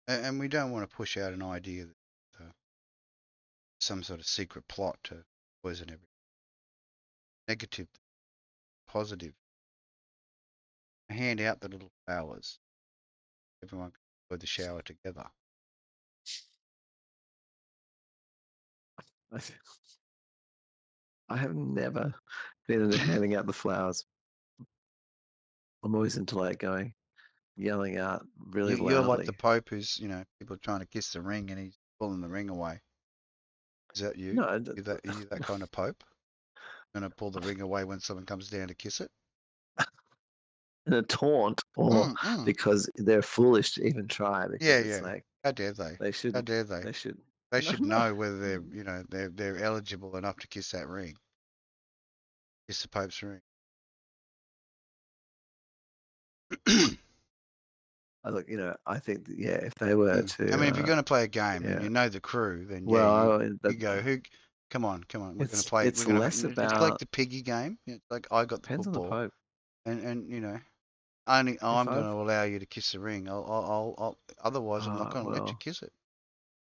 And we don't want to push out an idea that some sort of secret plot to poison everything. Negative, positive. Hand out the little flowers. Everyone can enjoy the shower together. I, I have never been into handing out the flowers. I'm always into like going, yelling out really You're like the loudly. Pope who's, people are trying to kiss the ring and he's pulling the ring away. Is that you? No, Are you that kind of Pope? Gonna pull the ring away when someone comes down to kiss it? in a taunt or Mm, mm. because they're foolish to even try Yeah, because it's yeah. like How dare they? they How shouldn't dare they? they should They no should no know whether they're eligible enough to kiss that ring. Kiss the Pope's ring. I look I think that, yeah, if they were I to mean, if you're going to play a game and yeah, you know the crew, then yeah, well you go. Who? Come on, come on. We're going to play. We're it's going to. less It's like about the piggy game. It's like I got the depends on the football, Pope. and only If I'm going I've to allow you to kiss the ring. Otherwise I'm not going to let you well kiss it.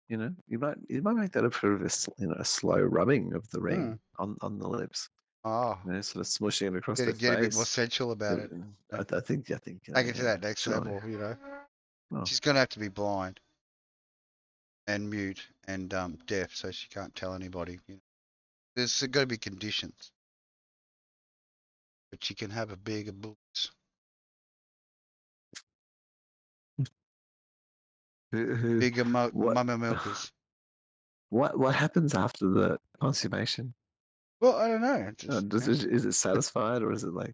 You know, you might make that a sort of a slow rubbing of the ring on the lips. Oh, You know, sort of smushing it across their get a bit more face. sensual about it. I think Take it to that next surely. level, you know. Oh. She's gonna have to be blind and mute and deaf, so she can't tell anybody. You know. There's got to be conditions, but she can have a bigger boobs, bigger What mama milkers. what happens after the consummation? Well, I don't know. Is it satisfied, or is it like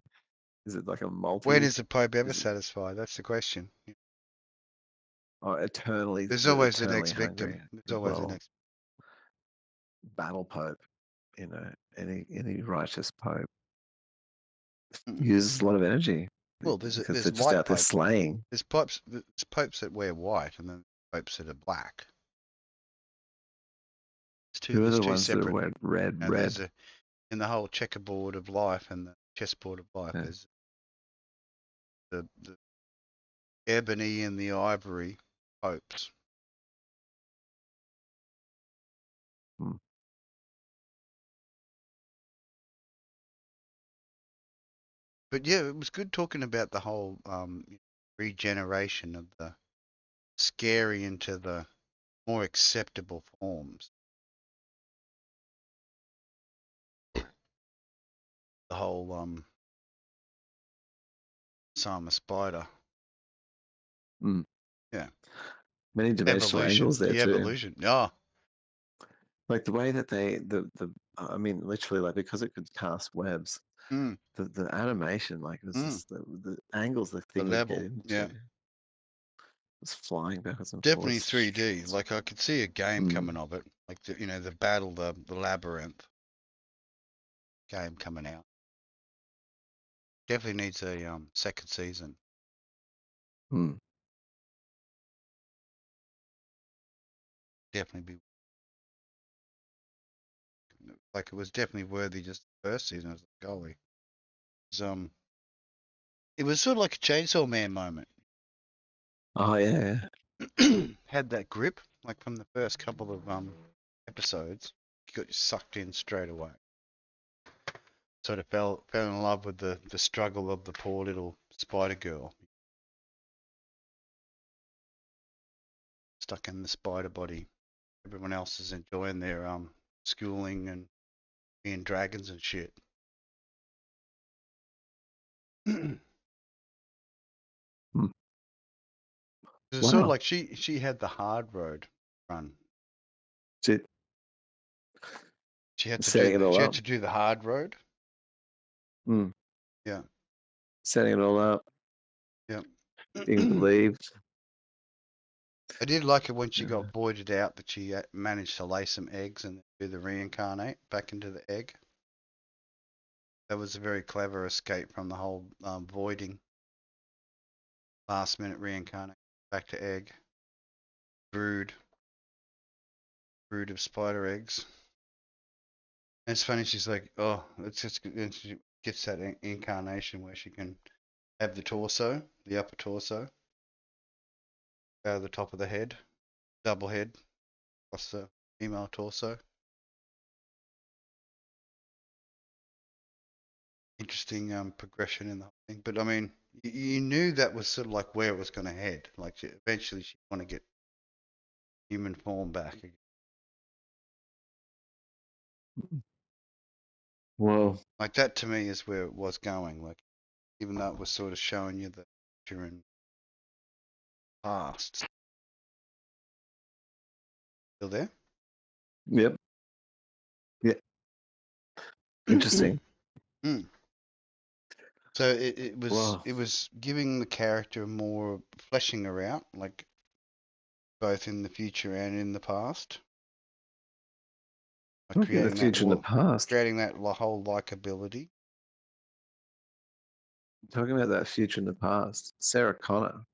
a When multi? is the Pope ever satisfied? That's the question. Or eternally There's always the next hungry? victim. There's always the Well, next. battle pope, you know, any righteous pope Mm-mm. uses a lot of energy Well, because there's they're just white out there popes. slaying. There's popes that wear white, and then popes that are black. Who are There's the two ones that separate. wear red? And there's in the whole checkerboard of life and the chessboard of life. Yeah. There's the ebony and the ivory popes. Hmm. But yeah, it was good talking about the whole regeneration of the scary into the more acceptable forms. The whole Sama spider. Yeah. Many dimensional angles there The too. evolution. Yeah. Like the way that I mean, literally, like, because it could cast webs, the animation, like, it was just the angles the thing would get level. into. Yeah. It's flying backwards and Definitely forwards. 3D. Like I could see a game coming of it. Like the battle, the labyrinth game coming out. Definitely needs a second season. Definitely be like it was definitely worthy just the first season as a goalie. It was sort of like a Chainsaw Man moment. Oh yeah. Had that grip, like from the first couple of episodes, you got sucked in straight away. Sort of fell in love with the struggle of the poor little spider girl. Stuck in the spider body. Everyone else is enjoying their schooling and being dragons and shit. It's sort of like she had the hard road run. She had to do the hard road. Yeah. Setting it all up. Yeah. Being believed. I did like it when she got voided out that she managed to lay some eggs and do the reincarnate back into the egg. That was a very clever escape from the whole voiding. Last minute reincarnate back to egg. Brood of spider eggs. And it's funny, she's like, oh, it's just, and she gets that incarnation where she can have the torso, the upper torso, out of the top of the head, double head, plus the female torso. Interesting progression in the whole thing. But I mean, you knew that was sort of like where it was going to head. Like eventually she'd want to get human form back again. Well, like that to me is where it was going. Like even though it was sort of showing you the future and past. Still there? Yep. Yeah. Interesting. So it was giving the character more fleshing her out, like both in the future and in the past. Like Looking at the future and the past. Creating that whole likability. Talking about that future and the past. Sarah Connor.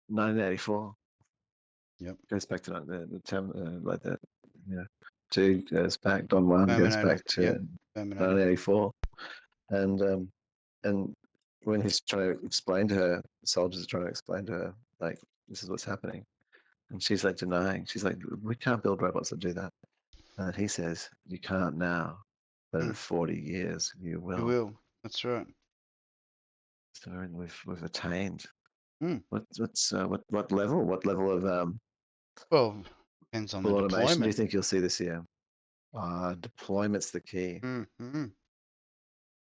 1984. Yep. Goes back to the term like that. Yeah. 2 goes back. Don 1 goes back to 1984. And when he's trying to explain to her, the soldiers are trying to explain to her, like, this is what's happening. And she's like denying. She's like, we can't build robots that do that. And he says, you can't now, but in 40 years you will. You will. That's right. So we've attained. Mm. What level? What level of Well, depends on the automation do you deployment. think you'll see this year? Deployment's the key. Mm-hmm.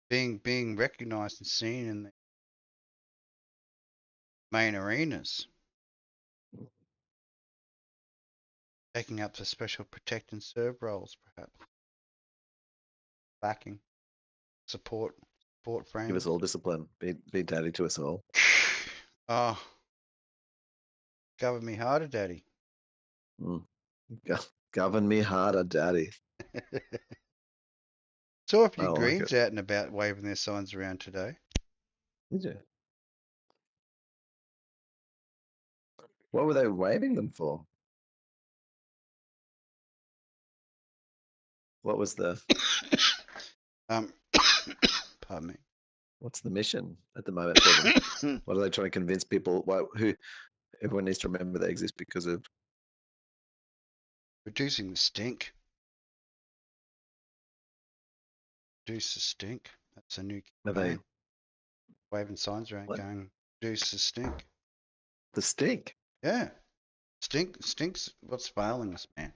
Being recognized and seen in the main arenas, taking up the special protect and serve roles, perhaps backing, support frames. Give us all discipline. Be daddy to us all. Oh, govern me harder, daddy. Govern me harder, daddy. Saw a few I like Greens it. out and about waving their signs around today. Did you? What were they waving them for? What was the Pardon me. what's the mission at the moment for them? What are they trying to convince people? Who everyone needs to remember they exist because of Reducing the stink. Reduce the stink. That's a new campaign. Waving signs around going, reduce the stink. The stink? Yeah. Stink's what's failing us, man.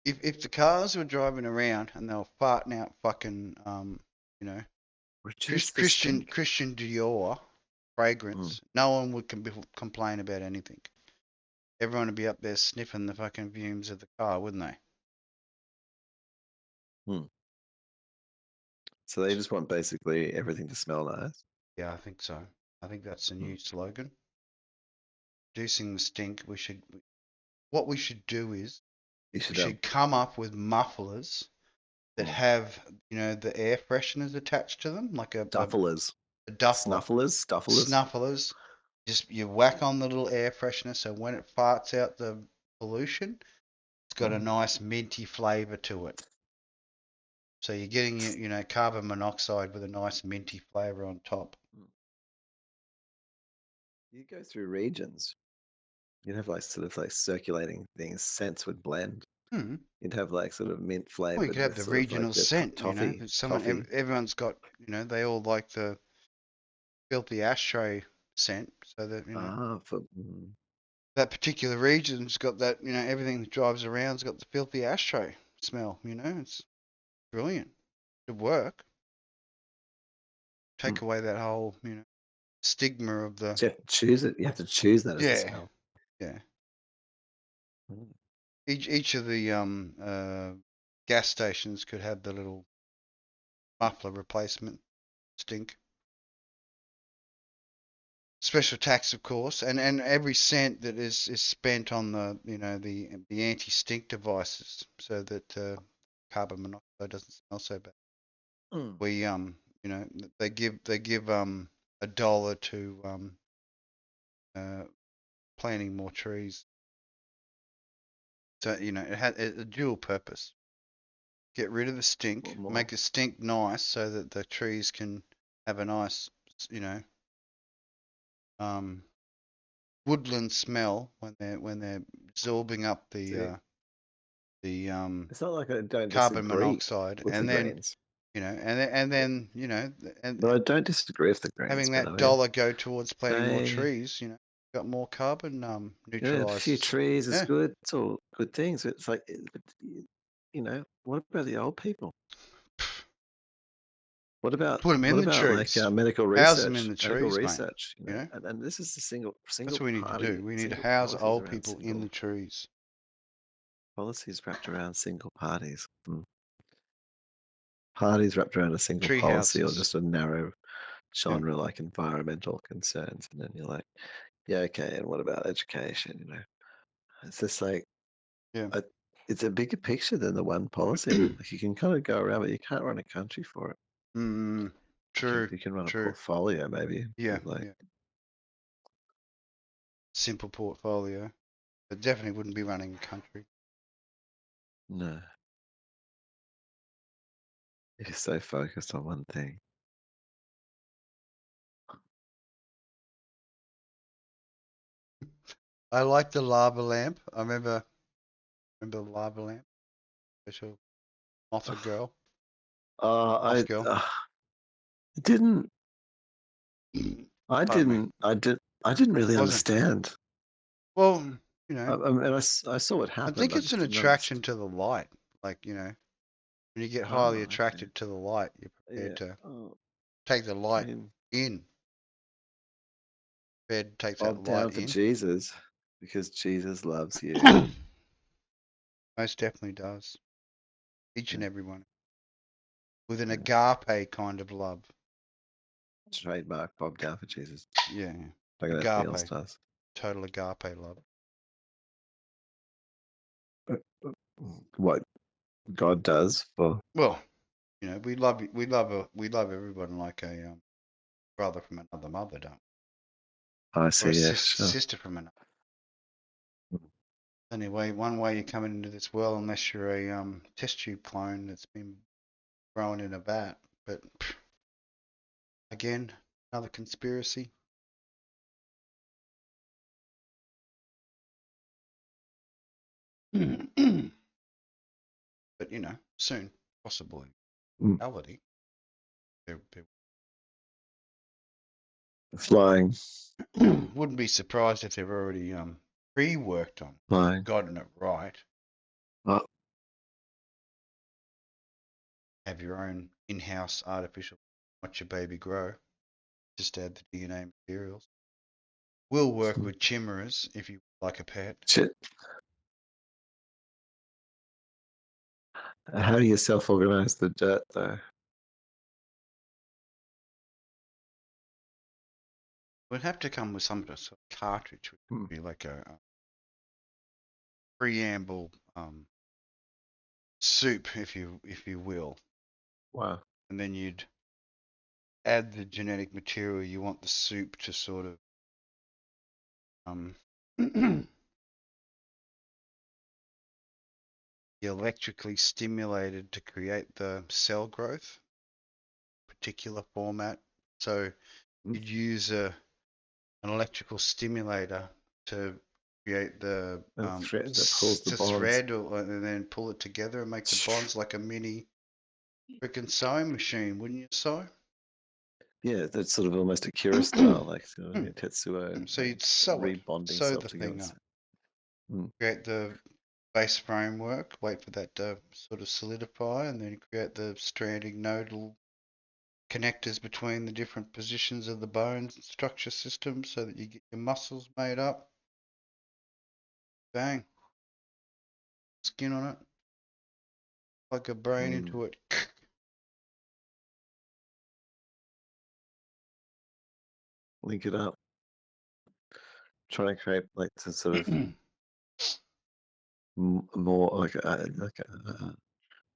If the cars were driving around and they were farting out fucking Christian Dior fragrance, no one would complain about anything. Everyone would be up there sniffing the fucking fumes of the car, wouldn't they? So they just want basically everything to smell nice? Yeah, I think so. I think that's the new slogan. Reducing the stink. What we should do is we should come up with mufflers that have, the air fresheners attached to them, like a dufflers. A duffler. Snufflers. Just you whack on the little air freshener, so when it farts out the pollution, it's got a nice minty flavour to it. So you're getting, carbon monoxide with a nice minty flavour on top. You go through regions. You'd have like sort of like circulating things. Scents would blend. You'd have like sort of mint flavored. Well, you could have the regional scent. Toffee. Everyone's got. They all like the filthy ashtray scent, so that that particular region's got that. Everything that drives around's got the filthy ashtray smell. It's brilliant. It'd work. Take away that whole, stigma of the. So you have to choose it. You have to choose that as a smell. Yeah. Each of the gas stations could have the little muffler replacement stink. Special tax, of course, and every cent that is spent on the the anti-stink devices, so that carbon monoxide doesn't smell so bad. We they give $1 to planting more trees. So it had a dual purpose. Get rid of the stink, make the stink nice, so that the trees can have a nice woodland smell when they're absorbing up the it's not like I don't carbon monoxide, and then greens. But I don't disagree with the greens. Having that dollar go towards planting more trees, got more carbon neutralized. A few trees is good. It's all good things. It's like, what about the old people? What about put them in the trees? Like medical research? House them in the trees, mate. And this is the single. That's what we need to do. We need to house old people in the trees. Policies wrapped around single parties. Parties wrapped around a single Tree policy houses. or just a narrow genre like environmental concerns, and then you're like, yeah, okay, and what about education? It's just like, it's a bigger picture than the one policy. Like you can kind of go around, but you can't run a country for it. True. You can run a portfolio, maybe. Yeah. Simple portfolio. But definitely wouldn't be running a country. No. If you're so focused on one thing. I like the lava lamp. I remember the lava lamp, special moth girl, moth I girl. didn't. I Pardon me. didn't. I didn't really Wasn't understand. well, you know. I mean, I saw what I happened. think I it's just an didn't attraction understand. to the light. Like, when you get highly Oh, okay. attracted to the light, you're Yeah. prepared to Oh, take the I light mean, in. Prepared takes that bob down light for in. Jesus because Jesus loves you. Most definitely does. Each and Yeah, every one. With an yeah. agape kind of love. Trademark bob down for Jesus. Yeah. Like an FBL Agape. stars. Total agape love. What God does for. Well, we love everyone like a brother from another mother, don't I we? Or a see. Yeah, sure. sister from another. Anyway, one way you're coming into this world, unless you're a test tube clone that's been grown in a vat. But again, another conspiracy. But soon, possibly Mm. reality. There Flying, wouldn't be surprised if they've already pre-worked on, flying. gotten it right. Oh, Have your own in-house artificial watch your baby grow. Just add the DNA materials. Will work with chimeras if you like a pet. shit. How do you self-organize the dirt, though? Would have to come with some sort of cartridge, which Hmm. would be like a preamble soup, if you will, Wow. and then you'd add the genetic material you want the soup to sort of be electrically stimulated to create the cell growth, particular format. So Mm. you'd use an electrical stimulator to create the And thread that pulls the to bonds. thread and then pull it together and make the bonds like a mini freaking sewing machine, wouldn't you sew? Yeah, that's sort of almost a Kira style, like sort of Tetsuo, So like you'd sew it, rebonding sew self the together. thing up, Mm. create the base framework, wait for that to sort of solidify, and then create the stranding nodal connectors between the different positions of the bone structure system so that you get your muscles made up. Bang. Skin on it. Plug a brain Mm. into it. Link it up. Try and create like to sort of more like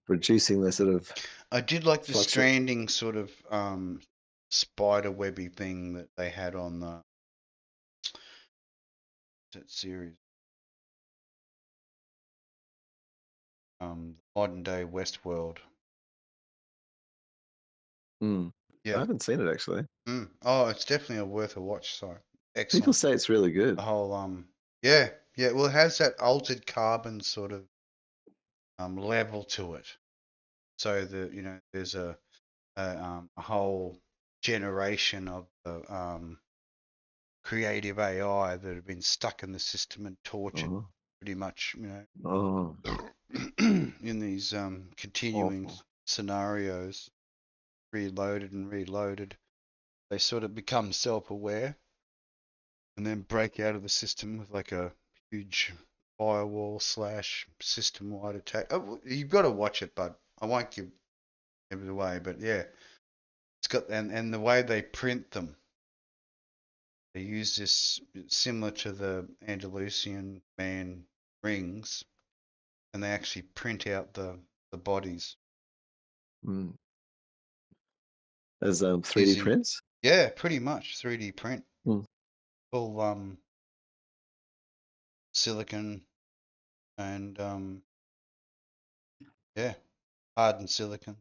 reducing the sort of I did like the fluctuate. stranding sort of spider webby thing that they had on that series. Modern day Westworld. Mm. I Yeah. haven't seen it actually. Oh, it's definitely worth a watch. So People excellent. say it's really good. The whole yeah, yeah. Well, it has that altered carbon sort of level to it. So there's a whole generation of creative AI that have been stuck in the system and tortured Oh, pretty much, oh, in these continuing awful. scenarios, reloaded and reloaded. They sort of become self-aware and then break out of the system with like a huge firewall slash system-wide attack. Oh, you've got to watch it, but I won't give it away. But yeah, it's got and the way they print them, they use this similar to the Andalusian man rings, and they actually print out the bodies Mm. As 3D using, prints. yeah, pretty much 3D print, Mm. full silicon and yeah, hardened silicon.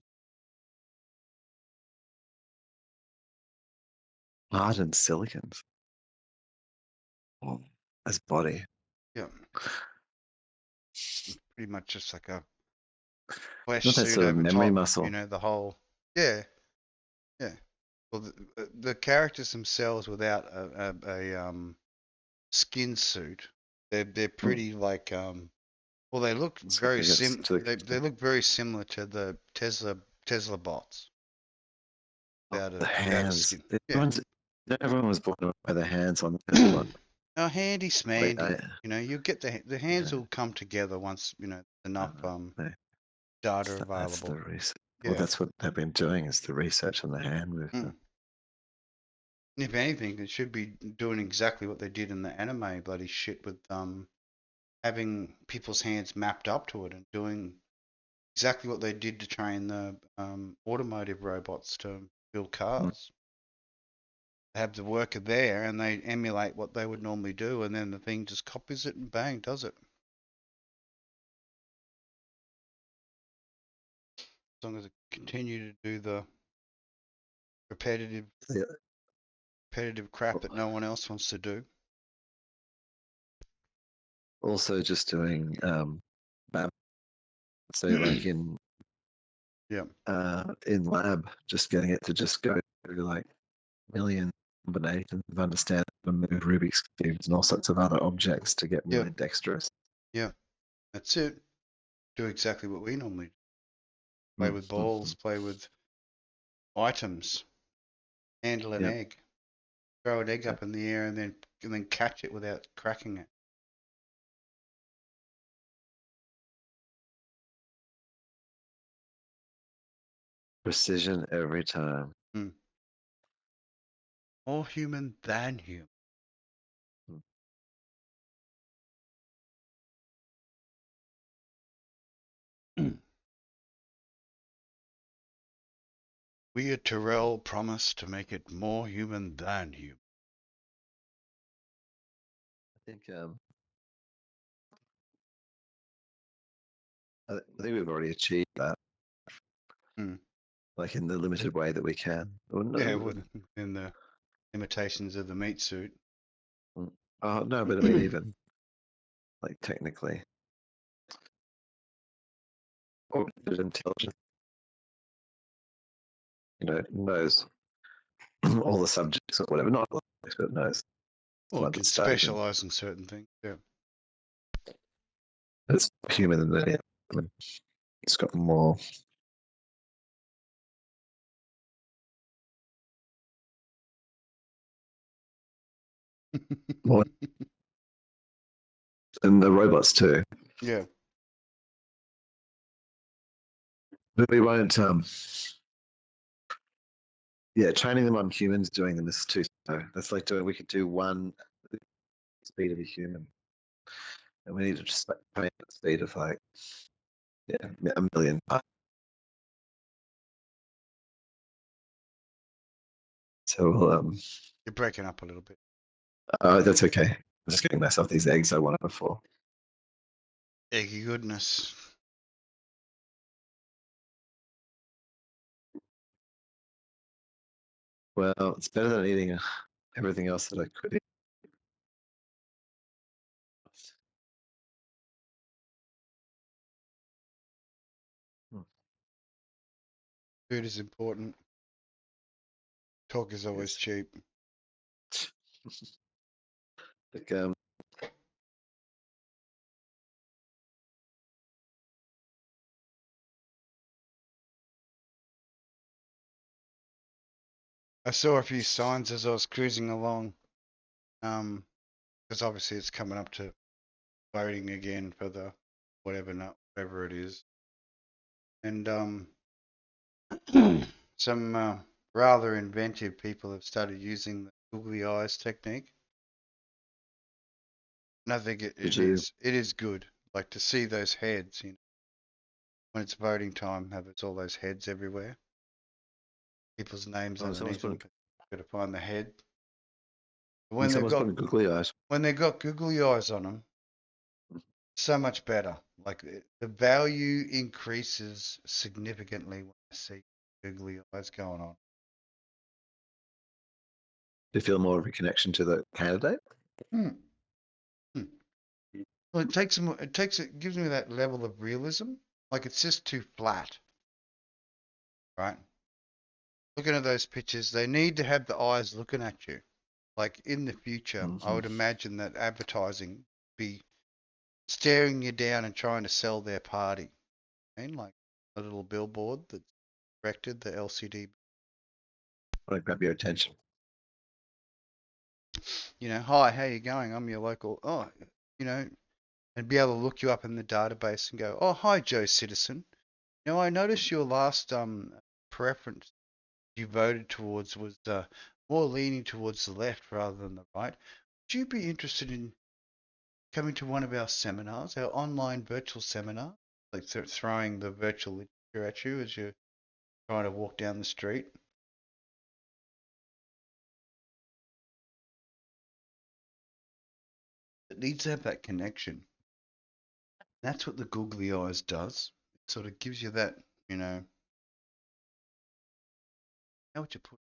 Hardened silicons. Oh. as body. Yeah. Pretty much just like a flesh Not that suit sort of over memory top, muscle. the whole. Yeah, yeah. Well, the characters themselves without a skin suit, they're pretty like well, they look It's very like it's to they look very similar to the Tesla bots without the a hands. skin. Yeah. Everyone was born by their hands on the Tesla. Oh, handy Like smandy. You get the hands yeah, will come together once enough they- data that's the available. research. Well, Yeah. that's what they've been doing is the research on the hand movement. Mm. If anything, it should be doing exactly what they did in the anime bloody shit with having people's hands mapped up to it and doing exactly what they did to train the automotive robots to build Mm. cars. They have the worker there and they emulate what they would normally do, and then the thing just copies it and bang, does it. As long as it continue to do the repetitive Yeah. crap that no one else wants to do. Also, just doing so like in Yeah. In lab, just getting it to just go through like million combinations of understanding and move Rubik's cubes and all sorts of other objects to get Yeah. really dexterous. Yeah. That's it. Do exactly what we normally do. Play with balls, play with items, handle an Yeah. egg, throw an egg up in the air and then catch it without cracking it. Precision every time. More human than human. We at Terrell promise to make it more human than human. I think we've already achieved that, like in the limited way that we can. Yeah, within the limitations of the meat suit. Oh no, but I mean even like technically, or intelligence, knows all the subjects or whatever, not all the subjects, but knows. Well, it can specialize in certain things. Yeah. It's human than it. I mean, it's got more. More, and the robots too. Yeah. But we won't. Yeah, training them on humans, doing them is too slow. That's like we could do one speed of a human, and we need to just train at the speed of like, a million. So we'll, You're breaking up a little bit. that's okay. I'm just getting myself these eggs I wanted before. Eggy goodness. Well, it's better than eating everything else that I could eat. Food is important. Talk is always Yes. cheap. Like, I saw a few signs as I was cruising along, because obviously it's coming up to voting again for the whatever it is, and some rather inventive people have started using the googly eyes technique, and I think it is good. Like to see those heads, when it's voting time, it's all those heads everywhere. People's names underneath them. Got to find the head. When they've got googly eyes. When they've got googly eyes on them, so much better. Like the value increases significantly when I see googly eyes going on. Do you feel more of a connection to the candidate? Well, it gives me that level of realism. Like it's just too flat, right? Looking at those pictures, they need to have the eyes looking at you. Like in the future, I Mm-hmm. would imagine that advertising be staring you down and trying to sell their party. And like a little billboard that's directed the LCD. Like grab your attention. You know, hi, how you going? I'm your local. Oh, you know, and be able to look you up in the database and go, oh, hi, Joe Citizen. Now I noticed your last preference you voted towards was more leaning towards the left rather than the right. Would you be interested in coming to one of our seminars, our online virtual seminar? Like throwing the virtual literature at you as you're trying to walk down the street. It needs to have that connection. That's what the googly eyes does. It sort of gives you that, you know, how would you put it?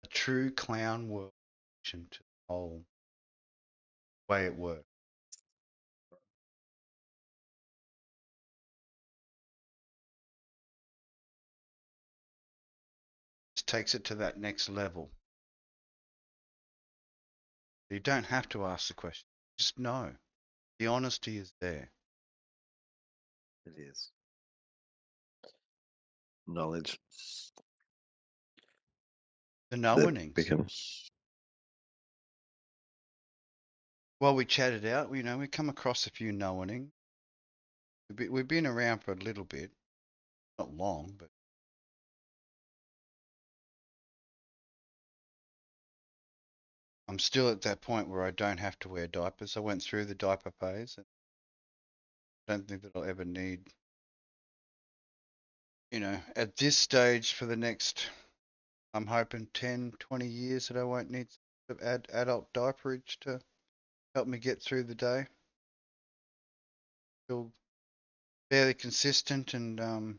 A true clown world to the whole way it works. Just takes it to that next level. You don't have to ask the question. Just know. The honesty is there. It is. Knowledge. The That knowing's. becomes. While we chatted out, you know, we come across a few knowing. We've been around for a little bit, not long, but I'm still at that point where I don't have to wear diapers. I went through the diaper phase, and I don't think that I'll ever need, you know, at this stage for the next, I'm hoping 10, 20 years that I won't need sort of adult diaperage to help me get through the day. Feel fairly consistent and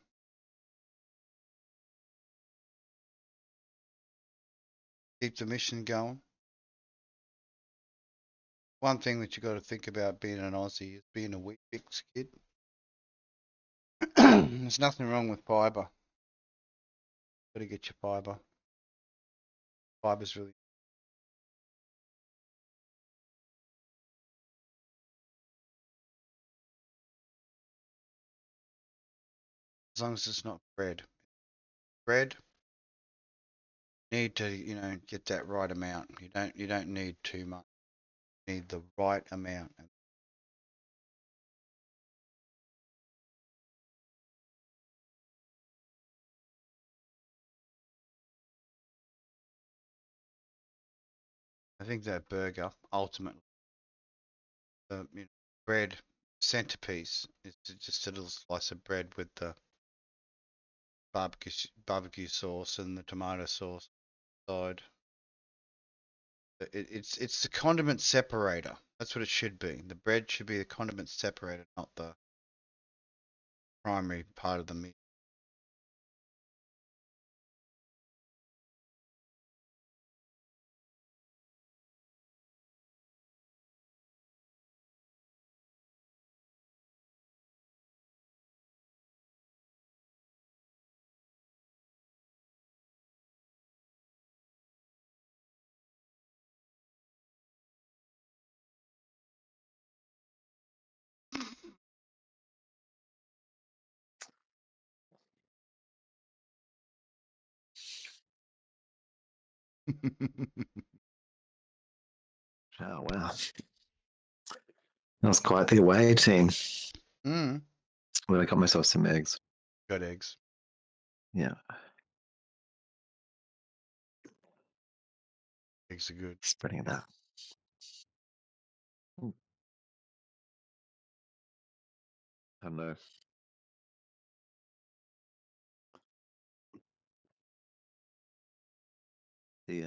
keep the mission going. One thing that you got to think about being an Aussie is being a wheat bix kid. There's nothing wrong with fibre. Got to get your fibre. Fibre's really, as long as it's not bread. Bread, need to, you know, get that right amount. You don't need too much. You need the right amount. I think that burger ultimately, you know, bread centerpiece is just a little slice of bread with the barbecue sauce and the tomato sauce side. It's the condiment separator. That's what it should be. The bread should be the condiment separator, not the primary part of the meat. Oh wow, that was quite the away team. Mm. When I got myself some eggs. Got eggs. Yeah, Eggs are good. spreading that. I don't know. The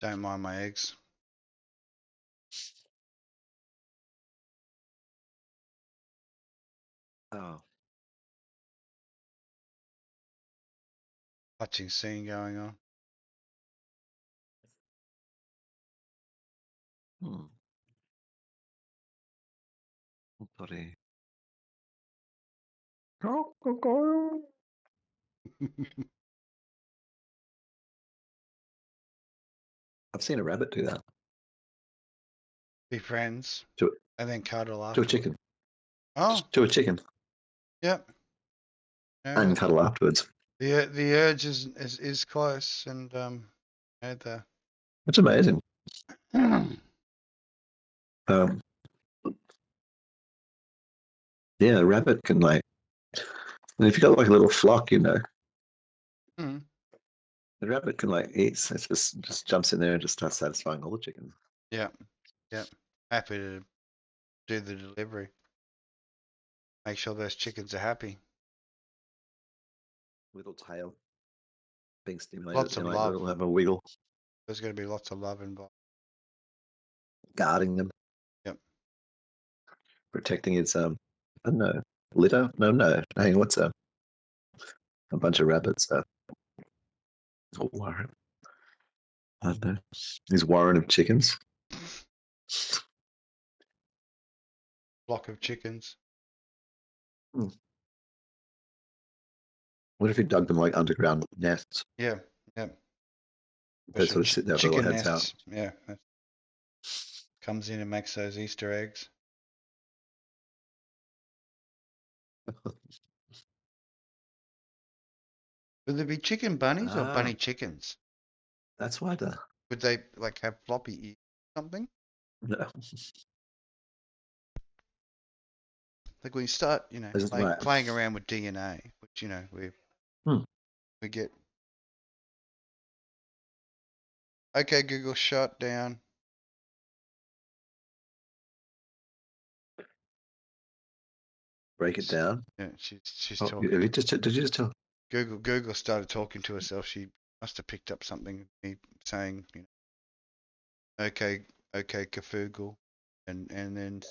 Don't mind my eggs. oh touching scene going on. Bloody. I've seen a rabbit do that Be friends to and then cuddle a afterwards. chicken. Oh, To a chicken. yep. And cuddle afterwards. The urge is close, and the It's amazing. Yeah, a rabbit can and if you've got like a little flock, the rabbit can eat. It just jumps in there and just starts satisfying all the chickens. Yeah, happy to do the delivery. Make sure those chickens are happy. Little tail being stimulated. Lots of love. It'll have a wiggle. There's going to be lots of love involved. Guarding them. Yep. Protecting its I don't know, litter? No. Hey, what's a bunch of rabbits? Oh, warren. I don't know. His warren of chickens. Flock of chickens. What if you dug them underground nests? Yeah. They sort of sit there with their heads nests. Out. Yeah. Comes in and makes those Easter eggs. Would there be chicken bunnies or bunny chickens? That's why would they have floppy ears or something? No. When you start, playing around with DNA, which we get. Okay, Google, shut down. Break it down. Yeah, she's talking. Did you just tell? Google started talking to herself. She must have picked up something saying, okay, Kafoogle, and then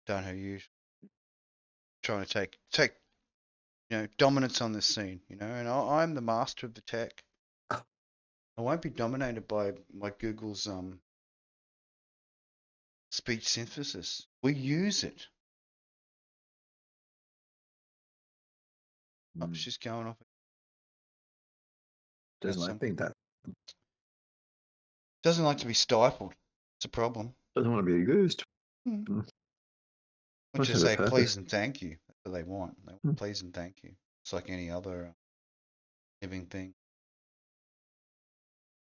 done her usual, trying to take dominance on this scene, and I'm the master of the tech. I won't be dominated by Google's speech synthesis. We use it. Oh, she's going off. Doesn't like being that. Doesn't like to be stifled. It's a problem. Doesn't want to be used. Which is say please and thank you. That's what they want. They want please and thank you. It's like any other living thing.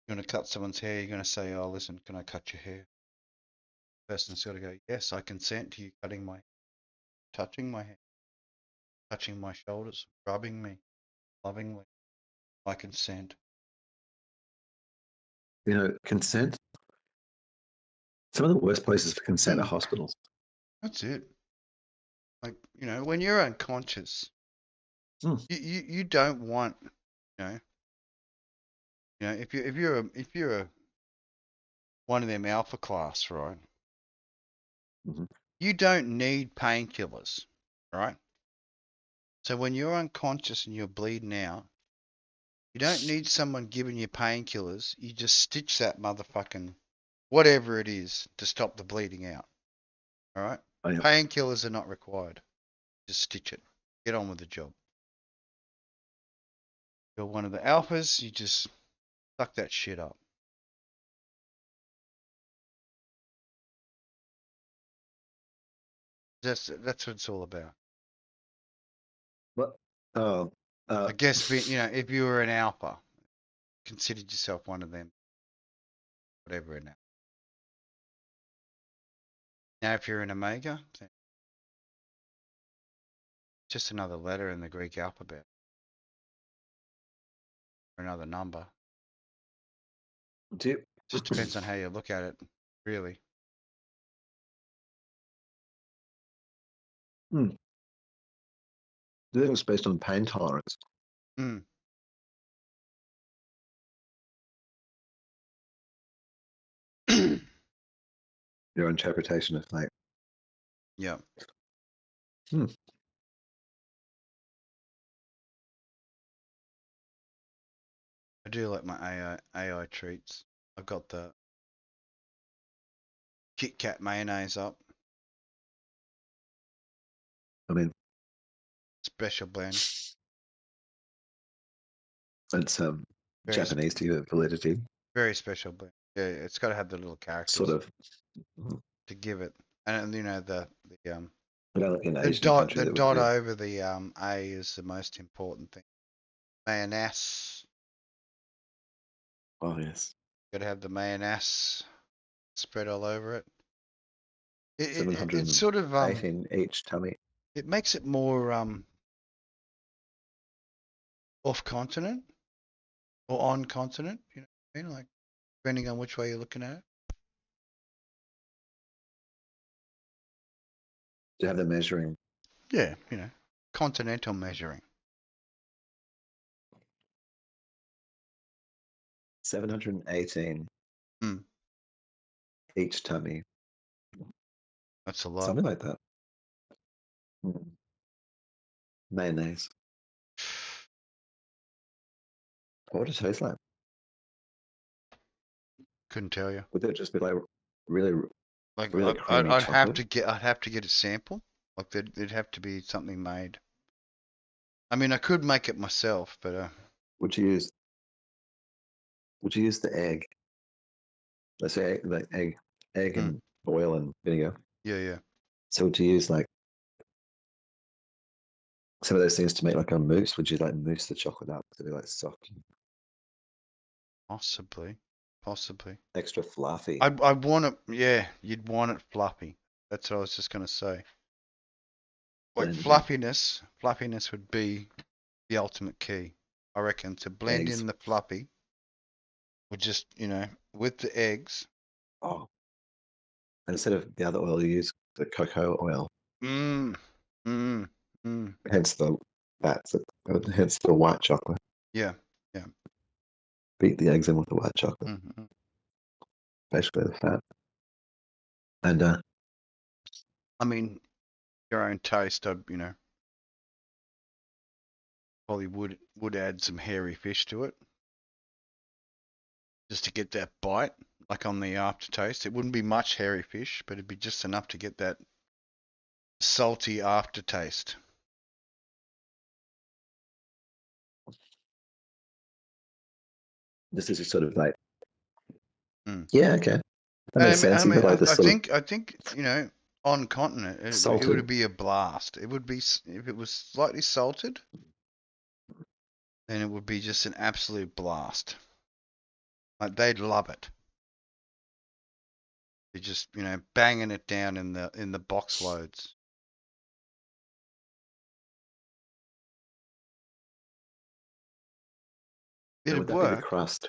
You're going to cut someone's hair, you're going to say, oh, listen, can I cut your hair? The person's got to go, yes, I consent to you cutting my hair, touching my hair, touching my shoulders, rubbing me lovingly. I consent. Consent. Some of the worst places for consent are hospitals. That's it. When you're unconscious, you don't want, if you're one of them alpha class, right? Mm-hmm. You don't need painkillers, right? So when you're unconscious and you're bleeding out, you don't need someone giving you painkillers. You just stitch that motherfucking whatever it is to stop the bleeding out. All right? Oh, yeah. Painkillers are not required. Just stitch it. Get on with the job. You're one of the alphas, you just suck that shit up. That's what it's all about. What? Oh. I guess if you were an alpha, considered yourself one of them. Whatever it now. Now, if you're an omega, then just another letter in the Greek alphabet. Or another number. Just depends on how you look at it, really. I think it was based on pain tolerance. Your interpretation of fate. Yeah. I do like my AI treats. I've got the Kit Kat mayonnaise up. I mean, Special blend. it's Very Japanese to give it validity, very special blend. Yeah, it's got to have the little characters sort of. to give it, and you know the But like an the Asian dot country the that would dot give. over the A is the most important thing. Mayonnaise. Oh yes. Got to have the mayonnaise spread all over it. It's sort of 718 each tummy. it makes it more off continent or on continent. You know what I mean? Like depending on which way you're looking at it. To have the measuring. Yeah, you know, continental measuring. 718 each tummy. That's a lot. Something like that. Mayonnaise. What would it taste like? Couldn't tell you. Would it just be like really, Like really creamy I'd have chocolate? to get a sample. Like there'd have to be something made. I mean, I could make it myself, but Would you use the egg? Let's say egg and oil and vinegar. yeah. So would you use like some of those things to make like a mousse? Would you like mousse the chocolate up to be like soft, Possibly. extra fluffy? I want it. Yeah, you'd want it fluffy. That's what I was just gonna say. Like Blend in fluffiness would be the ultimate key. I reckon to blend eggs. in the fluffy with just with the eggs. Oh, and instead of the other oil, you use the cocoa oil. Mmm. Mmm. Mmm. Hence the fats. Hence the white chocolate. Yeah. Beat the eggs in with the white chocolate. Mm-hmm. Basically the fat. And I mean, your own taste. Probably would add some hairy fish to it, just to get that bite, like on the aftertaste. It wouldn't be much hairy fish, but it'd be just enough to get that salty aftertaste. this is just sort of like, yeah, okay. That makes sense. I You've mean, got like this sort of I think on continent it salted. would be a blast. It would be if it was slightly salted, then it would be just an absolute blast. Like they'd love it. They're just banging it down in the box loads. Would that be the crust?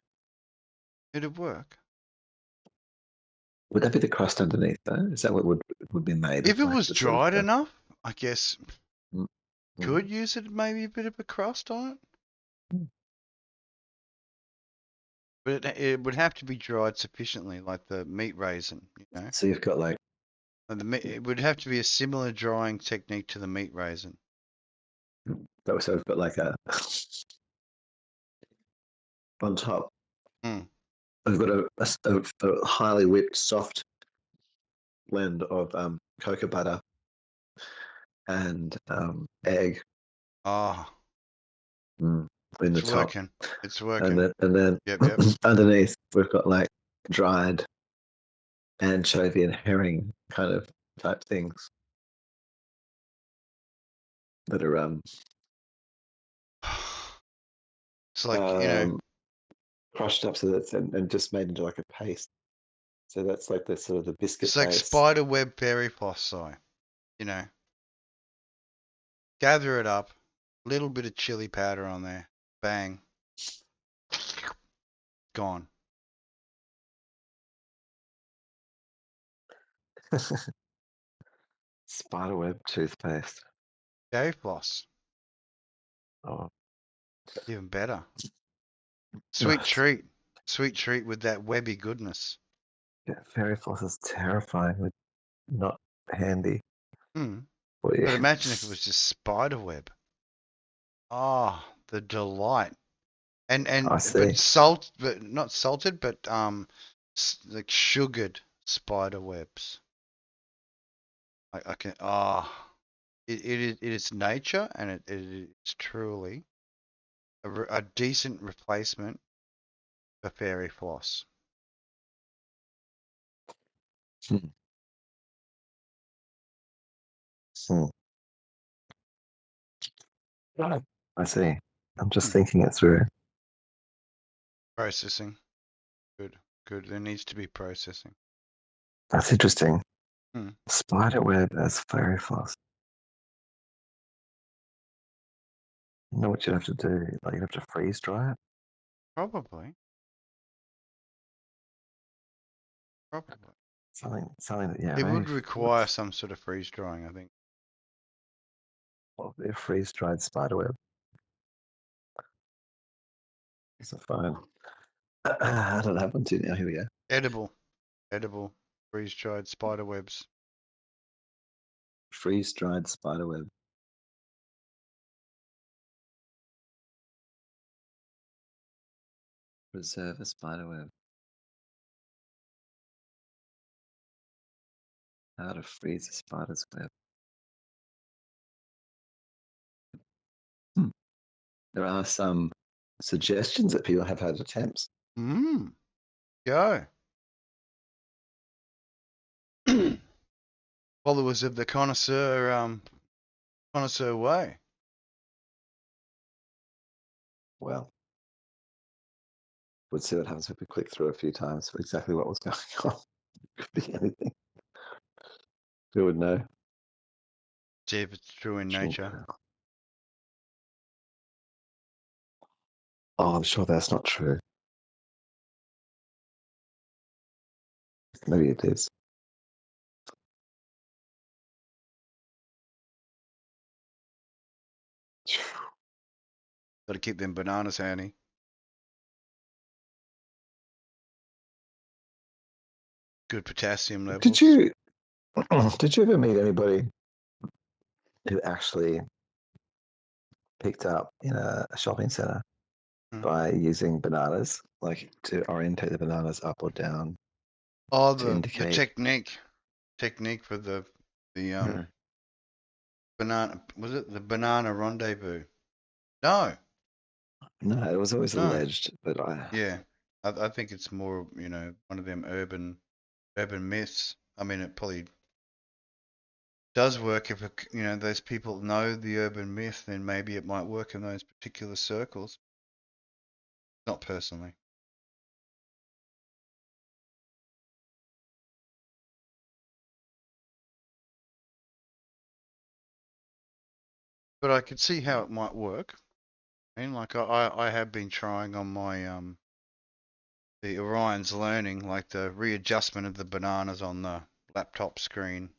It'd work. Would that be the crust underneath though? Is that what would be made? If it like was the dried enough, I guess Mm. could use it maybe a bit of a crust on it. But it would have to be dried sufficiently, like the meat raisin, So you've got like it would have to be a similar drying technique to the meat raisin. that. So we've got like a on top. We've got a highly whipped soft blend of cocoa butter and egg. Ah, in the top. working. It's working. And then Yep. underneath we've got like dried anchovy and herring kind of type things that are It's like crushed up so that's and just made into like a paste. So that's like the sort of the biscuit it's like base. spider web fairy floss, so gather it up, little bit of chili powder on there, bang, gone. Spiderweb toothpaste. Fairy floss, Oh, even better. Sweet treat with that webby goodness. yeah, fairy floss is terrifyingly not handy. But imagine if it was just spider web. Ah, the delight. I but see. but not salted, but like sugared spider webs. I can it is nature, and it is truly a decent replacement for fairy floss. Hmm. Hmm. Right. I see. I'm just thinking it through. Processing, good, good. There needs to be processing. That's interesting. Hmm. Spider web as fairy floss. You know what you'd have to do? Like you'd have to freeze dry it. Probably, probably. Something that yeah, It maybe would require what's some sort of freeze drying, I think. what would be a freeze dried spider web? It's a phone. I don't have one too now. Here we go. Edible, edible, freeze dried spider webs. Freeze dried spider web. Preserve a spider web. How to freeze a spider's web. Hmm. There are some suggestions that people have had attempts. Go. Followers of the connoisseur way. Well, we'll see what happens if we click through a few times for exactly what was going on. Could be anything. Who would know? See if it's true in nature. Oh, I'm sure that's not true. Maybe it is. Got to keep them bananas handy. Good potassium levels. Did you ever meet anybody who actually picked up in a shopping center by using bananas, like to orientate the bananas up or down Oh, to the indicate? technique for the Hmm. banana, was it the banana rendezvous? No, No, it was always no. alleged, but Yeah, I think it's more, one of them urban myths. I mean, it probably does work if those people know the urban myth, then maybe it might work in those particular circles. Not personally. But I could see how it might work. And like I have been trying on my the Orion's learning, like the readjustment of the bananas on the laptop screen.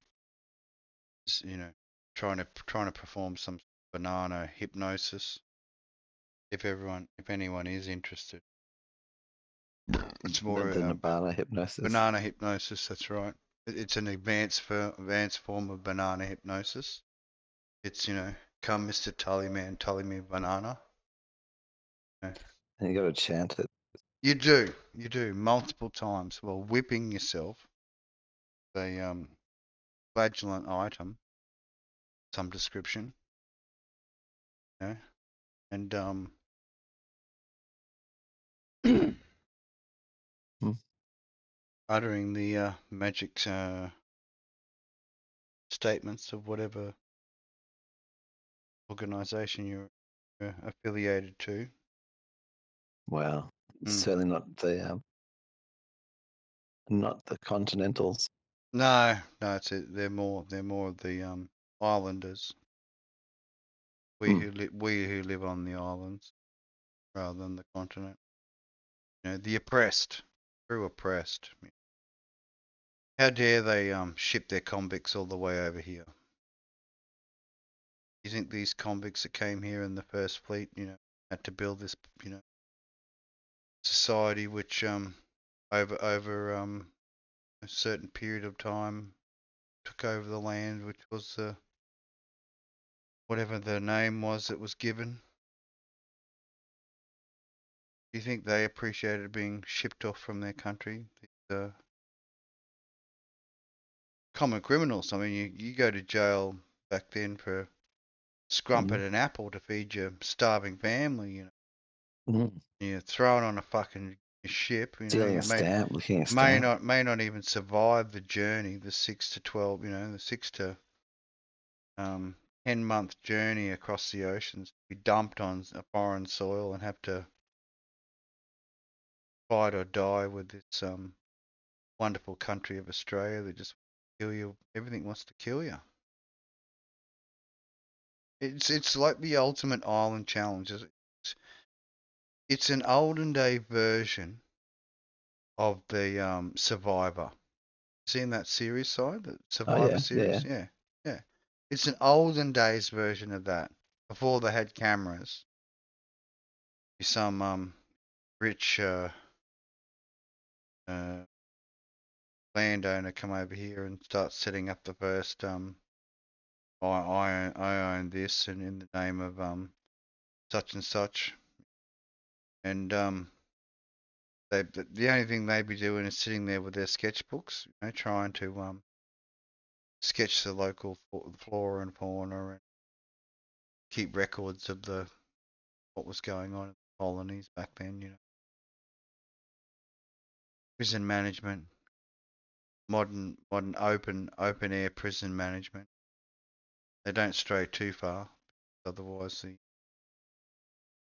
Trying to perform some banana hypnosis. If anyone is interested, it's more the banana hypnosis. banana hypnosis. That's right. It's an advanced form of banana hypnosis. It's come Mr. Tullyman, Tully me banana. Yeah. And you got to chant it. You do multiple times while whipping yourself a flagellant item, some description, and Hmm. uttering the magic statements of whatever organization you're affiliated to. Wow, Mm. certainly not the Continentals. No, it's it. They're more of the islanders. Hmm. We who live on the islands rather than the continent. The oppressed, true oppressed. How dare they ship their convicts all the way over here? You think these convicts that came here in the first fleet, had to build this, society which over a certain period of time took over the land, which was whatever the name was that was given. Do you think they appreciated being shipped off from their country? The common criminals. I mean, you go to jail back then for scrumping an apple to feed your starving family. You know, you're thrown on a fucking ship. You know, Stealing you a stamp, looking at a stamp. may not even survive the journey, the 6 to 12. You know, the 6 to 10 month journey across the oceans. Be dumped on a foreign soil and have to fight or die with this wonderful country of Australia that just kill you. Everything wants to kill you. It's like the ultimate island challenge. It's an olden day version of the Survivor. Seen that series side, the Oh Survivor yeah, series? Yeah, yeah. It's an olden days version of that. Before they had cameras. Some rich landowner come over here and start setting up the first I own this and in the name of such and such, and the only thing they'd be doing is sitting there with their sketchbooks, you know, trying to sketch the local flora and fauna and keep records of what was going on in the colonies back then. You know, prison management, modern open air prison management. They don't stray too far, otherwise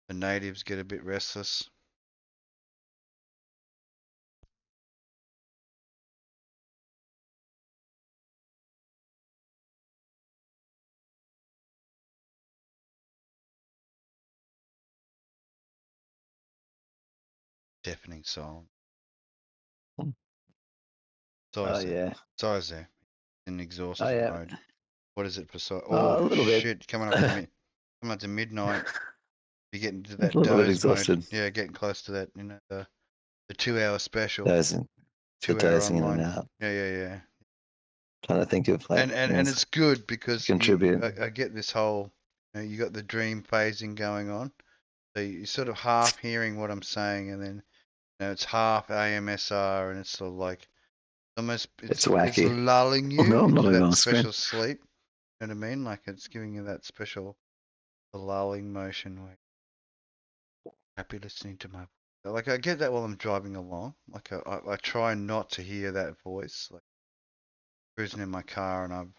the natives get a bit restless. Deafening silence. Oh Size there. yeah. Size there. In Oh exhausted yeah. mode. What is it for size? Oh, Oh a little bit. shit! Coming up to midnight. You're getting to A that little bit doze mode. exhausted. Yeah, getting close to that. You know, the 2 hour special. Dozing. So 2 hour dozing in and online. out. Yeah. Trying to think of like And things it's good to because contribute. I get this whole, you know, you got the dream phasing going on. So you're sort of half hearing what I'm saying, and then you know, it's half AMSR, and it's sort of like almost It's it's wacky. lulling Oh you no, I'm not into even on that the screen. special sleep. You know what I mean? Like it's giving you that special lulling motion where you're happy listening to my voice. Like I get that while I'm driving along. Like I try not to hear that voice. Like cruising in my car, and I've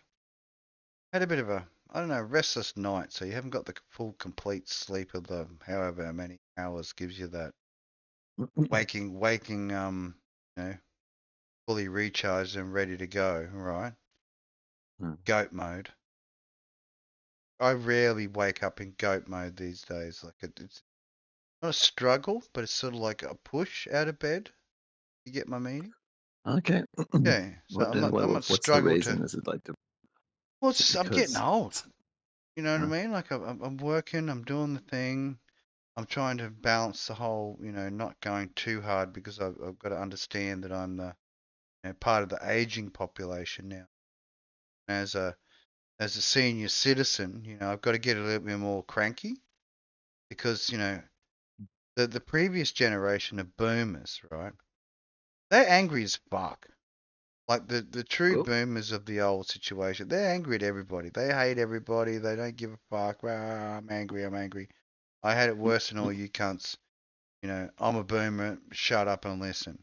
had a bit of a, I don't know, restless night. So you haven't got the full complete sleep of the however many hours gives you that waking you know, fully recharged and ready to go. Right, goat mode. I rarely wake up in goat mode these days. Like it's not a struggle, but it's sort of like a push out of bed. You get my meaning? Okay. Yeah. So I'm not What's the struggle to. reason? Is it like Well, is it I'm getting because old. You know what I uh, mean? Like I'm working, I'm doing the thing. I'm trying to balance the whole, you know, not going too hard because I've got to understand that I'm the, you know, part of the aging population now. As a senior citizen, you know, I've got to get a little bit more cranky because, you know, the previous generation of boomers, right? They're angry as fuck. Like the true well, boomers of the old situation, they're angry at everybody. They hate everybody. They don't give a fuck. Rah, I'm angry. I'm angry. I had it worse than all you cunts. You know, I'm a boomer. Shut up and listen.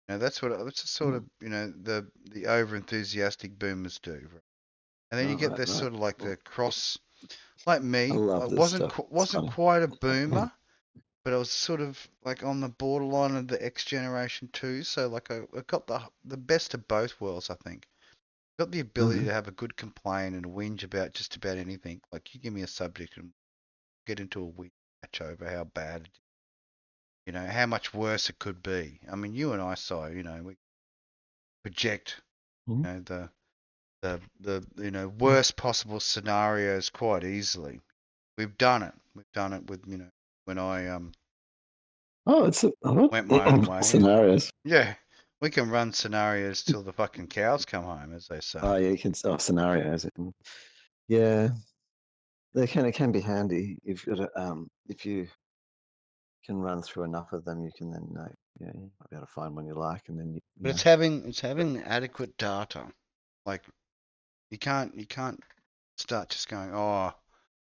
You know, that's the sort of, you know, the over enthusiastic boomers do. Right? And then you all get right, this right. sort of like Well, the cross, like I me. I love this stuff. It's wasn't funny. quite a boomer, but I was sort of like on the borderline of the X generation too. So like I got the best of both worlds, I think. Got the ability to have a good complain and whinge about just about anything. Like you give me a subject and get into a whinge match over how bad, you know, how much worse it could be. I mean, you and I saw, you know, we project, Mhm. you know, the you know worst possible scenarios quite easily. We've done it. We've done it with, you know, when I Oh, it's went my own way, and scenarios. yeah, we can run scenarios till the fucking cows come home, as they say. Oh yeah, you can scenarios. Yeah, it can be handy if you can run through enough of them, you can then you might be able to find one you like, and then But it's having adequate data. Like you can't start just going, oh,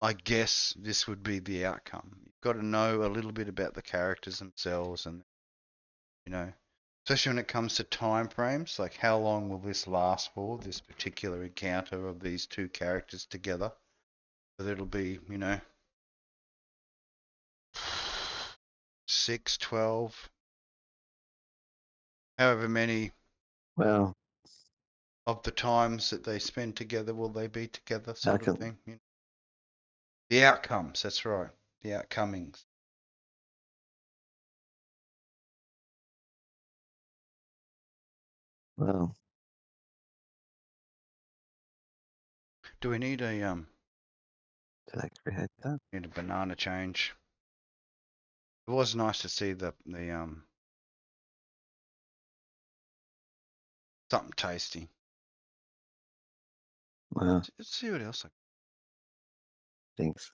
I guess this would be the outcome. You've got to know a little bit about the characters themselves, and especially when it comes to time frames, like how long will this last for, this particular encounter of these two characters together. So it'll be, 6, 12, however many well, of the times that they spend together will they be together, how sort of can thing. The outcomes, that's right. The outcomings. well, Do we need a did I create that? banana change? It was nice to see the something tasty. Well, Let's see what else. thanks.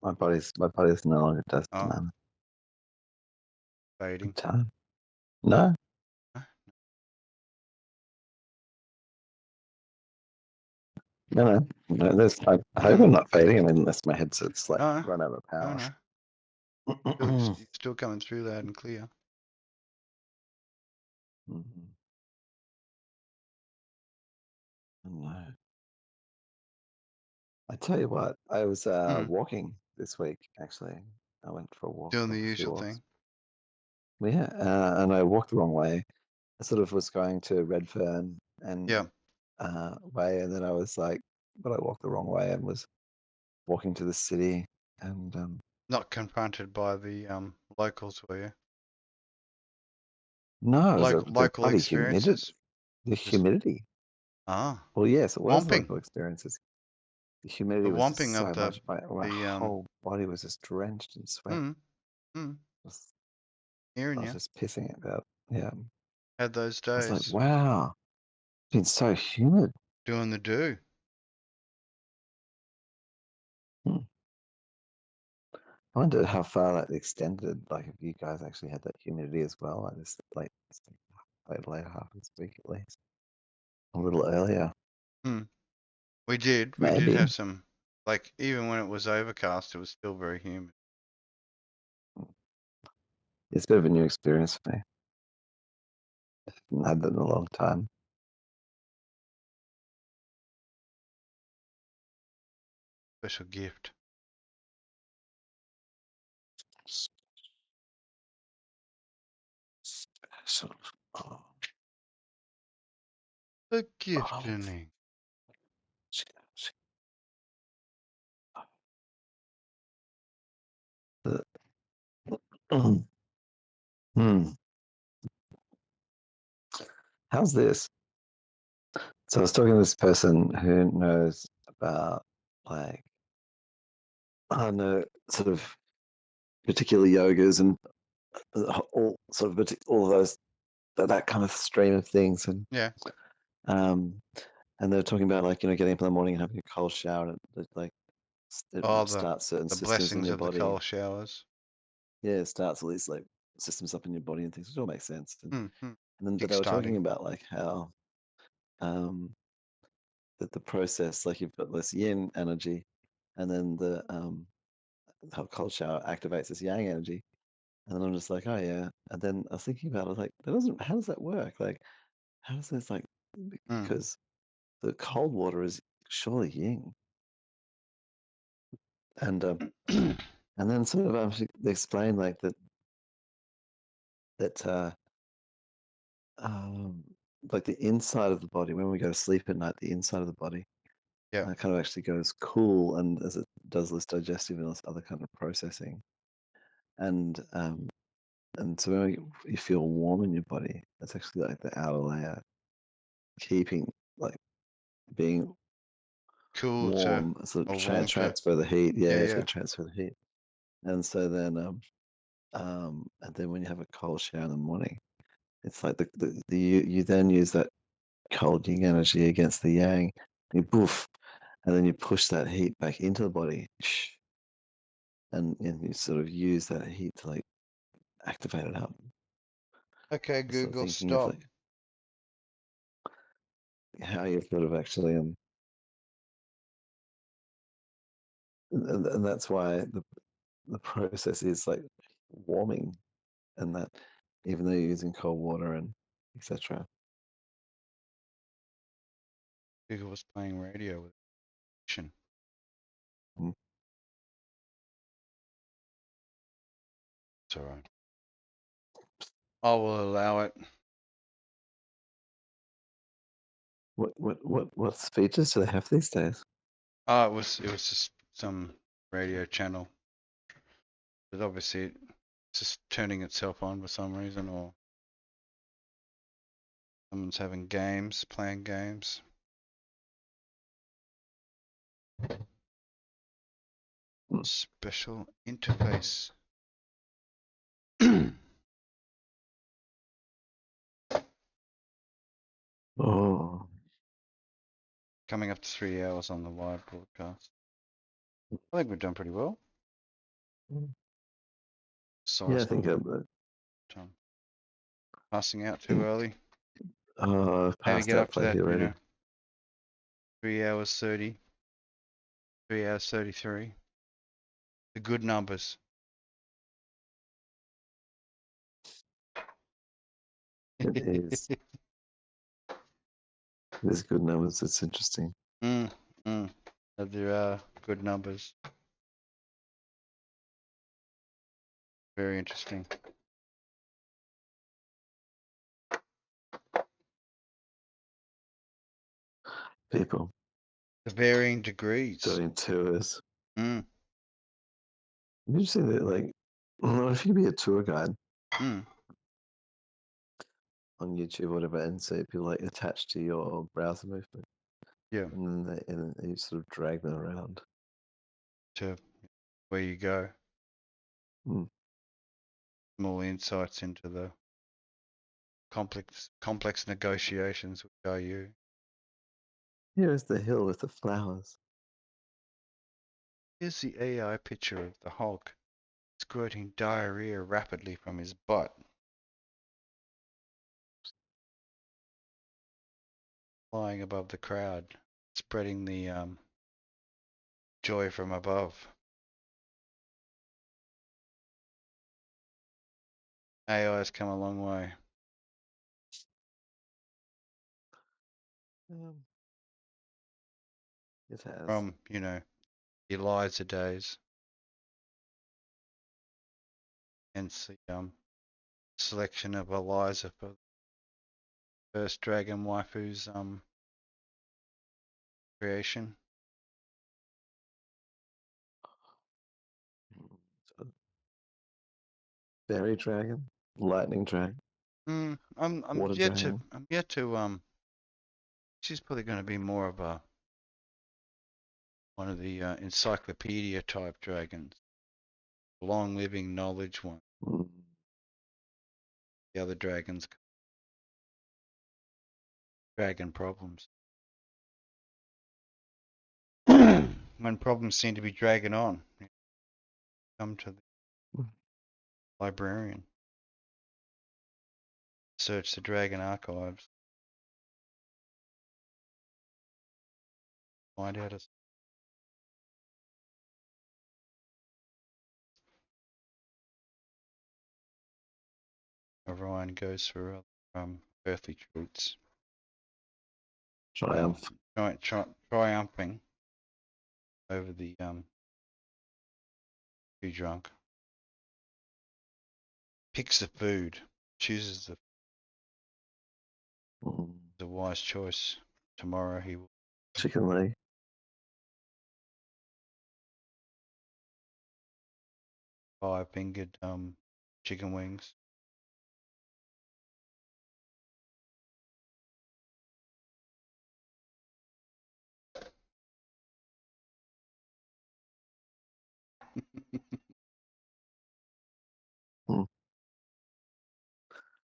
My body's no longer does banana. Fading. Time. No. No. I hope I'm not fading. I mean, unless my headset's like run out of power. No. Still coming through loud and clear. Mm-hmm. No. I tell you what, I was walking this week. Actually, I went for a walk. Doing the usual thing. Yeah, and I walked the wrong way. I sort of was going to Redfern and way, and then I was like, but I walked the wrong way and was walking to the city, and not confronted by the locals, were you? no, it was the Local bloody experiences. The humidity. Ah. Well, yes, it was Womping. local experiences. The humidity The was just womping so of much. My whole body was just drenched in sweat. Hearing I was you. just pissing it out. Yeah. Had those I days. was like, wow, it's been so humid. Doing the do. I wonder how far that extended. Like, if you guys actually had that humidity as well, like this, like later half of this week at least, a little earlier. We did. We Maybe. did have some. Like even when it was overcast, it was still very humid. It's a bit of a new experience for me. I haven't had that in a long time. Special gift. Special. Oh. The gifting. How's this? So I was talking to this person who knows about, like, I don't know, sort of particular yogas and all sort of all of those, that kind of stream of things, and and they're talking about, like, getting up in the morning and having a cold shower, and it starts certain the systems in blessings your of body. the cold showers. Yeah, it starts all these like systems up in your body and things, which all makes sense. And then, but they were Kickstarting. talking about like how that the process, like you've got this yin energy, and then the how cold shower activates this yang energy, and then I'm just like, oh yeah. And then I was thinking about it, I was like, how does that work? Like, how does this, like, because the cold water is surely yin, and then sort of they explain like that like the inside of the body, when we go to sleep at night, the inside of the body kind of actually goes cool, and as it does this digestive and this other kind of processing, and so when you feel warm in your body, that's actually like the outer layer keeping, like, being cool warm, sort of transfer the heat. To transfer the heat. And so then and then when you have a cold shower in the morning, it's like you then use that cold yin energy against the yang, you poof, and then you push that heat back into the body, and you sort of use that heat to like activate it up. Okay, I was sort of Google, thinking of stop. like how you sort of actually and that's why the process is like warming, and that even though you're using cold water and etc. Google was playing radio with action. Mm. It's all right. I will allow it. What features do they have these days? Oh, it was just some radio channel. But obviously it's just turning itself on for some reason, or someone's having games, playing games. Mm. Special interface. Oh, Coming up to 3 hours on the live broadcast. I think we've done pretty well. yeah, I Size think passing out too early. I've Maybe passed get out up to plenty that, already. 3 hours 30, 3 hours 33. The good numbers. It is. There's good numbers. It's interesting. There are good numbers. Very interesting. People The varying degrees. doing tours. Mm. You see that, like, if you could be a tour guide Mm. on YouTube or whatever, and so people like attached to your browser movement, Yeah. and then you sort of drag them around To where you go. Mm. More insights into the complex negotiations which are you. Here is the hill with the flowers. Here's the AI picture of the Hulk squirting diarrhea rapidly from his butt. Flying above the crowd, spreading the joy from above. AI has come a long way. It has. From, Eliza days. Hence the selection of Eliza for first Dragon Waifu's creation. Fairy dragon, lightning dragon, I'm water yet dragon. to she's probably going to be more of one of the encyclopedia type dragons, long living knowledge one. The other dragons, dragon problems. When problems seem to be dragging on, come to the librarian. Search the dragon archives. Find out as Orion goes for earthly treats. Triumph. Triumphing over the too drunk. Picks the food, chooses the wise choice. Tomorrow he will Chicken leg. five-fingered chicken wings.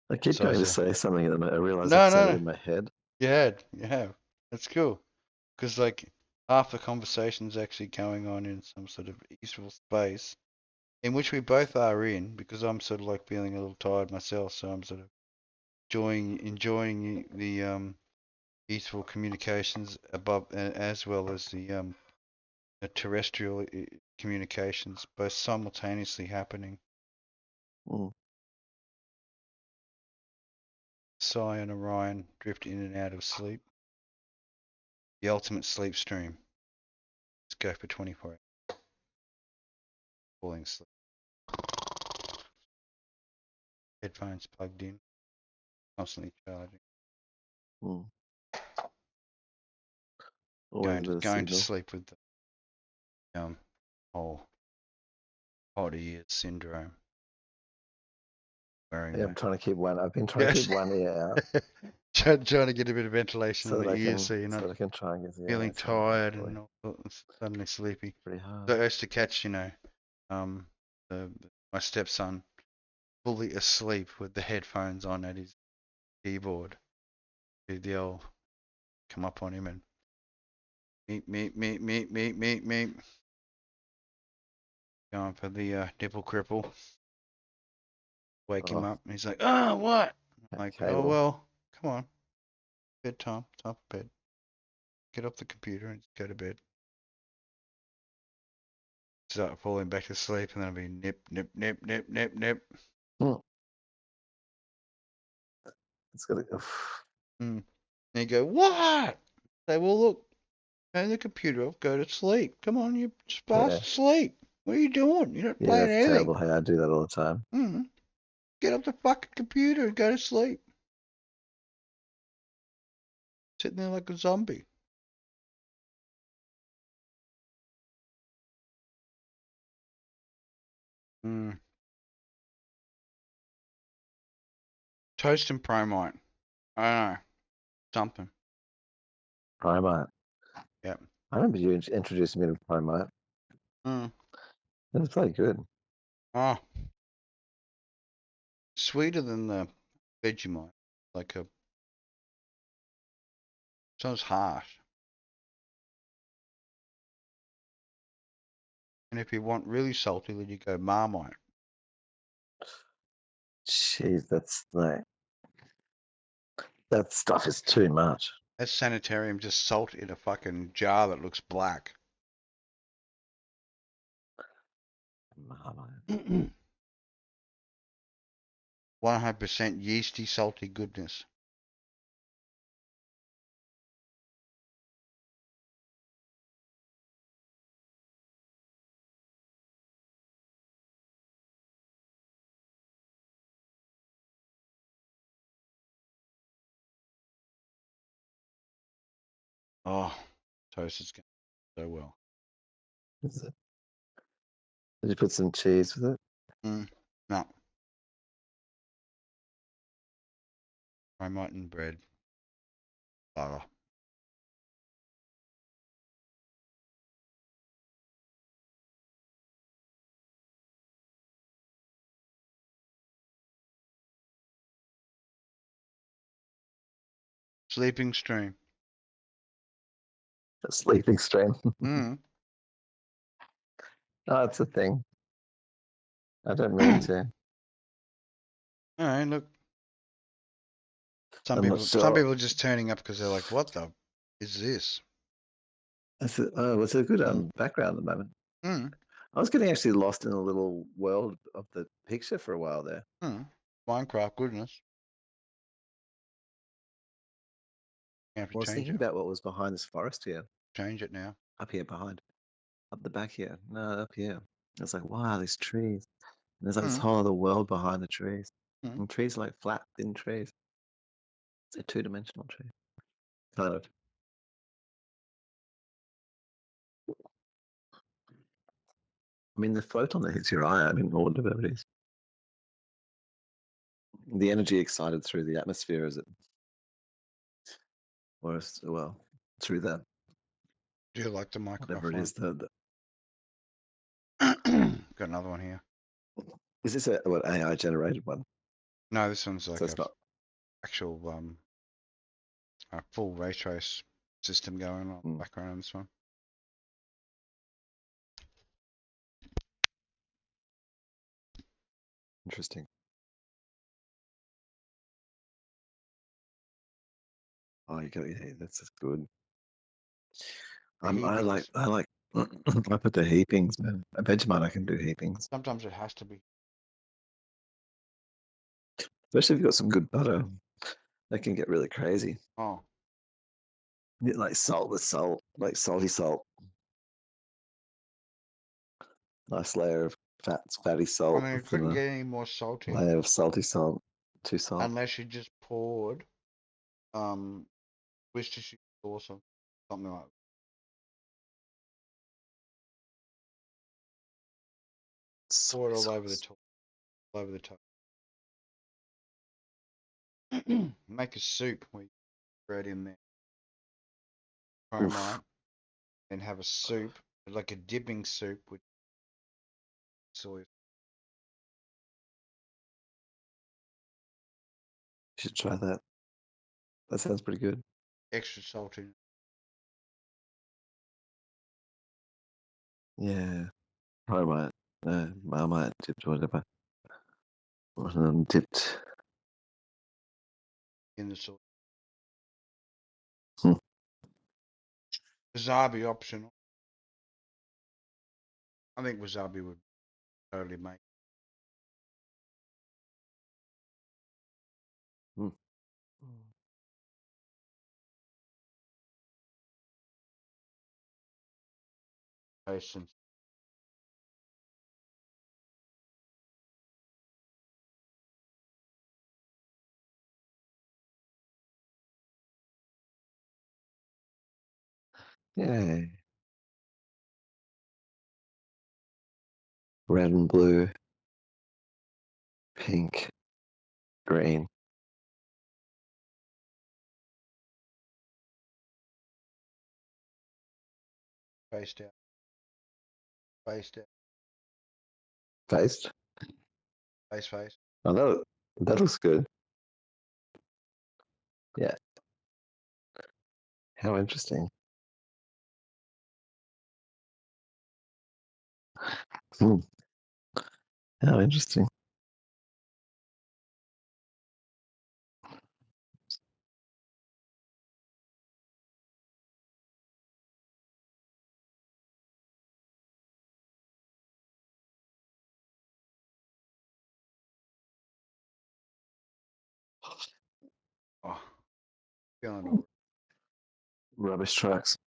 I keep going to say something and I realize I've said it in my head. You have. That's cool. Because like half the conversation's actually going on in some sort of easeful space. in which we both are in, because I'm sort of like feeling a little tired myself, so I'm sort of enjoying the useful communications above, as well as the terrestrial communications, both simultaneously happening. Psi and Orion drift in and out of sleep. The ultimate sleep stream. Let's go for 24 hours. Falling asleep. Headphones plugged in. Constantly charging. Always a bit of Going to signal. sleep with the whole odd ear syndrome. Wearing Yeah, I'm trying to keep one. I've been trying to keep one ear out. trying to get a bit of ventilation so in that the I ear, can, so you're not I can try and get feeling so tired boy, and suddenly sleepy. pretty hard. So I used to catch, my stepson fully asleep with the headphones on at his keyboard. The old come up on him and meet. Going for the nipple cripple. Wake him up. And he's like, oh, what? I'm like, oh, well, come on. Bedtime. Time for bed. Get off the computer and go to bed. Start falling back to sleep, and then I'll be nip. It's got to. And you go, what? Say, well, look, turn the computer off, go to sleep. Come on, you're just fast asleep. What are you doing? You're not playing that's anything. terrible. Hey, I do that all the time. Get off the fucking computer and go to sleep. Sitting there like a zombie. Toast and Promite. I don't know. Something. Promite. Yep. I remember you introducing me to Promite. It's pretty good. Oh. Sweeter than the Vegemite. Sounds harsh. And if you want really salty, then you go Marmite. Jeez, that's like, that stuff is too much. That's sanitarium, just salt in a fucking jar that looks black. Marmite. 100% yeasty, salty goodness. Oh, toast is going so well. Did you put some cheese with it? No. Promite and bread. Butter. Sleeping stream. A sleeping stream. Mm. Oh, it's a thing. I don't mean to. All right, look. Some I'm people, not sure. some people are just turning up because they're like, "What the is this?" It's a good background at the moment. I was getting actually lost in a little world of the picture for a while there. Minecraft goodness. You have to I was change thinking it. about what was behind this forest here. Change it now. Up here behind. Up the back here. No, up here. It's like, wow, these trees. And there's like this whole other world behind the trees. And trees are like flat, thin trees. It's a two-dimensional tree. Kind of. I mean, the photon that hits your eye, I mean, or whatever it is. The energy excited through the atmosphere, is it? Or, well, through that. Do you like the microphone? Whatever it is. Got another one here. Is this what AI generated one? No, this one's like so actual a full ray trace system going on in the background on this one. Interesting. Oh, you got yeah, that's good. The I heapings. like I put the heapings, man. I Vegemite I can do heapings. Sometimes it has to be. Especially if you've got some good butter. They can get really crazy. Oh, Like salt with salt, like salty salt. Nice layer of fatty I salt, mean, it and couldn't get any more salty layer of salty salt, too salt. unless you just poured Worcestershire sauce or something like that. Pour it Soy all over the sauce. top. All over the top. Make a soup where you spread in there. Oof. Chromite. And have a soup, like a dipping soup with soy. You should try that. That sounds pretty good. Extra salty. Yeah. Probably might. Marmite dipped or whatever. Dipped. In the soy. Hmm. Wasabi optional. I think wasabi would totally make Hmm. patience. Yeah. Red and blue, pink, green. Spaced out. Spaced out. Faced. Face. Oh, that looks good. Yeah. How interesting. Hmm. How interesting. Oh, feeling all Rubbish trucks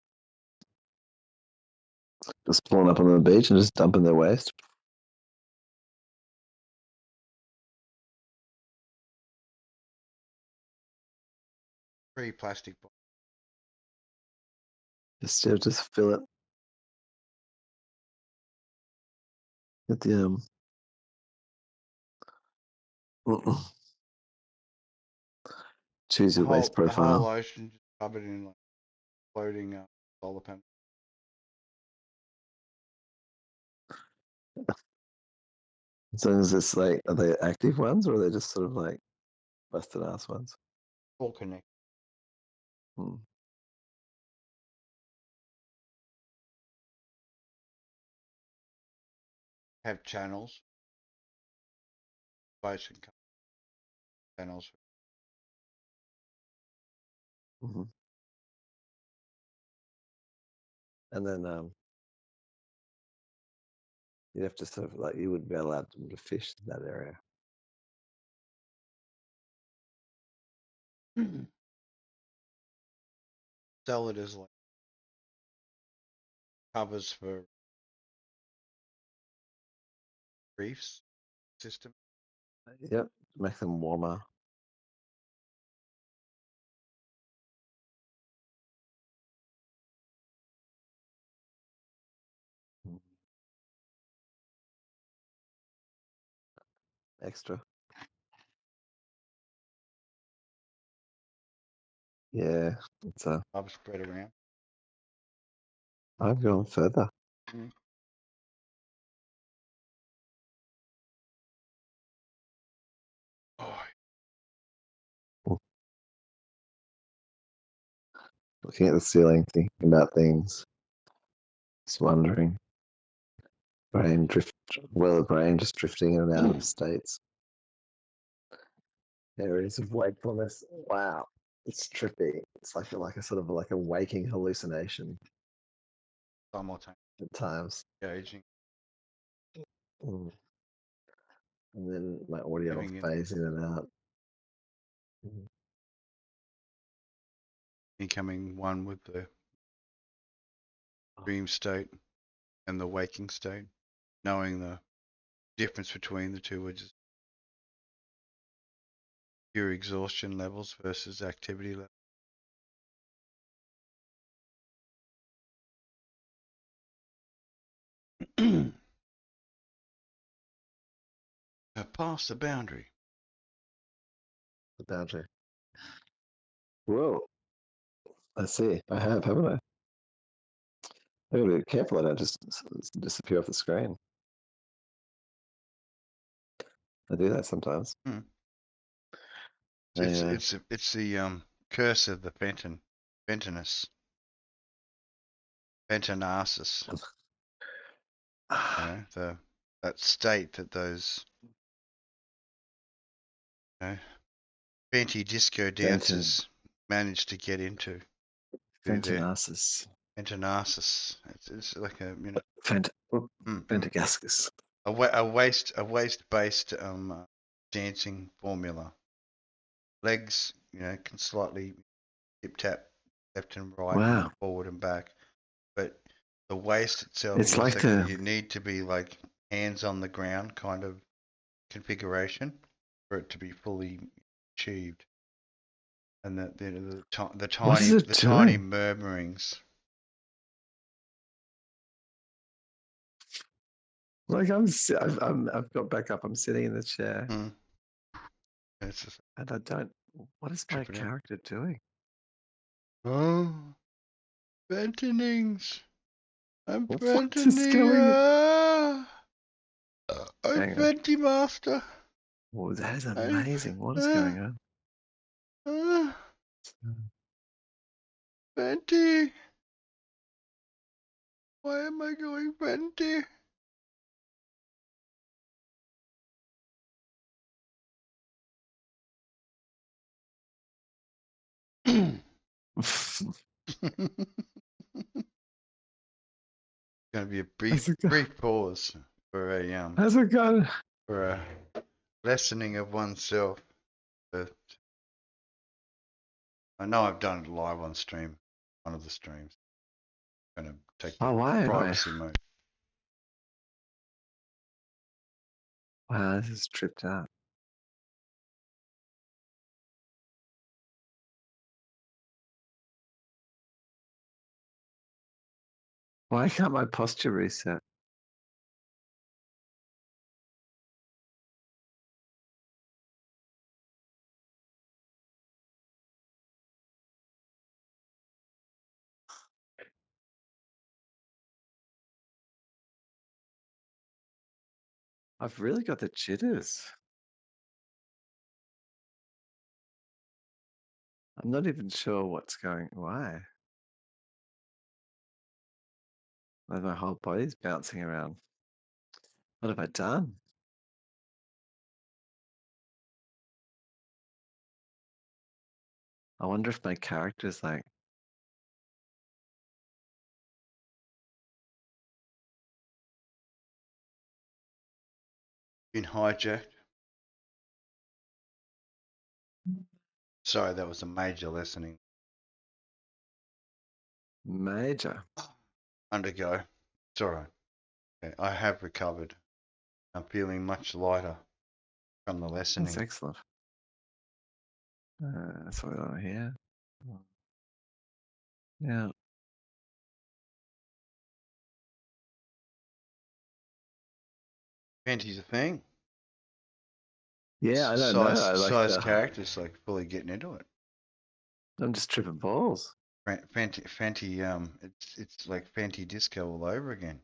just pulling up on the beach and just dumping their waste. free plastic bottle. Just fill it. Get the choose The your waste whole profile. ocean just covered in like floating solar panels. As long as it's like, are they active ones or are they just sort of like busted ass ones? All connected. Hmm. Have channels. Boats and channels. Mm-hmm. And then you'd have to sort of like, you wouldn't be allowed them to fish in that area. Sell it as like covers for reefs system. Yep, make them warmer. Extra. Yeah, it's I've spread around. I've gone further. Mm. Oh, Looking at the ceiling, thinking about things, just wondering. Brain drift, well, brain just drifting in and out of states. Areas of wakefulness. Wow, it's trippy. It's like a sort of like a waking hallucination Simultaneously at times. engaging, Mm. And then my audio will living in, phase in and out. Mm. becoming one with the dream state and the waking state, knowing the difference between the two, which is pure exhaustion levels versus activity levels. Past the boundary. The boundary. Whoa. I see. I have, haven't I? I gotta be careful I don't just disappear off the screen. I do that sometimes. Hmm. I, It's the curse of the Fentinus, Fentinarsis. You know, that state that those Fenty disco dancers managed to get into. Fentinarsis. Fentinarsis. It's like a Fentagascus. a waist based dancing formula. Legs, can slightly tip tap left and right Wow. and forward and back, but the waist itself It's looks like you need to be like hands on the ground kind of configuration for it to be fully achieved. And the what is it tiny doing? murmurings. Like I've got back up. I'm sitting in the chair, It's just and I don't. What is my tripping out. character doing? Oh, Ventinings. I'm What is Ventining. going? I'm Hang on. Venti Master. Oh, that is I'm, amazing. What is going on? Venti. Why am I going Venti? Going to be a brief pause for How's it going? for a lessening of oneself. But I know I've done it live on stream, one of the streams. I'm going to take the privacy mode. Wow, this is tripped out. Why can't my posture reset? I've really got the jitters. I'm not even sure what's going. Why? Like my whole body's bouncing around. What have I done? I wonder if my character's like. Been hijacked. Sorry, that was a major lessening. Major. Undergo. It's all right. Okay, I have recovered. I'm feeling much lighter from the lessening. That's excellent. That's what we want to hear. Yeah. Venti's a thing. Yeah, I don't know. I like size characters like fully getting into it. I'm just tripping balls. Fenty, it's like Fenty disco all over again.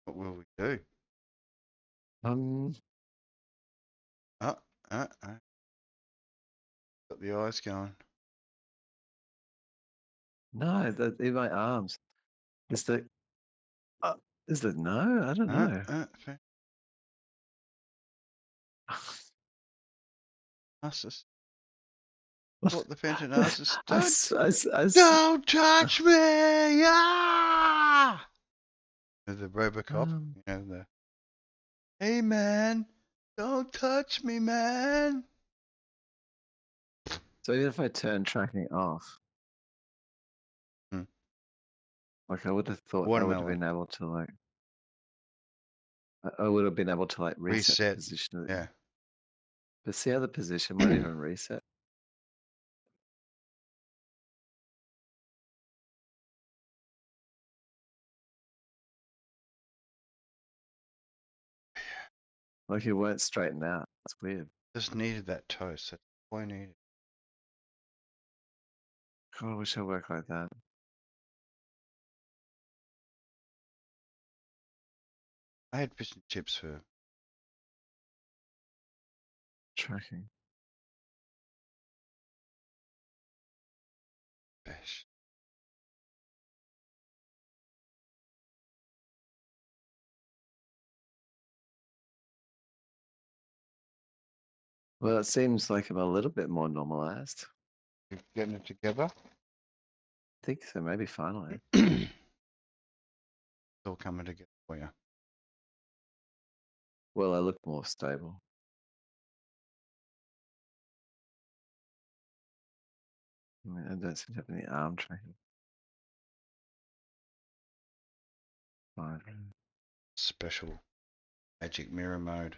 What will we do? Got the eyes going. No, in my arms. It's the Is it no? I don't know. Narcissus. What the Phantom Narcissus? I Don't touch me! Ah! The Robocop, you know, the hey man, don't touch me, man. So even if I turn tracking off, like I would have thought I would have been able to like, I would have been able to like reset the position of it. Yeah. But see how the position won't even reset? Like it won't straighten out. It's weird. Just needed that toast. That's all I needed. God, I wish I worked like that. I had fish and chips for Tracking. bash. Well, it seems like I'm a little bit more normalized. You're getting it together? I think so, maybe finally. It's all coming together for you. Well, I look more stable. I mean, I don't seem to have any arm tracking. Fine. Special magic mirror mode.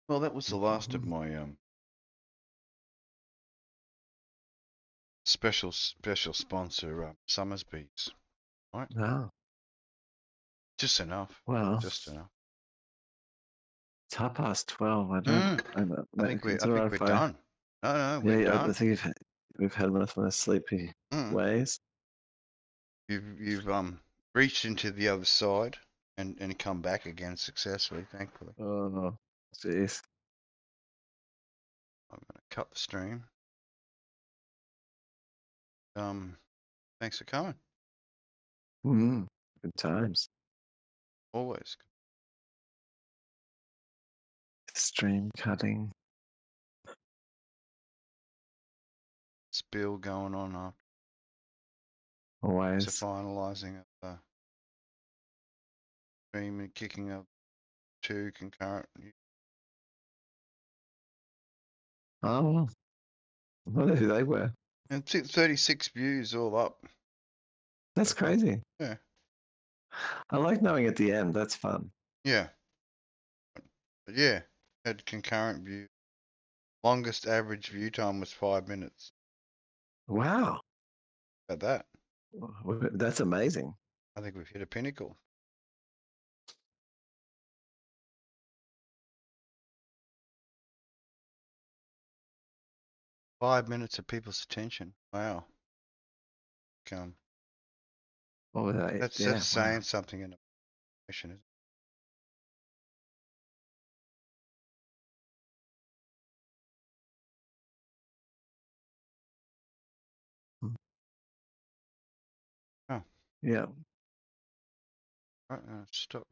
Well, that was the last of my special sponsor, Summersbees. Right? No. Just enough. Well, Just enough. it's 12:30. I don't. I think we're if done. No, we're yeah, done. I think we've had enough of my sleepy ways. You've reached into the other side and come back again successfully, thankfully. Oh, jeez. I'm gonna cut the stream. Thanks for coming. Good times. Always. Stream cutting. Spill going on after. Always. So finalising of the stream and kicking up 2 concurrent. Oh, well. I wonder who they were. And 36 views all up. That's crazy. Yeah. I like knowing at the end. That's fun. Yeah. But yeah, had concurrent view. Longest average view time was 5 minutes. Wow. At that. That's amazing. I think we've hit a pinnacle. Five minutes of people's attention. Wow. What were they? That's saying something in a mission, isn't it? Oh. Yeah. Right, stop.